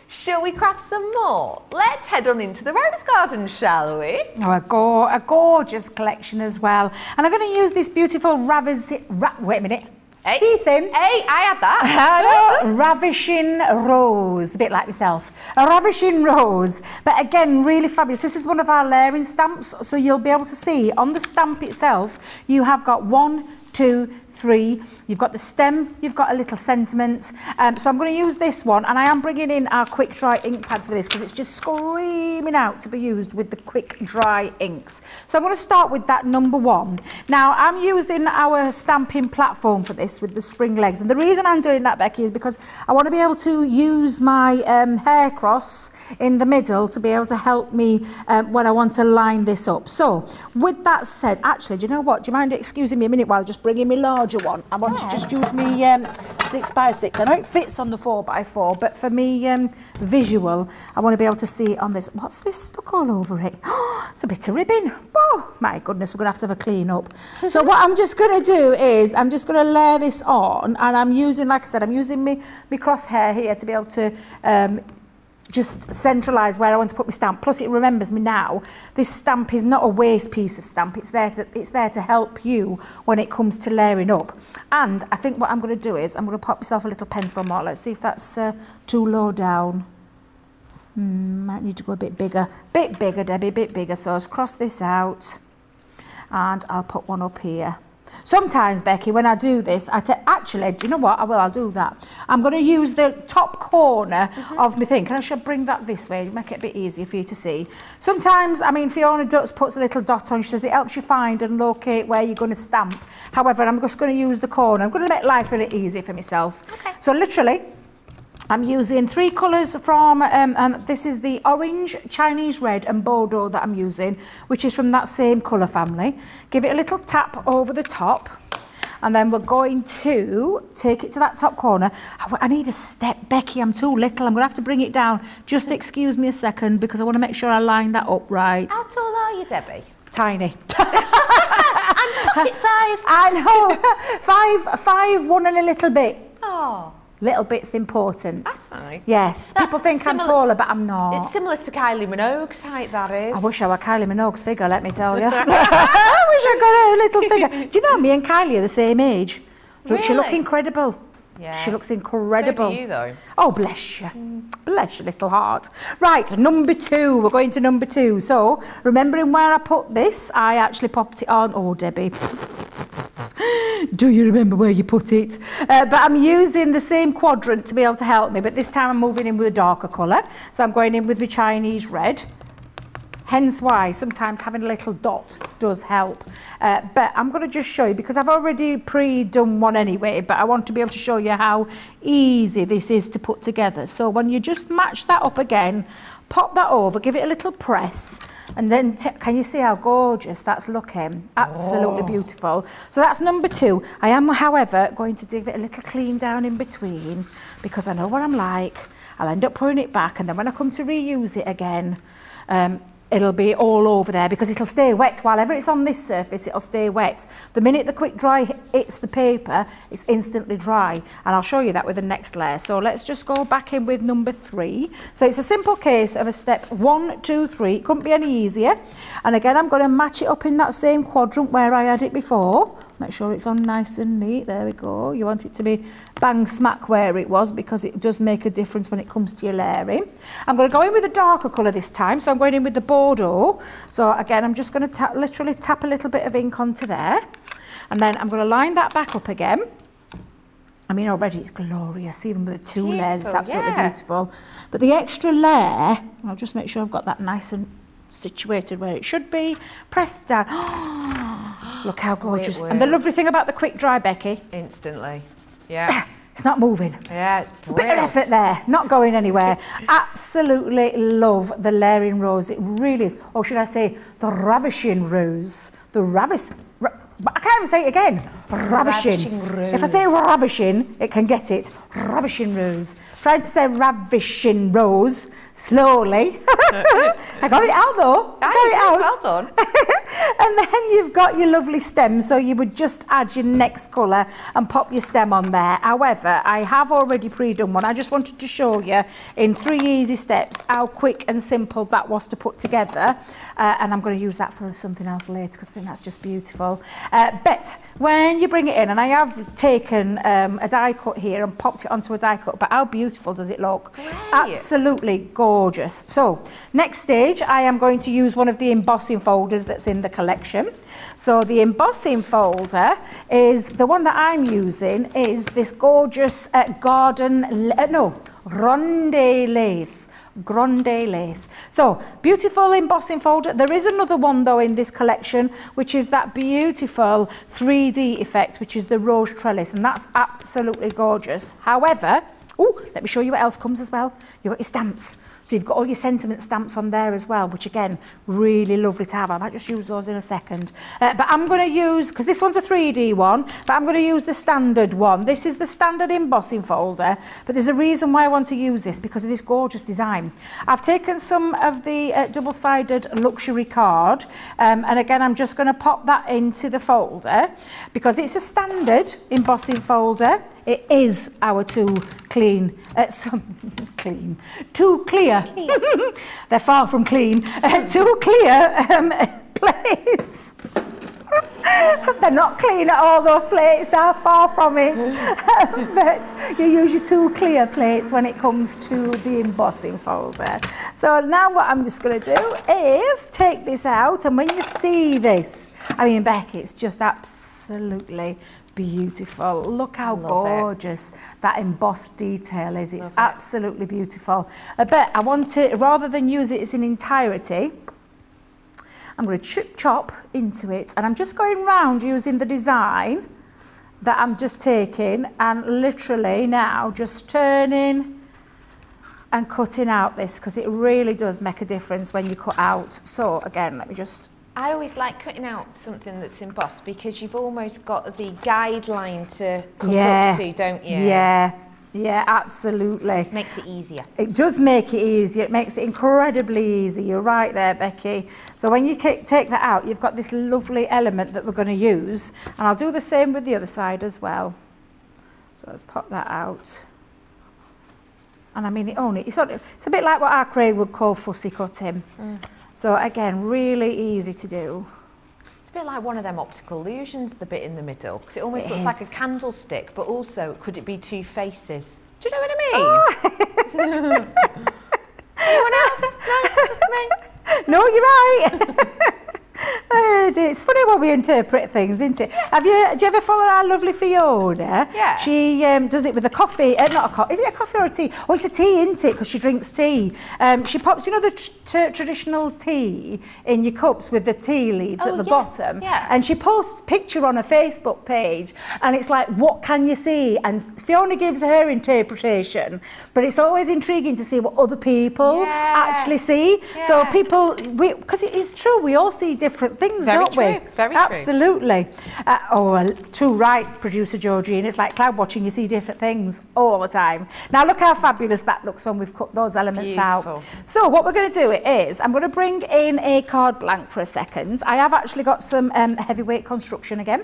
Shall we craft some more? Let's head on into the rose garden, shall we? Oh, a gorgeous collection as well. And I'm going to use this beautiful wait a minute. Hey, teeth in. Hey, I had that. Hello, ravishing rose, a bit like myself. A ravishing rose, but again, really fabulous. This is one of our layering stamps, so you'll be able to see on the stamp itself, you have got 1, 2, 3. You've got the stem, you've got a little sentiment. So I'm going to use this one, and I am bringing in our quick dry ink pads for this because it's just screaming out to be used with the quick dry inks. So I'm going to start with that number 1. Now I'm using our stamping platform for this with the spring legs, and the reason I'm doing that, Becky, is because I want to be able to use my hair cross in the middle to be able to help me when I want to line this up. So with that said, actually, do you know what? Do you mind excusing me a minute while I just bring in my larger one? I want to just use me 6x6. I know it fits on the 4x4, but for me visual, I want to be able to see it on this. What's this stuck all over it? Oh, it's a bit of ribbon. Oh my goodness, we're going to have a clean up. So what I'm just going to do is I'm just going to layer this on, and I'm using, like I said, I'm using my crosshair here to be able to just centralise where I want to put my stamp. Plus it remembers me now, this stamp is not a waste piece of stamp, it's there to help you when it comes to layering up. And I think what I'm going to do is I'm going to pop myself a little pencil mark. Let's see if that's too low down. Might need to go a bit bigger, Debbie, a bit bigger. So I'll cross this out and I'll put one up here. Sometimes, Becky, when I do this, actually, do you know what? I'll do that. I'm going to use the top corner of my thing. Can I bring that this way? Make it a bit easier for you to see. Sometimes, I mean, Fiona puts a little dot on. She says it helps you find and locate where you're going to stamp. However, I'm just going to use the corner. I'm going to make life really easy for myself. Okay. So literally, I'm using 3 colours from, this is the orange, Chinese red and Bordeaux that I'm using, which is from that same colour family. Give it a little tap over the top, and then we're going to take it to that top corner. I need a step, Becky, I'm too little. I'm going to have to bring it down. Just excuse me a second, because I want to make sure I line that up right. How tall are you, Debbie? Tiny. I'm pocket size. I know. 5'1" and a little bit. Oh. Little bit's important. That's nice. Yes. People think I'm taller, but I'm not. It's similar to Kylie Minogue's height, that is. I wish I were Kylie Minogue's figure, let me tell you. I wish I got a little figure. Do you know, me and Kylie are the same age? Don't she look incredible? Yeah. She looks incredible. So do you, though. Oh, bless you. Bless your little heart. Right, number 2. We're going to number 2. So, remembering where I put this, I actually popped it on. Oh, Debbie. Do you remember where you put it? But I'm using the same quadrant to be able to help me, but this time I'm moving in with a darker colour. So I'm going in with the Chinese red. Hence why sometimes having a little dot does help. But I'm going to just show you, because I've already pre-done one anyway, but I want to be able to show you how easy this is to put together. So when you just match that up again, pop that over, give it a little press, and then can you see how gorgeous that's looking? Absolutely beautiful. So that's number 2. I am, however, going to give it a little clean down in between, because I know what I'm like. I'll end up putting it back, and then when I come to reuse it again, it'll be all over there, because it'll stay wet. While ever it's on this surface, it'll stay wet. The minute the quick dry hits the paper, it's instantly dry. And I'll show you that with the next layer. So let's just go back in with number 3. So it's a simple case of a step 1, 2, 3. It couldn't be any easier. And again, I'm going to match it up in that same quadrant where I had it before. Make sure it's on nice and neat. There we go. You want it to be bang smack where it was, because it does make a difference when it comes to your layering. I'm going to go in with a darker colour this time. So I'm going in with the Bordeaux. So again, I'm just going to literally tap a little bit of ink onto there. And then I'm going to line that back up again. I mean, already it's glorious, even with the 2 layers, it's absolutely beautiful. But the extra layer, I'll just make sure I've got that nice and situated where it should be. Press down. Look how gorgeous. And the lovely thing about the quick dry, Becky. Instantly. Yeah. It's not moving. Yeah, it's bit of effort there, not going anywhere. Absolutely love the layering rose. It really is. Or should I say the ravishing rose? The I can't even say it again. Ravishing. If I say ravishing, it can get it. Ravishing rose. Trying to say ravishing rose slowly. I got it out though. I got it out. Well done. And then you've got your lovely stem. So you would just add your next colour and pop your stem on there. However, I have already pre-done one. I just wanted to show you in 3 easy steps how quick and simple that was to put together. And I'm going to use that for something else later, because I think that's just beautiful. But when you bring it in, and I have taken a die cut here and popped it onto a die cut, but how beautiful does it look? Great. It's absolutely gorgeous. So next stage, I am going to use one of the embossing folders that's in the collection. So the embossing folder is the one that I'm using, is this gorgeous Grande lace. So beautiful embossing folder. There is another one though in this collection, which is that beautiful 3D effect, which is the rose trellis, and that's absolutely gorgeous. However, let me show you what else comes as well. You've got your stamps. So you've got all your sentiment stamps on there as well, which again, really lovely to have. I might just use those in a second. But I'm going to use, because this one's a 3D one, but I'm going to use the standard one. This is the standard embossing folder, but there's a reason why I want to use this, because of this gorgeous design. I've taken some of the double-sided luxury card, and again, I'm just going to pop that into the folder, because it's a standard embossing folder. It is our too clear. They're far from clean. Too clear plates. They're not clean at all, those plates. They're far from it. But you use your too clear plates when it comes to the embossing folder. So now what I'm just going to do is take this out, and when you see this, I mean, Becky, it's just absolutely absolutely beautiful. Look how gorgeous that embossed detail is. It's absolutely beautiful. But I want to, rather than use it as an entirety, I'm going to chop into it, and I'm just going round using the design that I'm just taking and literally now just turning and cutting out this, because it really does make a difference when you cut out. So again, let me just... I always like cutting out something that's embossed because you've almost got the guideline to cut up to, don't you? Yeah, yeah, absolutely. Makes it easier. It does make it easier. It makes it incredibly easy. You're right there, Becky. So when you take that out, you've got this lovely element that we're going to use. And I'll do the same with the other side as well. So let's pop that out. And I mean, it's a bit like what our Craig would call fussy cutting. So again, really easy to do. It's a bit like one of them optical illusions, the bit in the middle, because it almost looks like a candlestick, but also could it be two faces? Do you know what I mean? Anyone else? No, just me. No, you're right. It's funny when we interpret things, isn't it? Do you ever follow our lovely Fiona? Yeah. She does it with a coffee, not a coffee, is it a coffee or a tea? Oh, it's a tea, isn't it? Because she drinks tea. She pops, you know, the traditional tea in your cups with the tea leaves at the bottom. Yeah. And she posts a picture on her Facebook page, and it's like, what can you see? And Fiona gives her interpretation, but it's always intriguing to see what other people actually see. Yeah. So people, because it is true, we all see different things, don't we? Very absolutely. Too right, producer Georgine. It's like cloud watching. You see different things all the time. Now look how fabulous that looks when we've cut those elements out. So what we're going to do is I'm going to bring in a card blank for a second. I have actually got some heavyweight construction again,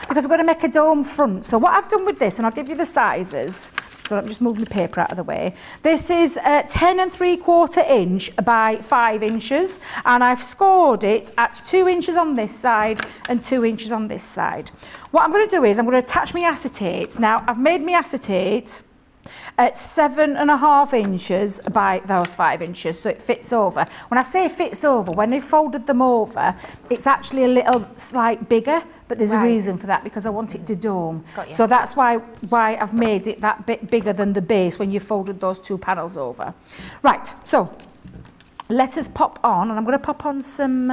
because we're going to make a dome front. So what I've done with this, and I'll give you the sizes. So let me just move my paper out of the way. This is 10 3/4 inch by 5 inches, and I've scored it at 2 inches on this side and 2 inches on this side. What I'm going to do is I'm going to attach my acetate. Now I've made my acetate at 7.5 inches by those 5 inches, so it fits over. When I say fits over, when I folded them over, it's actually a little slight bigger, but there's a reason for that, because I want it to dome. So that's why I've made it that bit bigger than the base when you folded those two panels over. Right, so let us pop on, and I'm going to pop on some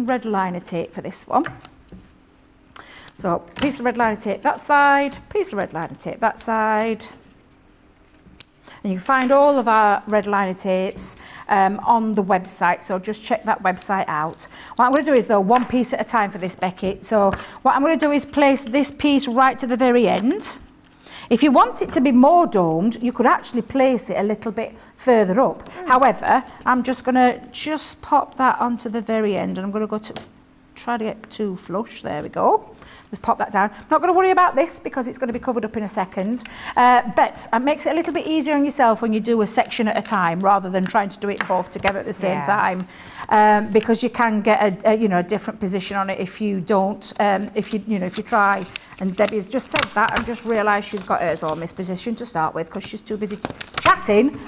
red liner tape for this one. So piece of red liner tape that side, piece of red liner tape that side. And you can find all of our red liner tapes on the website, so just check that website out. What I'm going to do is, though, one piece at a time for this, Becky. So what I'm going to do is place this piece right to the very end. If you want it to be more domed, you could actually place it a little bit further up. However, I'm just going to pop that onto the very end, and I'm going to try to get too flush. There we go. Just pop that down. I'm not going to worry about this because it's going to be covered up in a second. But it makes it a little bit easier on yourself when you do a section at a time, rather than trying to do it both together at the same time. Because you can get a different position on it if you don't. If you try. And Debbie's just said that and just realised she's got hers all mispositioned to start with, because she's too busy chatting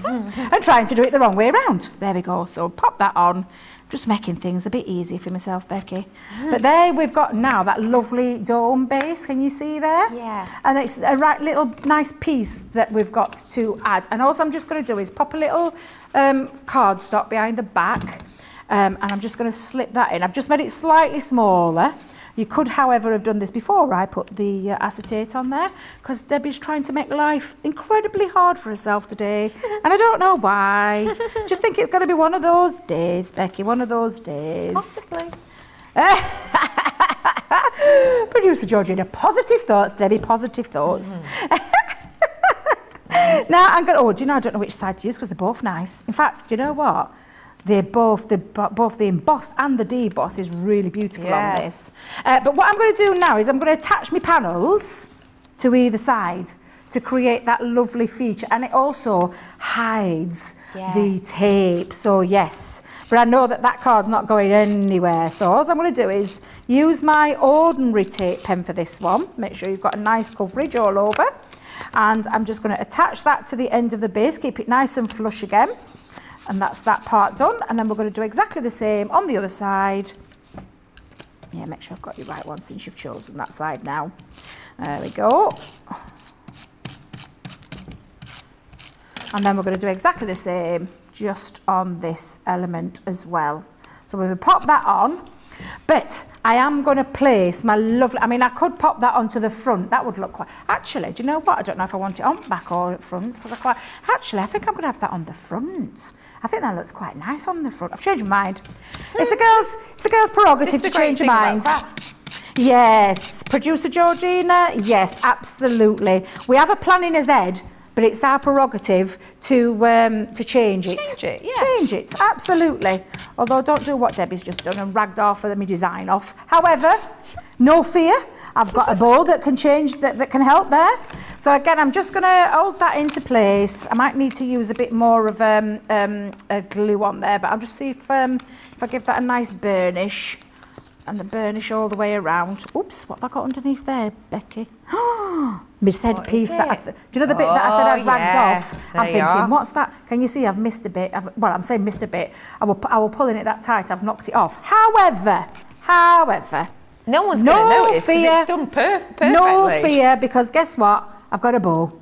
and trying to do it the wrong way around. There we go. So pop that on. Just making things a bit easy for myself, Becky. But there we've got now that lovely dome base. Can you see there? Yeah. And it's a right little nice piece that we've got to add. And also I'm just going to do is pop a little cardstock behind the back. And I'm just going to slip that in. I've just made it slightly smaller. You could, however, have done this before I put the acetate on there, because Debbie's trying to make life incredibly hard for herself today, and I don't know why. Just think it's going to be one of those days, Becky, one of those days. Possibly. Producer Georgina, positive thoughts, Debbie, positive thoughts. Now I'm going to, do you know, I don't know which side to use because they're both nice. In fact, do you know what? They're both the embossed and the deboss is really beautiful on this. But what I'm going to do now is I'm going to attach my panels to either side to create that lovely feature, and it also hides the tape. So yes, but I know that card's not going anywhere. So all I'm going to do is use my ordinary tape pen for this one. Make sure you've got a nice coverage all over, and I'm just going to attach that to the end of the base. Keep it nice and flush again. And that's that part done, and then we're going to do exactly the same on the other side. Yeah, make sure I've got your right one since you've chosen that side now. There we go. And then we're going to do exactly the same just on this element as well. So we will pop that on, but I am going to place my lovely, I mean, I could pop that onto the front. That would look quite, actually, do you know what? I don't know if I want it on back or front. Because actually, I think I'm going to have that on the front. I think that looks quite nice on the front. I've changed my mind. It's a girl's prerogative to change your mind. Yes. Producer Georgina, yes, absolutely. We have a plan in his head, but it's our prerogative to change it. Change it, yeah. Change it, absolutely. Although don't do what Debbie's just done and ragged off my design off. However, no fear, I've got a bow that can change, that can help there. So again, I'm just going to hold that into place. I might need to use a bit more of a glue on there, but I'll just see if I give that a nice burnish. And the burnish all the way around. Oops, what have I got underneath there, Becky? My said piece that do you know the bit that I said I'd ragged off? I'm thinking, what's that? Can you see I've missed a bit? Well, I'm saying missed a bit. I will pulling it that tight, I've knocked it off. However, no one's going to notice because it's done perfectly. No fear, because guess what? I've got a bow.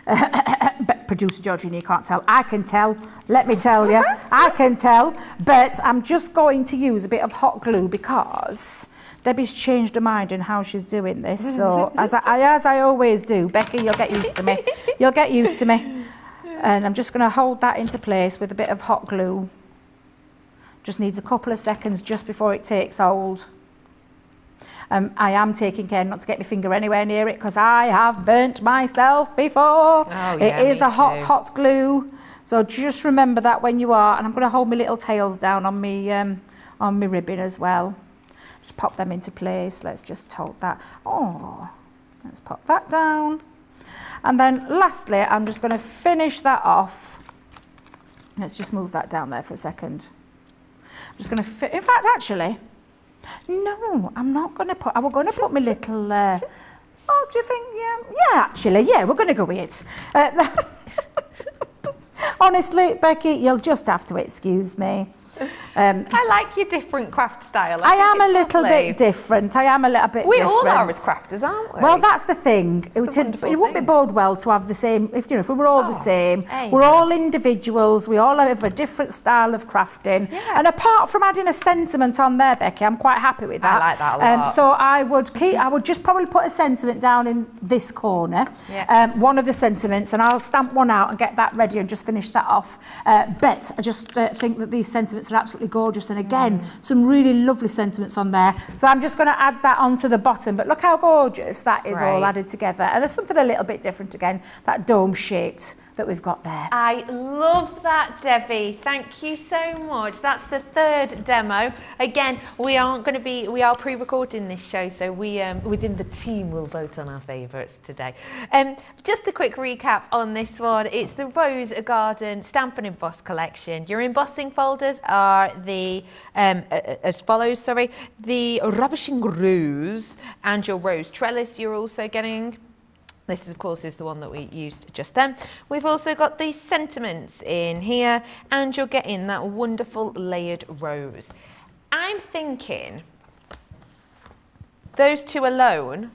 But producer Georgina, you can't tell. I can tell. Let me tell you, I can tell. But I'm just going to use a bit of hot glue because Debbie's changed her mind in how she's doing this. So as I always do, Becky, you'll get used to me. You'll get used to me. And I'm just going to hold that into place with a bit of hot glue. Just needs a couple of seconds just before it takes hold. I am taking care not to get my finger anywhere near it because I have burnt myself before. It is a hot glue. So just remember that when you are, and I'm going to hold my little tails down on my ribbon as well. Just pop them into place. Let's just hold that. Oh, let's pop that down. And then lastly, I'm just going to finish that off. Let's just move that down there for a second. I'm just going to in fact, actually, no, I'm not going to put, I was going to put my little, oh, do you think, yeah, actually, yeah, we're going to go with it. Honestly, Becky, you'll just have to excuse me. I like your different craft style. I am a little bit different. I am a little bit different. We all are as crafters, aren't we? Well, that's the thing. It wouldn't be bode well to have the same, if we were all the same. We're all individuals. We all have a different style of crafting. Yeah. And apart from adding a sentiment on there, Becky, I'm quite happy with that. I like that a lot. So I would just probably put a sentiment down in this corner, one of the sentiments, and I'll stamp one out and get that ready and just finish that off. But I just think that these sentiments are absolutely gorgeous, and again some really lovely sentiments on there. So I'm just going to add that onto the bottom, but look how gorgeous that is all added together, and there's something a little bit different again, that dome shaped that we've got there. I love that, Debbie. Thank you so much. That's the third demo. Again, we are pre-recording this show, so we within the team will vote on our favourites today. Just a quick recap on this one. It's the Rose Garden Stamp and Emboss collection. Your embossing folders are the as follows. The Ravishing Rose and your Rose Trellis. You're also getting. This, of course, is the one that we used just then. We've also got these sentiments in here, and you're getting that wonderful layered rose. I'm thinking those two alone,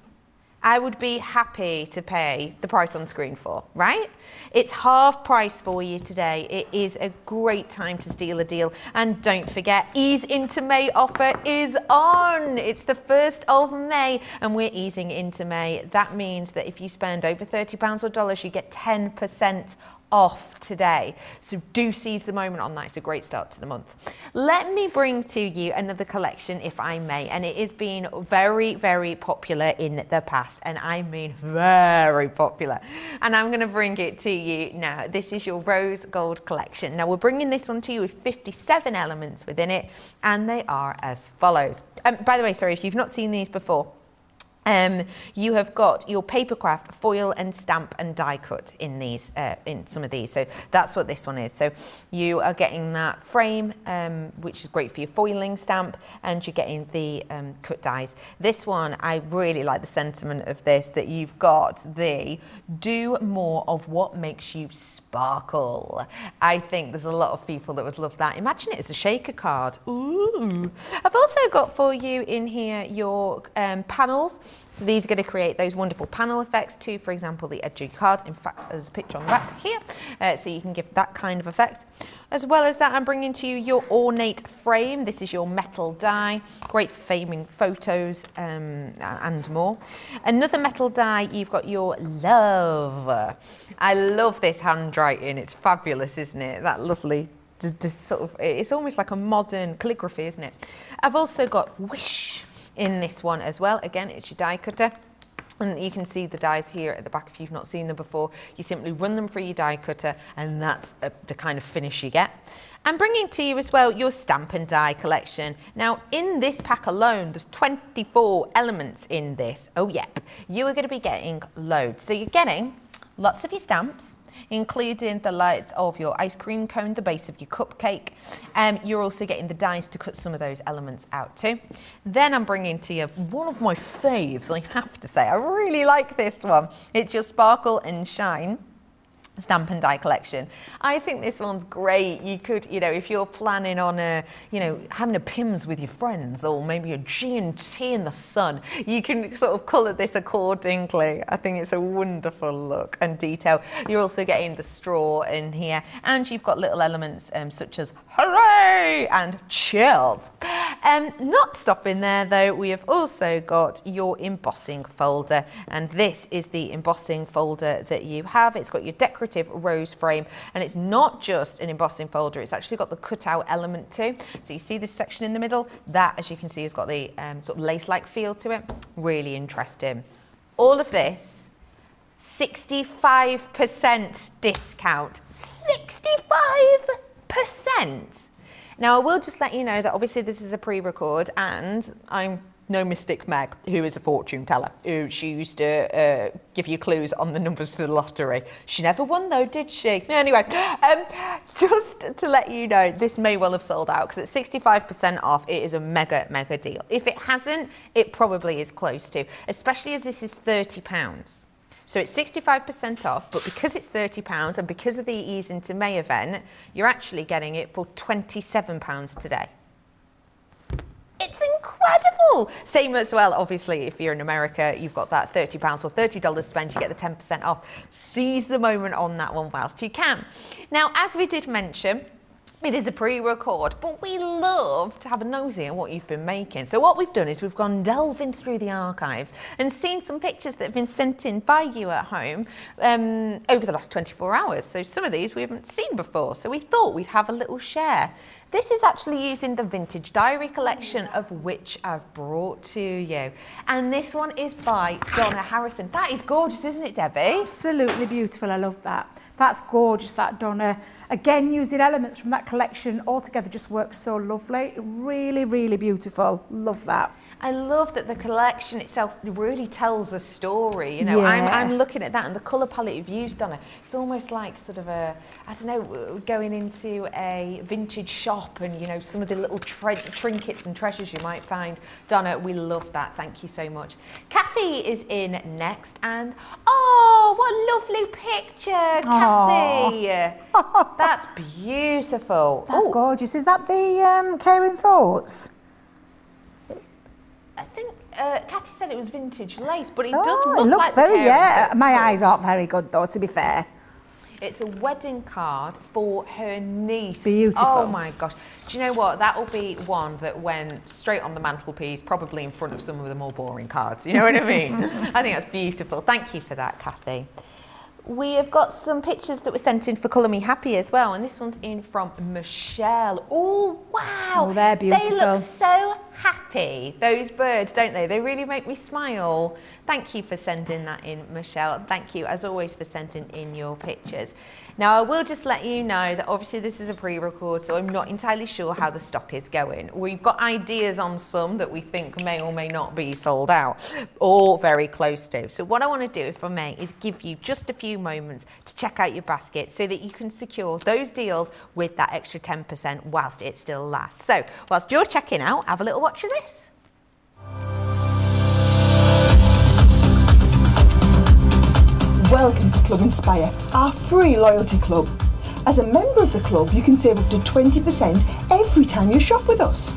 I would be happy to pay the price on screen for, right? It's half price for you today. It is a great time to steal a deal. And don't forget, Ease into May offer is on. It's the 1st of May and we're easing into May. That means that if you spend over £30 or dollars, you get 10% off today. So do seize the moment on that. It's a great start to the month. Let me bring to you another collection, if I may, and it has been very, very popular in the past, and I mean very popular. And I'm going to bring it to you now. This is your Rose Gold collection. Now we're bringing this one to you with 57 elements within it, and they are as follows. By the way, sorry, if you've not seen these before, You have got your papercraft, foil and stamp and die cut in these, in some of these. So that's what this one is. So you are getting that frame, which is great for your foiling stamp, and you're getting the cut dies. This one, I really like the sentiment of this, that you've got the do more of what makes you sparkle. I think there's a lot of people that would love that. Imagine it as a shaker card. Ooh. I've also got for you in here your panels. So these are going to create those wonderful panel effects to, for example, the edge of your card. In fact, there's a picture on the back here, so you can give that kind of effect. As well as that, I'm bringing to you your ornate frame. This is your metal die, great for framing photos and more. Another metal die, you've got your love. I love this handwriting. It's fabulous, isn't it? That lovely, just sort of, it's almost like a modern calligraphy, isn't it? I've also got wish in this one as well. Again, it's your die cutter. And you can see the dies here at the back if you've not seen them before. You simply run them through your die cutter, and that's the kind of finish you get. I'm bringing to you as well your stamp and die collection. Now, in this pack alone, there's 24 elements in this. Oh, yep. You are going to be getting loads. So you're getting lots of your stamps, including the lights of your ice cream cone, the base of your cupcake. You're also getting the dies to cut some of those elements out too. Then I'm bringing to you one of my faves, I have to say. I really like this one. It's your Sparkle and Shine stamp and die collection. I think this one's great. You could, you know, if you're planning on having a Pimm's with your friends, or maybe a G&T in the sun, you can sort of colour this accordingly. I think it's a wonderful look and detail. You're also getting the straw in here, and you've got little elements such as hooray and cheers. Not stopping there though, we have also got your embossing folder, and this is the embossing folder that you have. It's got your decorative rose frame, and it's not just an embossing folder, it's actually got the cutout element too. So you see this section in the middle, that, as you can see, has got the sort of lace-like feel to it. Really interesting. All of this 65% discount. 65%. Now, I will just let you know that obviously this is a pre-record, and I'm no Mystic Meg, who is a fortune teller, who she used to give you clues on the numbers for the lottery. She never won though, did she? Anyway, just to let you know, this may well have sold out, because at 65% off, it is a mega, mega deal. If it hasn't, it probably is close to, especially as this is £30. So it's 65% off, but because it's £30 and because of the Ease into May event, you're actually getting it for £27 today. It's incredible. Same as well, obviously, if you're in America, you've got that £30 or $30 spend, you get the 10% off. Seize the moment on that one whilst you can. Now, as we did mention, it is a pre-record, but we love to have a nosy at what you've been making. So what we've done is we've gone delving through the archives and seen some pictures that have been sent in by you at home over the last 24 hours. So some of these we haven't seen before, so we thought we'd have a little share. This is actually using the Vintage Diary collection, of which I've brought to you. And this one is by Donna Harrison. That is gorgeous, isn't it, Debbie? Absolutely beautiful. I love that. That's gorgeous, that Donna. Again, using elements from that collection all together just works so lovely. Really, really beautiful. Love that. I love that the collection itself really tells a story. You know, yeah. I'm looking at that, and the colour palette you've used, Donna, it's almost like sort of a, I don't know, going into a vintage shop and, you know, some of the little trinkets and treasures you might find. Donna, we love that. Thank you so much. Kathy is in next, and oh, what a lovely picture, Kathy. That's beautiful. That's gorgeous. Is that the Caring Thoughts? I think Kathy said it was vintage lace, but it does look it looks like very, yeah. My eyes aren't very good though, to be fair. It's a wedding card for her niece. Beautiful. Oh my gosh. Do you know what? That will be one that went straight on the mantelpiece, probably in front of some of the more boring cards. You know what I mean? I think that's beautiful. Thank you for that, Kathy. We have got some pictures that were sent in for Colour Me Happy as well, and this one's in from Michelle. Oh, wow. Oh, they're beautiful. They look so happy, those birds, don't they? They really make me smile. Thank you for sending that in, Michelle. Thank you, as always, for sending in your pictures. Now, I will just let you know that obviously this is a pre-record, so I'm not entirely sure how the stock is going. We've got ideas on some that we think may or may not be sold out, or very close to. So what I want to do, if I may, is give you just a few moments to check out your basket so that you can secure those deals with that extra 10% whilst it still lasts. So whilst you're checking out, have a little watch of this. Welcome to Club Inspire, our free loyalty club. As a member of the club, you can save up to 20% every time you shop with us.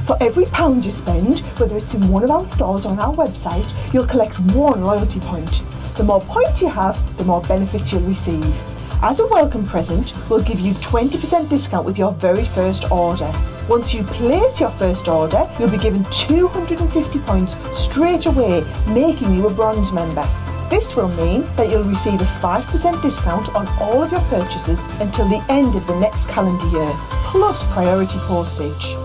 For every £1 you spend, whether it's in one of our stores or on our website, you'll collect 1 loyalty point. The more points you have, the more benefits you'll receive. As a welcome present, we'll give you 20% discount with your very first order. Once you place your first order, you'll be given 250 points straight away, making you a bronze member. This will mean that you'll receive a 5% discount on all of your purchases until the end of the next calendar year, plus priority postage.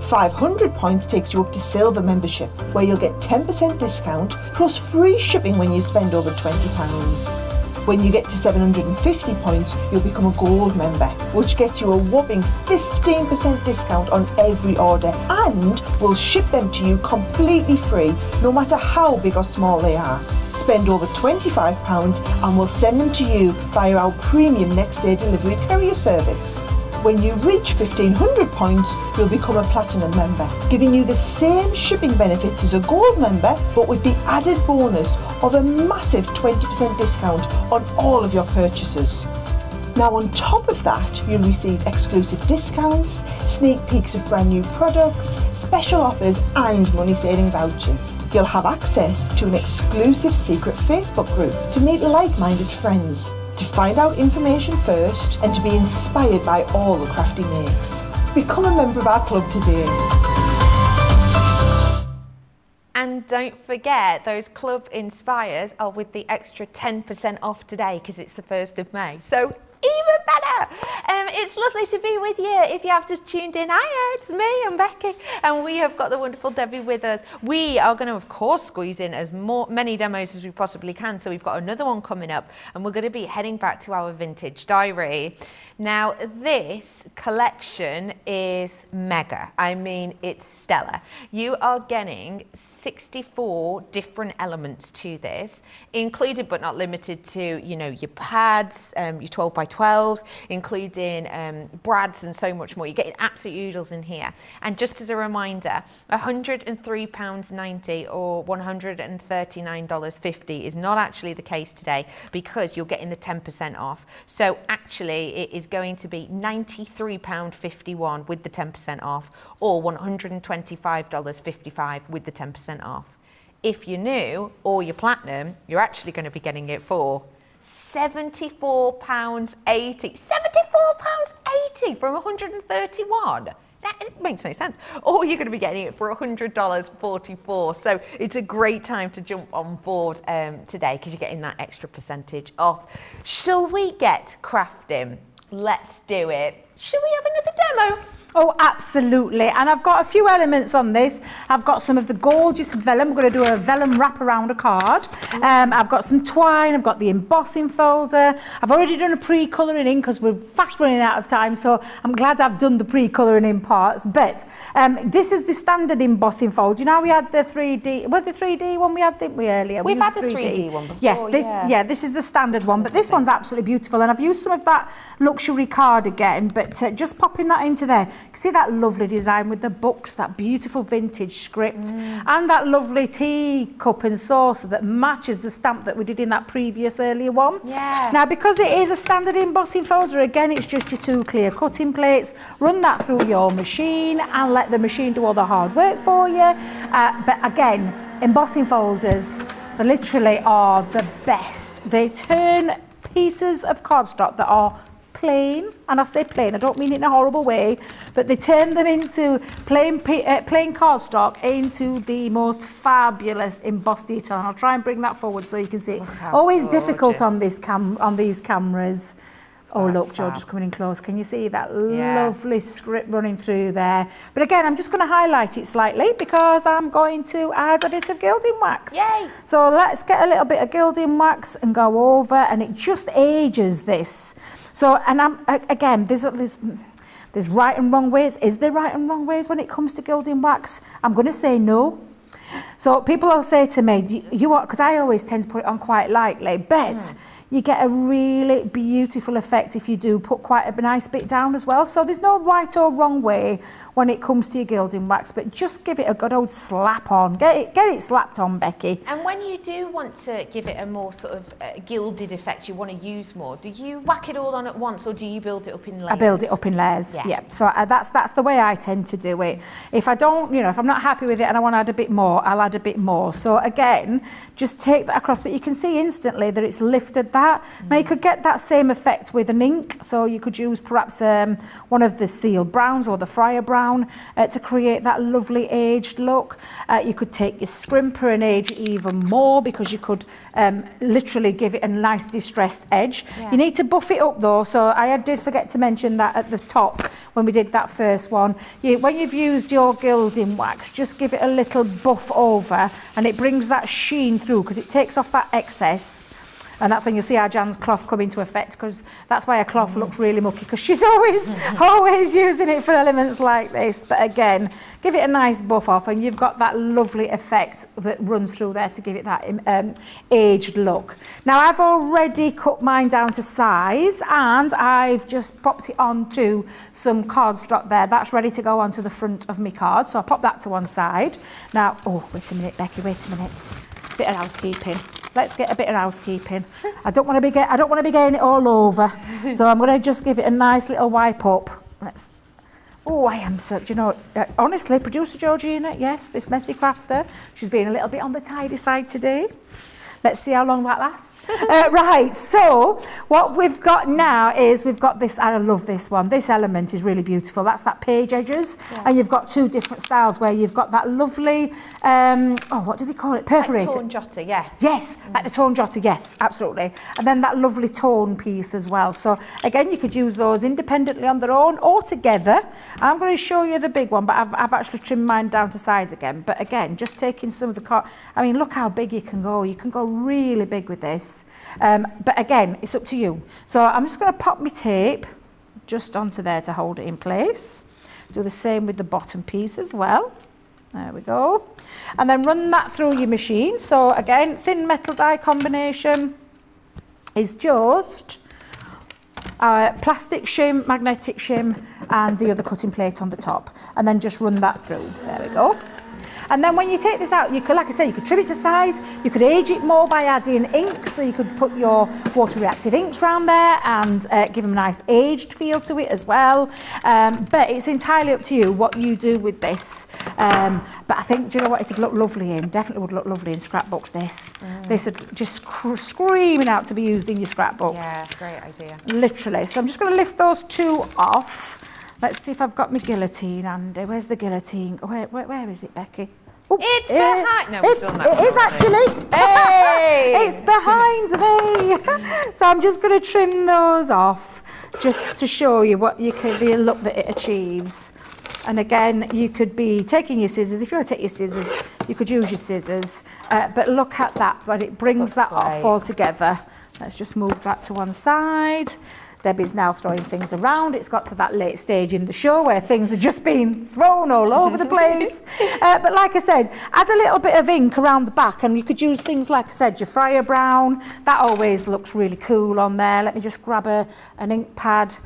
500 points takes you up to silver membership, where you'll get 10% discount plus free shipping when you spend over £20. When you get to 750 points, you'll become a gold member, which gets you a whopping 15% discount on every order, and we'll ship them to you completely free, no matter how big or small they are. Spend over £25 and we'll send them to you via our premium next day delivery courier service. When you reach 1500 points, you'll become a platinum member, giving you the same shipping benefits as a gold member, but with the added bonus of a massive 20% discount on all of your purchases. Now, on top of that, you'll receive exclusive discounts, sneak peeks of brand new products, special offers and money-saving vouchers. You'll have access to an exclusive secret Facebook group to meet like-minded friends, to find out information first and to be inspired by all the crafty makes. Become a member of our club today. And don't forget, those Club Inspires are with the extra 10% off today because it's the 1st of May. So even better. It's lovely to be with you. If you have just tuned in, hi, it's me and Becky, and we have got the wonderful Debbie with us. We are going to, of course, squeeze in as many demos as we possibly can. So we've got another one coming up, and we're going to be heading back to our vintage diary. Now, this collection is mega. I mean, it's stellar. You are getting 64 different elements to this, included but not limited to, you know, your pads, your 12 by 12s, including brads and so much more. You're getting absolute oodles in here. And just as a reminder, £103.90 or $139.50 is not actually the case today because you're getting the 10% off. So actually it is going to be £93.51 with the 10% off, or $125.55 with the 10% off. If you're new or you're platinum, you're actually going to be getting it for £74.80. £74.80 from 131. It makes no sense. Or you're going to be getting it for $100.44. So it's a great time to jump on board today because you're getting that extra percentage off. Shall we get crafting? Let's do it. Shall we have another demo? Oh, absolutely. And I've got a few elements on this. I've got some of the gorgeous vellum. We're going to do a vellum wrap around a card. I've got some twine. I've got the embossing folder. I've already done a pre-colouring in because we're fast running out of time. So I'm glad I've done the pre-colouring in parts. But this is the standard embossing folder. You know, we had the 3D. Well, the 3D one we had, didn't we, earlier? We've had a 3D one before. Yes, this is the standard one. But this one's absolutely beautiful. And I've used some of that luxury card again. But just popping that into there. See that lovely design with the books, that beautiful vintage script, and that lovely tea cup and saucer that matches the stamp that we did in that previous earlier one. Yeah. Now, because it is a standard embossing folder, again, it's just your 2 clear cutting plates. Run that through your machine and let the machine do all the hard work for you. But again, embossing folders, they literally are the best. They turn pieces of cardstock that are plain, and I say plain, I don't mean it in a horrible way, but they turn them into plain cardstock into the most fabulous embossed detail. And I'll try and bring that forward so you can see. Always gorgeous. Difficult on these cameras. Oh, look, George is coming in close. Can you see that lovely script running through there? But again, I'm just going to highlight it slightly because I'm going to add a bit of gilding wax. Yay! So let's get a little bit of gilding wax and go over, and it just ages this. So, and again, there's right and wrong ways. Is there right and wrong ways when it comes to gilding wax? I'm going to say no. So people will say to me, because I always tend to put it on quite lightly, but you get a really beautiful effect if you do put quite a nice bit down as well. So there's no right or wrong way when it comes to your gilding wax, but just give it a good old slap on. Get it slapped on, Becky. And when you do want to give it a more sort of gilded effect, you want to use more, do you whack it all on at once or do you build it up in layers? I build it up in layers, yeah. So that's the way I tend to do it. If I don't, if I'm not happy with it and I want to add a bit more, I'll add a bit more. So again, just take that across, but you can see instantly that it's lifted that. Now you could get that same effect with an ink, so you could use perhaps one of the seal browns or the fryer brown to create that lovely aged look. You could take your scrimper and age it even more because you could literally give it a nice distressed edge. You need to buff it up though, so I did forget to mention that at the top when we did that first one. When you've used your gilding wax, just give it a little buff over and it brings that sheen through because it takes off that excess. And that's when you see our Jan's cloth come into effect, because that's why her cloth looks really mucky, because she's always using it for elements like this. But again, give it a nice buff off and you've got that lovely effect that runs through there to give it that aged look. Now I've already cut mine down to size and I've just popped it onto some cardstock there. That's ready to go onto the front of my card. So I'll pop that to one side. Now, oh, wait a minute, Becky, wait a minute. Bit of housekeeping. Let's get a bit of housekeeping. I don't want to be getting it all over. So I'm going to just give it a nice little wipe up. Oh, I am so, honestly, producer Georgina, yes, this messy crafter, she's been a little bit on the tidy side today. Let's see how long that lasts. Right, so what we've got now is we've got this, I love this one. This element is really beautiful. That's that page edges. And you've got two different styles where you've got that lovely, what do they call it? Perforated. Like torn jotter, yeah. Yes, like the torn jotter, yes, absolutely. And then that lovely torn piece as well. So again, you could use those independently on their own or together. I'm going to show you the big one, but I've actually trimmed mine down to size again. But again, just taking some of the, look how big you can go. You can go really big with this, but again, it's up to you. So I'm just going to pop my tape just onto there to hold it in place. Do the same with the bottom piece as well. There we go. And then run that through your machine. So again, thin metal die combination is just plastic shim, magnetic shim, and the other cutting plate on the top. And then just run that through. There we go. And then when you take this out, you could, like I say, you could trim it to size, you could age it more by adding inks, so you could put your water reactive inks around there and give them a nice aged feel to it as well. But it's entirely up to you what you do with this. But I think, do you know what, it'd look lovely in, definitely would look lovely in scrapbooks, this. This would just screaming out to be used in your scrapbooks. Yeah, great idea. Literally. So I'm just going to lift those two off. Let's see if I've got my guillotine, Andy. Where's the guillotine? Where is it, Becky? Oh, it's behind. No, we've done that. It is actually. Hey! It's behind me. So I'm just going to trim those off, just to show you what the look that it achieves. And again, you could be taking your scissors. If you want to take your scissors, you could use your scissors. But look at that, when it brings that off all together. Let's just move that to one side. Debbie's now throwing things around. It's got to that late stage in the show where things are just being thrown all over the place. But like I said, add a little bit of ink around the back, and you could use things like I said, your fryer brown. That always looks really cool on there. Let me just grab an ink pad,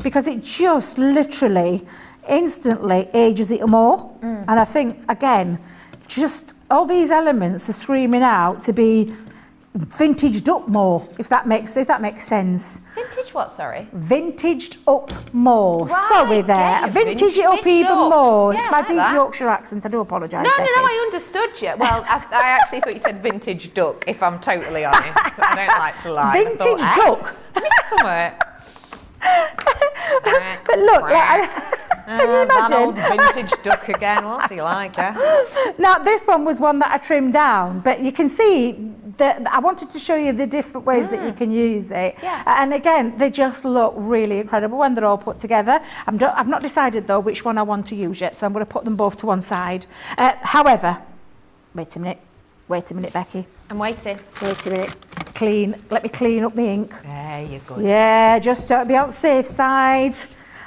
because it just literally instantly ages it more. And I think, again, just all these elements are screaming out to be vintaged up more, if that makes sense. Vintage what, sorry? Vintaged up more. Right, sorry there. yeah, Vintage it up even more. Yeah, it's my like deep that. Yorkshire accent. I do apologise. No, I understood you. Well, I actually thought you said vintage duck, if I'm totally honest. I don't like to lie. Vintage duck? I mean, somewhere. But look, like, can you imagine? That old vintage duck again. What's he like, yeah? Now, this one was one that I trimmed down, but you can see that I wanted to show you the different ways that you can use it. Yeah. And again, they just look really incredible when they're all put together. I've not decided, though, which one I want to use yet, so I'm going to put them both to one side. However, wait a minute, Becky. I'm waiting. Wait a minute. Let me clean up the ink. There you go. Yeah, just to be on the safe side.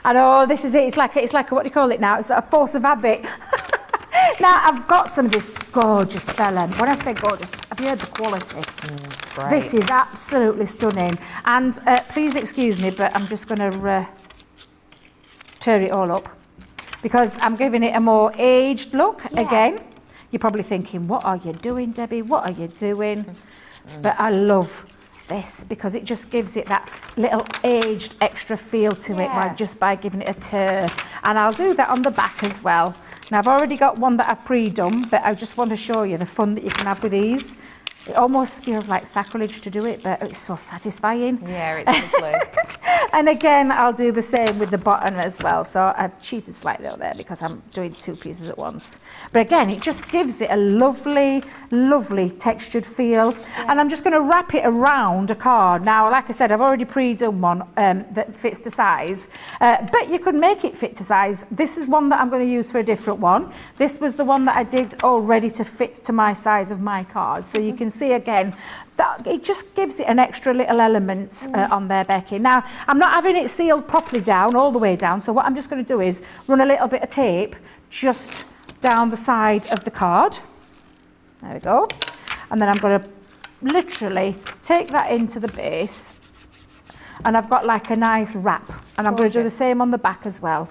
I know, this is it. It's like a, what do you call it now? It's a force of habit. Now, I've got some of this gorgeous vellum. When I say gorgeous, have you heard the quality? Great. This is absolutely stunning. And please excuse me, but I'm just going to tear it all up because I'm giving it a more aged look again. You're probably thinking, what are you doing, Debbie? What are you doing? But I love this because it just gives it that little aged extra feel to it just by giving it a tear. And I'll do that on the back as well. Now, I've already got one that I've pre-done, but I just want to show you the fun that you can have with these. It almost feels like sacrilege to do it, but it's so satisfying. Yeah, it's lovely. And again, I'll do the same with the bottom as well. So I've cheated slightly out there because I'm doing two pieces at once. But again, it just gives it a lovely, lovely textured feel. Yeah. And I'm just going to wrap it around a card. Now, like I said, I've already pre-done one that fits to size. But you could make it fit to size. This is one that I'm going to use for a different one. This was the one that I did already to fit to my size of my card. So you can see again, that it just gives it an extra little element on there, Becky. Now, I'm not having it sealed properly down, all the way down, so what I'm just going to do is run a little bit of tape just down the side of the card. There we go. And then I'm going to literally take that into the base, and I've got like a nice wrap, and I'm going to do the same on the back as well.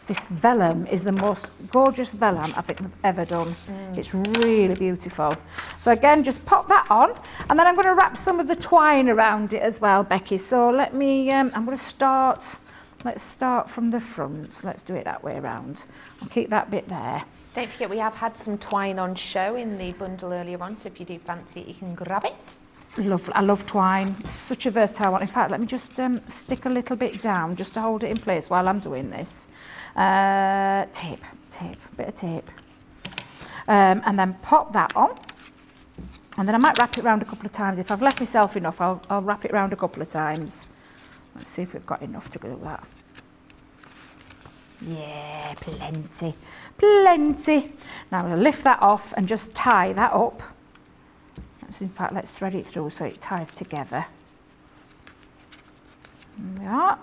This vellum is the most gorgeous vellum I think I've ever done. It's really beautiful. So again, just pop that on, and then I'm going to wrap some of the twine around it as well, Becky. So let me, I'm going to start, let's start from the front. Let's do it that way around. I'll keep that bit there. Don't forget, we have had some twine on show in the bundle earlier on, so if you do fancy it, you can grab it. I love twine. It's such a versatile one. In fact, let me just stick a little bit down just to hold it in place while I'm doing this. Tape, bit of tape. And then pop that on. And then I might wrap it around a couple of times. If I've left myself enough, I'll wrap it around a couple of times. Let's see if we've got enough to do that. Yeah, plenty. Now I'm going to lift that off and just tie that up. In fact, let's thread it through so it ties together. There we are.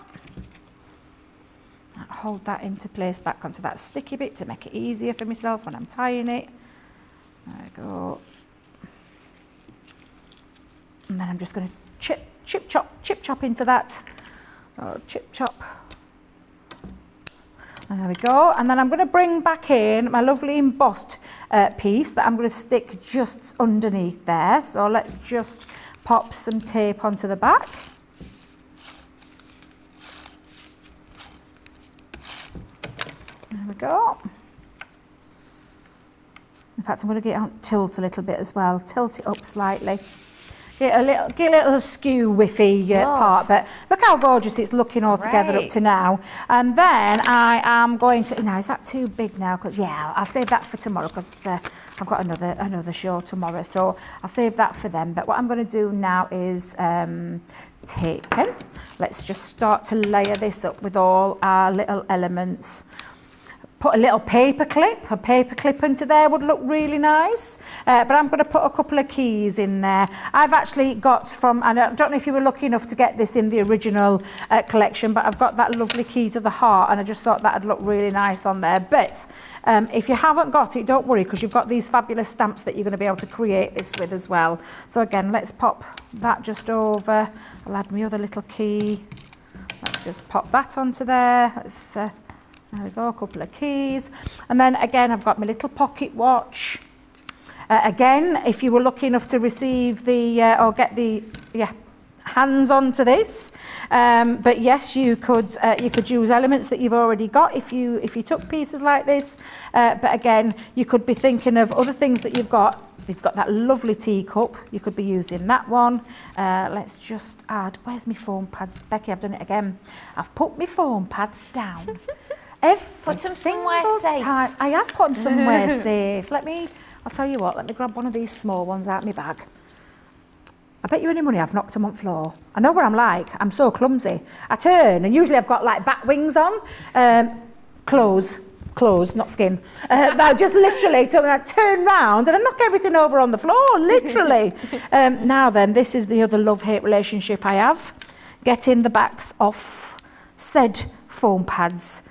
I'll hold that into place back onto that sticky bit to make it easier for myself when I'm tying it. There we go. And then I'm just going to chip chop into that. Oh, chip chop. There we go. And then I'm going to bring back in my lovely embossed piece that I'm going to stick just underneath there. So let's just pop some tape onto the back. There we go. In fact, I'm going to get it on tilt a little bit as well. Tilt it up slightly. Get a little skew whiffy part, but look how gorgeous it's looking all together up to now. And then I am going to, now is that too big now? Because yeah, I'll save that for tomorrow because I've got another show tomorrow, so I'll save that for them. But what I'm going to do now is taping. Let's just start to layer this up with all our little elements. Put a little paper clip into there would look really nice. But I'm going to put a couple of keys in there. I've actually got from, and I don't know if you were lucky enough to get this in the original collection, but I've got that lovely key to the heart, and I just thought that'd look really nice on there. But if you haven't got it, don't worry, because you've got these fabulous stamps that you're going to be able to create this with as well. So again, let's pop that just over. I'll add my other little key. Let's just pop that onto there. Let's, there we go, a couple of keys. And then again, I've got my little pocket watch. Again, if you were lucky enough to receive the, or get the, hands onto this, but yes, you could use elements that you've already got if you took pieces like this. But again, you could be thinking of other things that you've got. You've got that lovely teacup. You could be using that one. Let's just add. Where's my foam pads, Becky? I've done it again. I've put my foam pads down. Put them somewhere safe. I have put them somewhere safe. I'll tell you what. Let me grab one of these small ones out of my bag. I bet you any money I've knocked them on the floor. I know what I'm like. I'm so clumsy. I turn, and usually I've got like bat wings on. Clothes, not skin. But just literally, so I turn round and I knock everything over on the floor, literally. Now then, this is the other love-hate relationship I have. Getting the backs off said foam pads.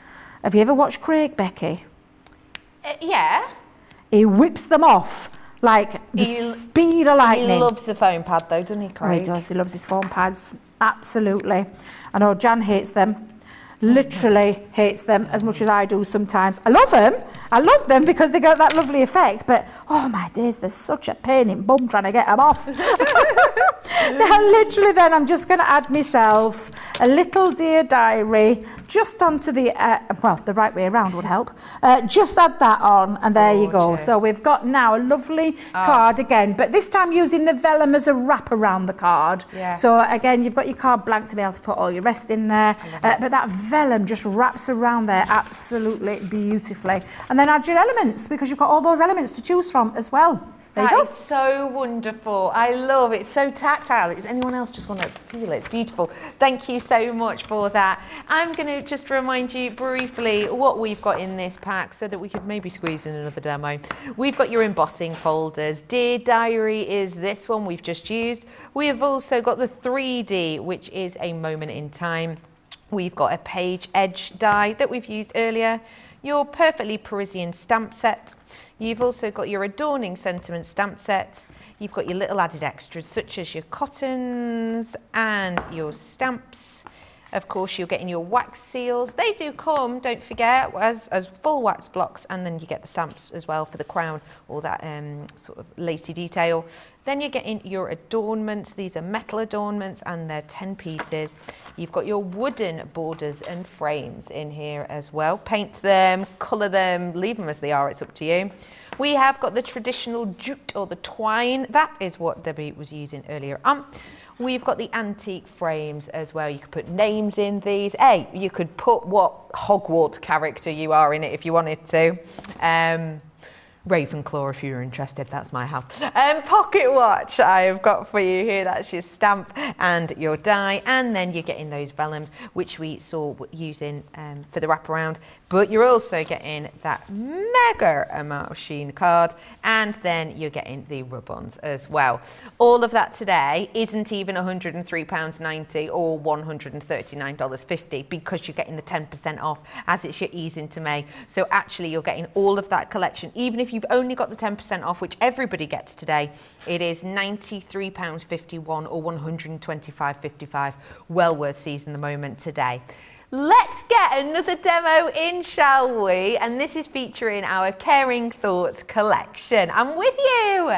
Have you ever watched Craig, Becky? Yeah. He whips them off like the speed of lightning. He loves the foam pad though, doesn't he, Craig? Oh, he does. He loves his foam pads. Absolutely. I know Jan hates them. Literally hates them as much as I do sometimes. I love them. I love them because they got that lovely effect, but oh my days, there's such a pain in bum trying to get them off. Literally then I'm just going to add myself a little Dear Diary just onto the, well, the right way around would help. Just add that on and there you go. So we've got now a lovely card again, but this time using the vellum as a wrap around the card. Yeah. So again, you've got your card blank to be able to put all your rest in there, but that vellum just wraps around there absolutely beautifully. And then add your elements because you've got all those elements to choose from as well. There you go. That is so wonderful. I love it. It's so tactile. Does anyone else just want to feel it? It's beautiful. Thank you so much for that. I'm going to just remind you briefly what we've got in this pack so that we could maybe squeeze in another demo. We've got your embossing folders. Dear Diary is this one we've just used. We have also got the 3D, which is a moment in time. We've got a page edge die that we've used earlier. Your Perfectly Parisian stamp set. You've also got your Adorning Sentiment stamp set. You've got your little added extras such as your cottons and your stamps. Of course, you're getting your wax seals. They do come, don't forget, as full wax blocks, and then you get the stamps as well for the crown, or that sort of lacy detail. Then you're getting your adornments. These are metal adornments, and they're 10 pieces. You've got your wooden borders and frames in here as well. Paint them, colour them, leave them as they are, it's up to you. We have got the traditional jute or the twine. That is what Debbie was using earlier on. We've got the antique frames as well. You could put names in these. Hey, you could put what Hogwarts character you are in it if you wanted to. Ravenclaw, if you're interested, that's my house. Pocket watch I've got for you here. That's your stamp and your die. And then you're getting those vellums, which we saw using for the wraparound. But you're also getting that mega amount of sheen card. And then you're getting the rub-ons as well. All of that today isn't even £103.90 or $139.50 because you're getting the 10% off as it's your ease into May. So actually you're getting all of that collection. Even if you've only got the 10% off, which everybody gets today, it is £93.51 or $125.55. Well worth seizing the moment today. Let's get another demo in, shall we? And this is featuring our Caring Thoughts collection. I'm with you.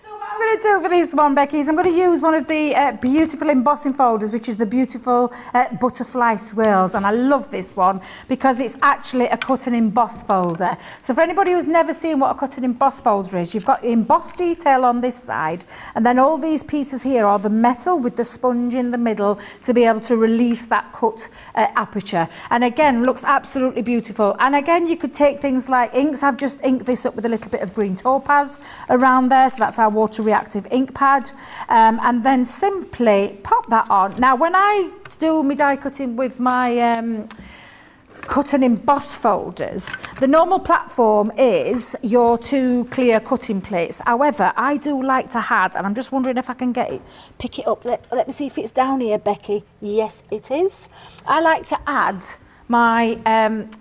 What I'm going to do for this one, Becky, is I'm going to use one of the beautiful embossing folders, which is the beautiful butterfly swirls. And I love this one because it's actually a cut and emboss folder. So for anybody who's never seen what a cut and emboss folder is, you've got the embossed detail on this side, and then all these pieces here are the metal with the sponge in the middle to be able to release that cut aperture. And again, looks absolutely beautiful. And again, you could take things like inks. I've just inked this up with a little bit of green topaz around there. So that's our water reactive ink pad, and then simply pop that on. Now when I do my die cutting with my cut and emboss folders, the normal platform is your 2 clear cutting plates. However, I do like to add, and I'm just wondering if I can pick it up. Let me see if it's down here, Becky. Yes, it is. I like to add my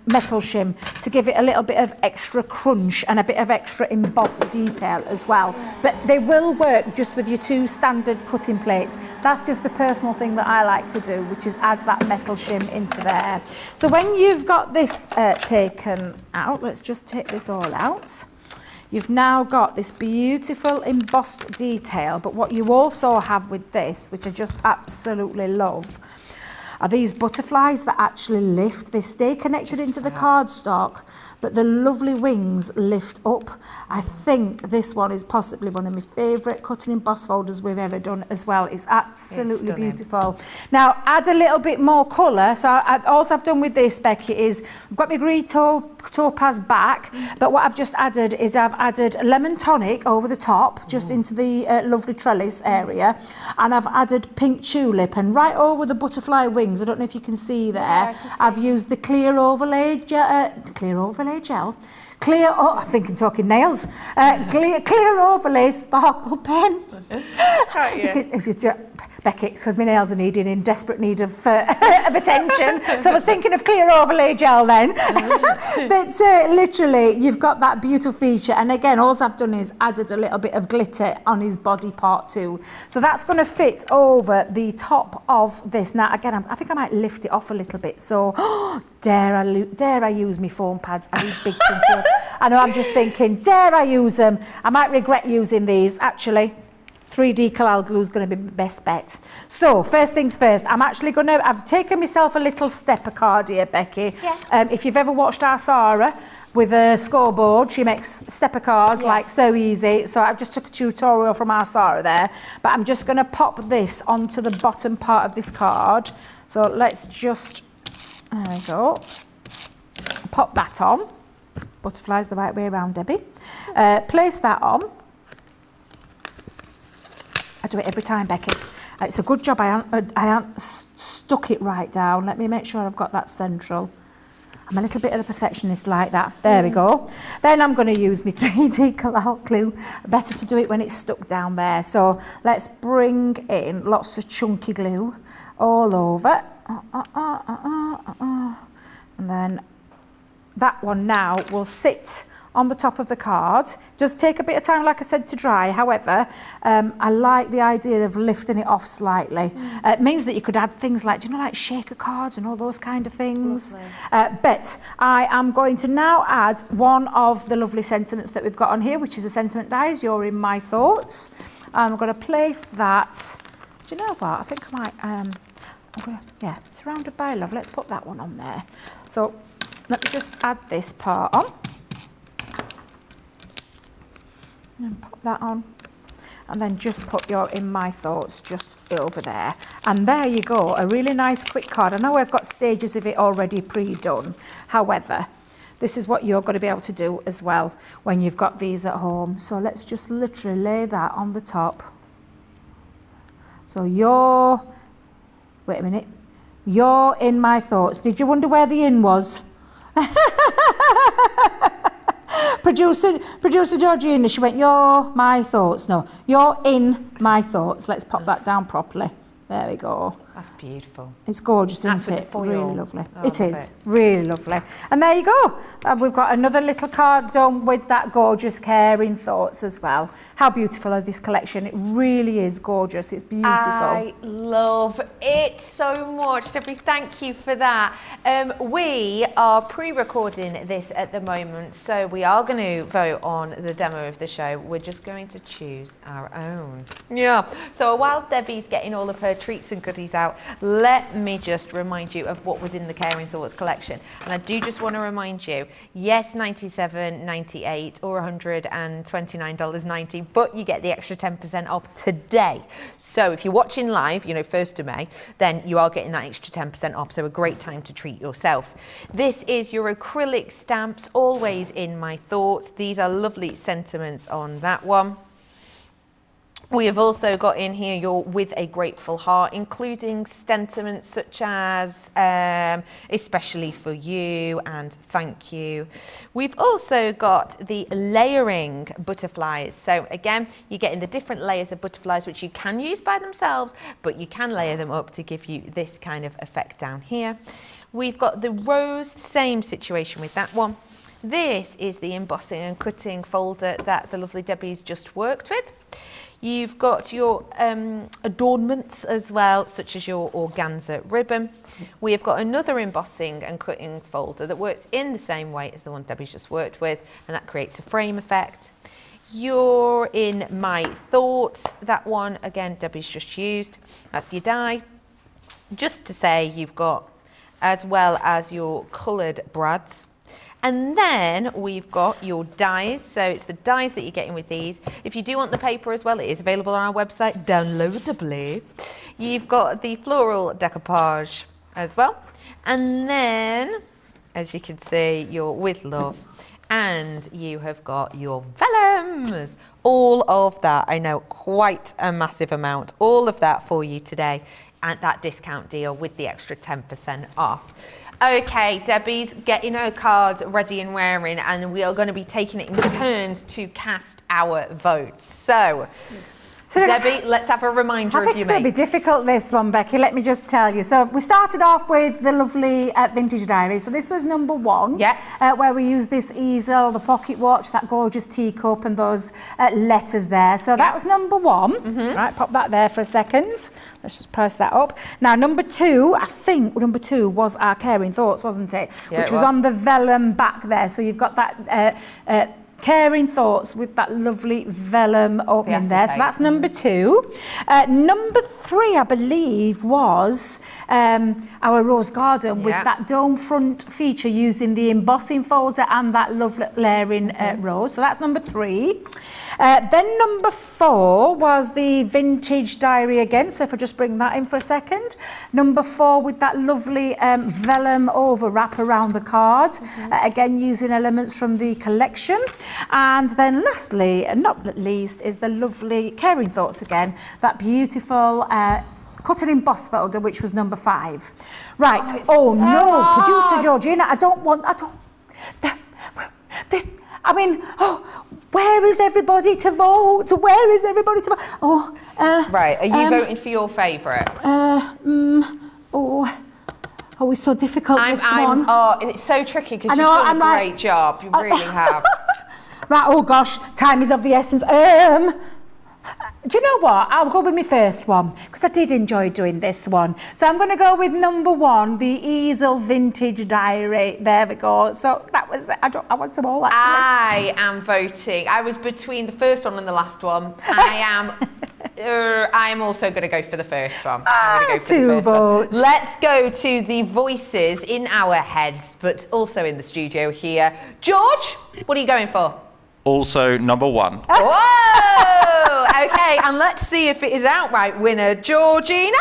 metal shim to give it a little bit of extra crunch and a bit of extra embossed detail as well. But they will work just with your 2 standard cutting plates. That's just the personal thing that I like to do, which is add that metal shim into there. So when you've got this taken out, let's just take this all out. you've now got this beautiful embossed detail, but what you also have with this, which I just absolutely love, are these butterflies that actually lift. They stay connected into the cardstock, but the lovely wings lift up. I think this one is possibly one of my favourite cutting emboss folders we've ever done as well. It's absolutely beautiful. Now, add a little bit more colour. So all I've done with this, Becky, is I've got my green topaz back, but what I've just added is I've added lemon tonic over the top, just into the lovely trellis area, and I've added pink tulip, and right over the butterfly wings, I don't know if you can see there, I've used the clear overlay gel, I think I'm talking nails. Clear overlay sparkle pen. Becky, because my nails are in desperate need of attention. So I was thinking of clear overlay gel then. But literally, you've got that beautiful feature. And again, all I've done is added a little bit of glitter on his body part too. So that's going to fit over the top of this. Now, again, I think I might lift it off a little bit. So, dare I use my foam pads? I need big chunky. I know, I'm just thinking, dare I use them? I might regret using these, actually. 3D Collal glue is going to be my best bet. So, first things first, I've taken myself a little stepper card here, Becky. Yeah. If you've ever watched our Sarah with a scoreboard, she makes stepper cards, like so easy. So I just took a tutorial from our Sarah there. But I'm just going to pop this onto the bottom part of this card. So let's just, there we go. Pop that on. Butterflies the right way around, Debbie. Place that on. I do it every time, Becky. It's a good job I haven't stuck it right down. Let me make sure I've got that central. I'm a little bit of a perfectionist like that. There we go. Then I'm going to use my 3D Collal glue. Better to do it when it's stuck down there. So let's bring in lots of chunky glue all over. And then that one now will sit on the top of the card. Just take a bit of time, like I said, to dry. However, I like the idea of lifting it off slightly. It means that you could add things like, like shaker cards and all those kind of things. But I am going to now add one of the lovely sentiments that we've got on here, which is a sentiment dies, You're in My Thoughts. I'm going to place that, do you know what? I think I might, Surrounded by Love. Let's put that one on there. So let me just add this part on. And pop that on, and then just put You're in My Thoughts just over there, and there you go, a really nice quick card. I know I've got stages of it already pre-done, however this is what you're going to be able to do as well when you've got these at home. So let's just literally lay that on the top. So wait a minute, You're in My Thoughts. Did you wonder where the in was? Producer Georgina, she went, You're My Thoughts. No, You're in My Thoughts. Let's pop that down properly. There we go. That's beautiful. It's gorgeous, isn't it? Really lovely. It is. Really lovely. And there you go. We've got another little card done with that gorgeous caring thoughts as well. How beautiful is this collection? It really is gorgeous. It's beautiful. I love it so much. Debbie, thank you for that. We are pre-recording this at the moment, so we are going to vote on the demo of the show. We're just going to choose our own. Yeah. So while Debbie's getting all of her treats and goodies out, let me just remind you of what was in the Caring Thoughts collection. And I do just want to remind you, yes, $97.98 or $129.90, but you get the extra 10% off today. So if you're watching live, 1st of May, then you are getting that extra 10% off. So a great time to treat yourself. This is your acrylic stamps, Always in My Thoughts. These are lovely sentiments on that one. We have also got in here your With a Grateful Heart, including sentiments such as especially for you and thank you. We've also got the layering butterflies. So again, you're getting the different layers of butterflies, which you can use by themselves, but you can layer them up to give you this kind of effect down here. We've got the rose, same situation with that one. This is the embossing and cutting folder that the lovely Debbie's just worked with. You've got your adornments as well, such as your organza ribbon. We have got another embossing and cutting folder that works in the same way as the one Debbie's just worked with, and that creates a frame effect. You're in My Thoughts. That one, again, Debbie's just used. That's your die. Just to say, you've got, as well as your coloured brads. And then we've got your dies, so it's the dies that you're getting with these. If you do want the paper as well, it is available on our website, downloadably. You've got the floral decoupage as well. And then, as you can see, you're with love. And you have got your vellums. All of that, I know, quite a massive amount. All of that for you today. And that discount deal with the extra 10% off. Okay, Debbie's getting her cards ready and wearing, and we are going to be taking it in turns to cast our votes. So Debbie, let's have a reminder of your mates. I think it's going to be difficult, this one, Becky, let me just tell you. So we started off with the lovely vintage diary. So this was number 1, where we used this easel, the pocket watch, that gorgeous teacup and those letters there. So that was number 1. Right, pop that there for a second. Let's just press that up. Now, number 2, I think number 2 was our Caring Thoughts, wasn't it? Yeah, which was on the vellum back there. So you've got that Caring Thoughts with that lovely vellum opening there. So that's number 2. Number 3, I believe, was our Rose Garden with that dome front feature using the embossing folder and that lovely layering rose. So that's number 3. Then number 4 was the vintage diary again. So if I just bring that in for a second. Number 4 with that lovely vellum overwrap around the card. Again, using elements from the collection. And then lastly, and not least, is the lovely Caring Thoughts again. That beautiful cut and emboss folder, which was number 5. Right. Oh, so no, hard. Producer Georgina, where is everybody to vote? Where is everybody to vote? Right, are you voting for your favourite? Oh, it's so difficult, this one. Oh, it's so tricky because you've done a great job. You really have. Right, oh gosh, time is of the essence. Do you know what? I'll go with my first one because I did enjoy doing this one. So I'm going to go with number 1, the easel vintage diary. There we go. So that was, I want them all actually. I am voting. I was between the first one and the last one. I am also going to go for the first one. I'm going to go for the first votes. One. Let's go to the voices in our heads, but also in the studio here. George, what are you going for? Also number 1. Whoa! Okay, and let's see if it is outright winner. Georgina?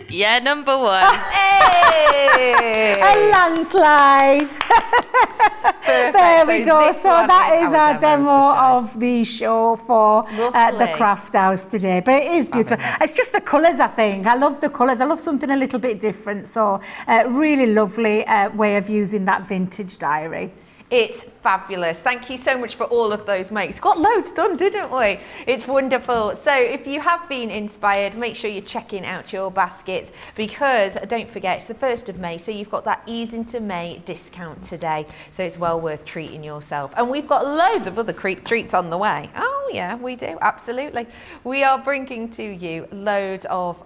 Yeah, number 1. Hey! A landslide. Perfect. There we go. So that is our demo of the show for the Craft House today. But it is beautiful. It's just the colours, I think. I love the colours. I love something a little bit different. So really lovely way of using that vintage diary. It's fabulous. Thank you so much for all of those makes. Got loads done, didn't we? It's wonderful. So if you have been inspired, make sure you're checking out your baskets because don't forget, it's the 1st of May. So you've got that ease into May discount today. So it's well worth treating yourself. And we've got loads of other treats on the way. Oh yeah, we do. Absolutely. We are bringing to you loads of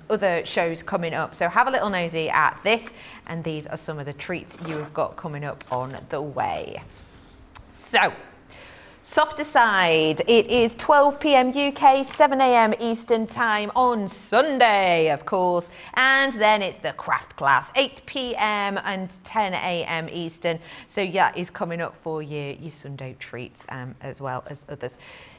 other shows coming up. So have a little nosy at this. And these are some of the treats you've got coming up on the way. So, Soft Aside, it is 12 p.m. UK, 7 a.m. Eastern Time on Sunday, of course. And then it's the craft class, 8 p.m. and 10 a.m. Eastern. So yeah, is coming up for you, your Sunday treats as well as others.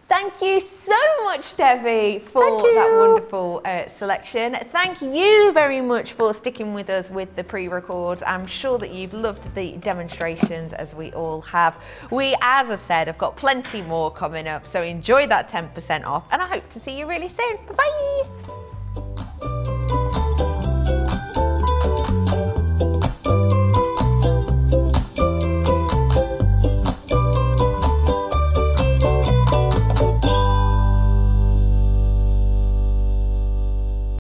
Thank you so much, Debbie, for that wonderful selection. Thank you very much for sticking with us with the pre-records. I'm sure that you've loved the demonstrations, as we all have. We, as I've said, have got plenty more coming up, so enjoy that 10% off, and I hope to see you really soon. Bye-bye.